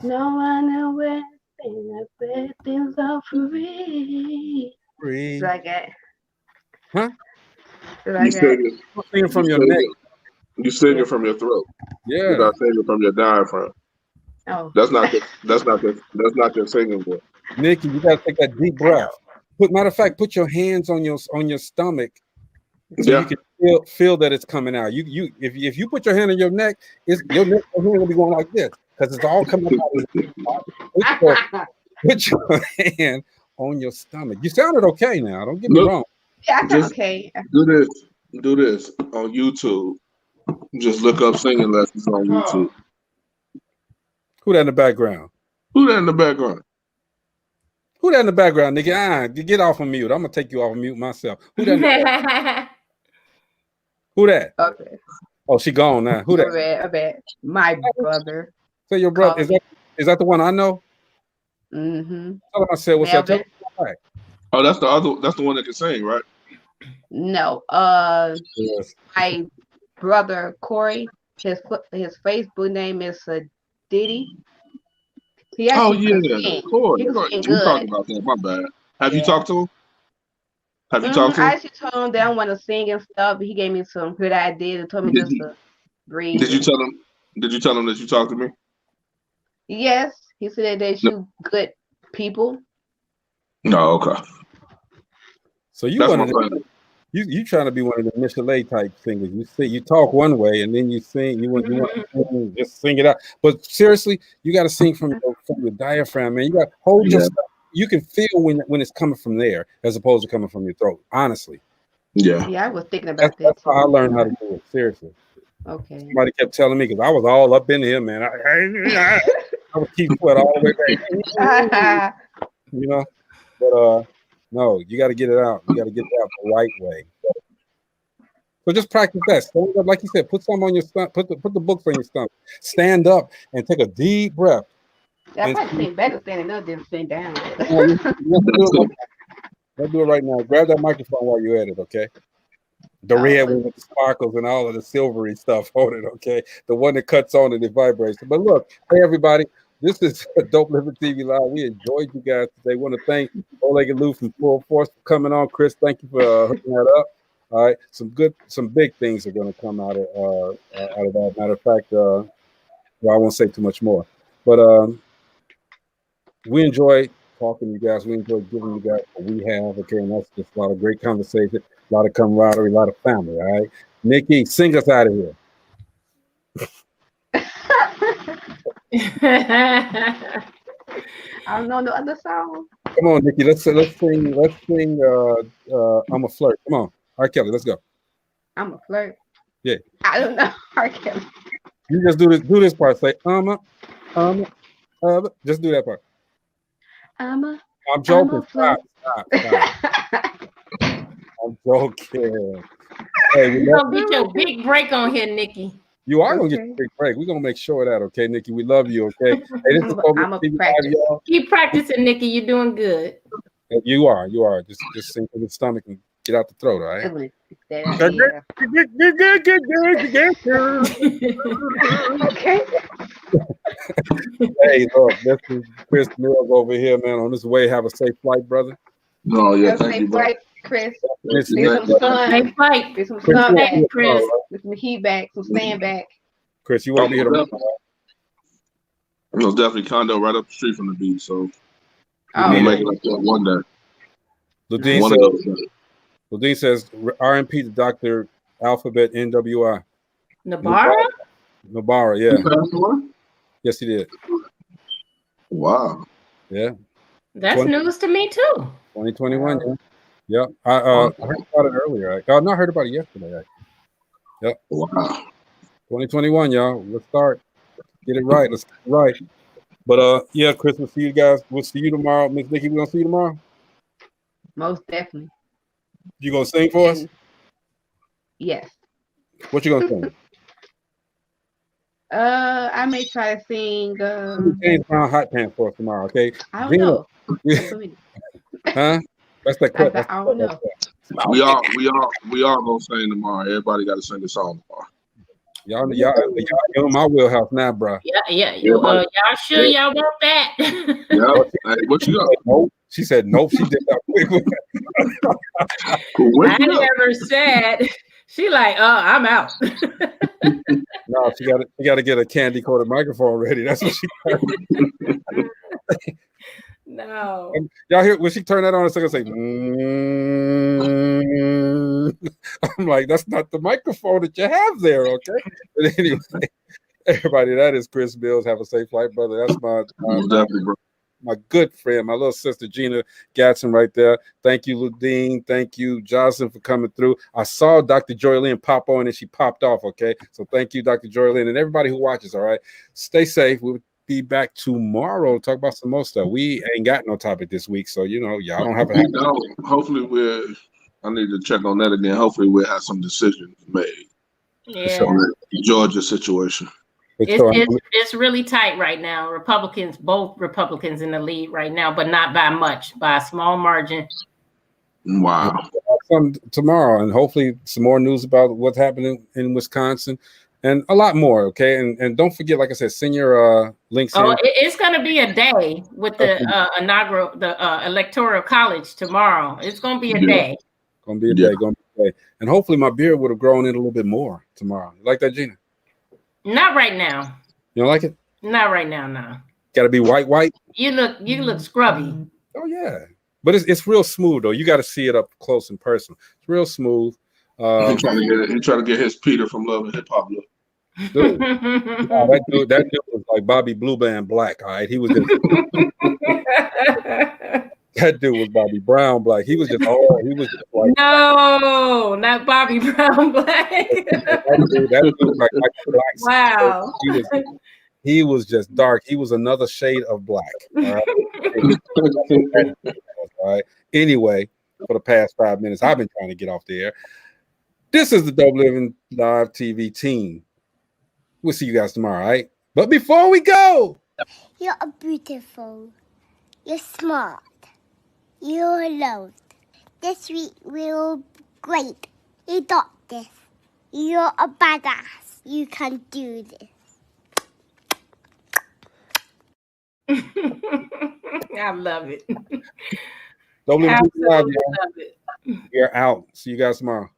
No, I know where things are free. Like that. Huh? You singing from your neck. You singing from your throat. Yeah. You're not singing from your diaphragm. Oh. That's not your singing voice. Nikki, you gotta take that deep breath. Matter of fact, put your hands on your stomach so you can feel that it's coming out. If you put your hand on your neck, your hand will be going like this because it's all coming out. Put your hand on your stomach. You sounded okay now. Don't get me wrong. Yeah, I sound okay. Do this. Do this on YouTube. Just look up singing lessons on YouTube. Who that in the background? Who that in the background? Who that in the background, nigga? Get off of mute. I'm gonna take you off of mute myself. Who that? In the background? Who that? Okay. Oh, she gone now. Who that? I bet. My brother. So your brother is that the one I know? Mm-hmm. Tell him I said what's Melvin. up. Oh, that's the other. That's the one that can sing, right? No. Yes. My brother Corey. His Facebook name is Diddy. He actually can sing. Corey. He can sing We good. talked about that. My bad. Have you talked to him? Have you talked to him? I actually told him that I want to sing and stuff, but he gave me some good ideas and told me just to breathe. Did you tell him? Did you tell him that you talked to me? Yes, he said that you good people. No, okay. So you trying to be one of the Michelet type singers. You talk one way and then you sing. You want to just sing it out. But seriously, you got to sing from your diaphragm, man. You got to hold your stuff. You can feel when it's coming from there as opposed to coming from your throat. Honestly. Yeah. Yeah, I was thinking about that. That's how I learned how to do it. Seriously. Okay. Somebody kept telling me because I was all up in here, man. I would keep sweat all the way back. You know, but no, you got to get it out. You got to get it out the right way. So just practice that. Stand up, like you said. Put some on your stomach. Put the books on your stomach. Stand up and take a deep breath. I probably think better standing up than sitting down. Let's do it right now. Grab that microphone while you're at it, okay? The red one with the sparkles and all of the silvery stuff on it, okay? The one that cuts on and it vibrates. But look, hey everybody, this is Dope Living TV Live. We enjoyed you guys today. Want to thank Oleg and Lou from Full Force for coming on. Chris, thank you for hooking that up. All right, some big things are going to come out of that. Matter of fact, well, I won't say too much more, but we enjoy talking to you guys. We enjoy giving you guys what we have, okay? And that's just a lot of great conversation, a lot of camaraderie, a lot of family, all right? Nikki, sing us out of here. I don't know the other song. Come on, Nikki, let's sing I'm a Flirt. Come on. R. Kelly, let's go. I'm a flirt. Yeah. I don't know. R. Kelly. You just do this part. Say just do that part. I'm joking. Stop. I'm joking. Hey, you're gonna get your big break on here, Nikki. You are gonna get your big break. We're gonna make sure of that, okay, Nikki? We love you, okay? Hey, this is practice. Keep practicing, Nikki. You're doing good. You are. Just sing from the stomach and get out the throat, all right? Okay. Hey, look, this is Chris Mills over here, man. On his way, have a safe flight, brother. No, yeah, thank you, bro. Chris. Get some sun. Safe flight. Get some sun back, Chris. Get some heat back, some sand back. Chris, you want to be here tomorrow? It was definitely condo right up the street from the beach, so we'll make it up there one day. Ludine says R.M.P. to Dr. Alphabet NWI. Nabara, yeah. Yes, he did. Wow. Yeah. That's news to me too. 2021. Yeah. I heard about it earlier. I heard about it yesterday. Yep. Wow. 2021, y'all. Let's start. Get it right. Let's get it right. But yeah, Chris, we'll see you guys. We'll see you tomorrow. Miss Nikki, we're gonna see you tomorrow. Most definitely. You gonna sing for us? Yes. What you gonna sing? I may try to sing James Brown Hot Pants for us tomorrow, okay? I don't know. Huh? That's that clip. I don't know. We all gonna sing tomorrow. Everybody got to sing a song tomorrow. Y'all in my wheelhouse now, bro. Yeah. Y'all sure y'all want that? Yeah. Hey, what you got? Nope. She said nope. She did that quick. I never said. She like, I'm out. No, she got to get a candy coated microphone ready. That's what she. No. And y'all hear when she turned that on? It's gonna say. I'm like, that's not the microphone that you have there, okay? But anyway, everybody, that is Chris Mills. Have a safe flight, brother. That's my definitely, bro. my good friend, my little sister Gina Gatson right there. Thank you, Ludine. Thank you, Jocelyn, for coming through. I saw Dr. Joy Lynn pop on and she popped off. Okay, so thank you, Dr. Joy Lynn, and everybody who watches. All right, stay safe. We'll be back tomorrow to talk about some more stuff. We ain't got no topic this week, so y'all don't have a. Hopefully I need to check on that again. Hopefully we'll have some decisions made. Yeah. The Georgia situation. It's really tight right now. Both Republicans in the lead right now, but not by much, by a small margin. Wow. Tomorrow, and hopefully some more news about what's happening in Wisconsin, and a lot more. Okay, and don't forget, like I said, send your links. Oh, it's going to be a day with the electoral college tomorrow. It's going to be a day. Going to be a day. And hopefully my beard would have grown in a little bit more tomorrow. You like that, Gina? Not right now. You don't like it? Not right now, no. Got to be white. You look scrubby. Oh yeah, but it's real smooth though. You got to see it up close and personal. It's real smooth. He trying to get his Peter from Love and Hip Hop look. Dude, that dude was like Bobby Blue Band Black. All right, he was just that dude was Bobby Brown Black. He was just like no, not Bobby Brown Black. that dude like black. Wow. He was just dark. He was another shade of black. All right. All right. Anyway, for the past 5 minutes, I've been trying to get off the air. This is the Dope Living Live TV team. We'll see you guys tomorrow, all right? But before we go, you're beautiful. You're smart. You're loved. This week we're great. You got this. You're a badass. You can do this. I love it. Dope Living TV Live, love it. We're out. See you guys tomorrow.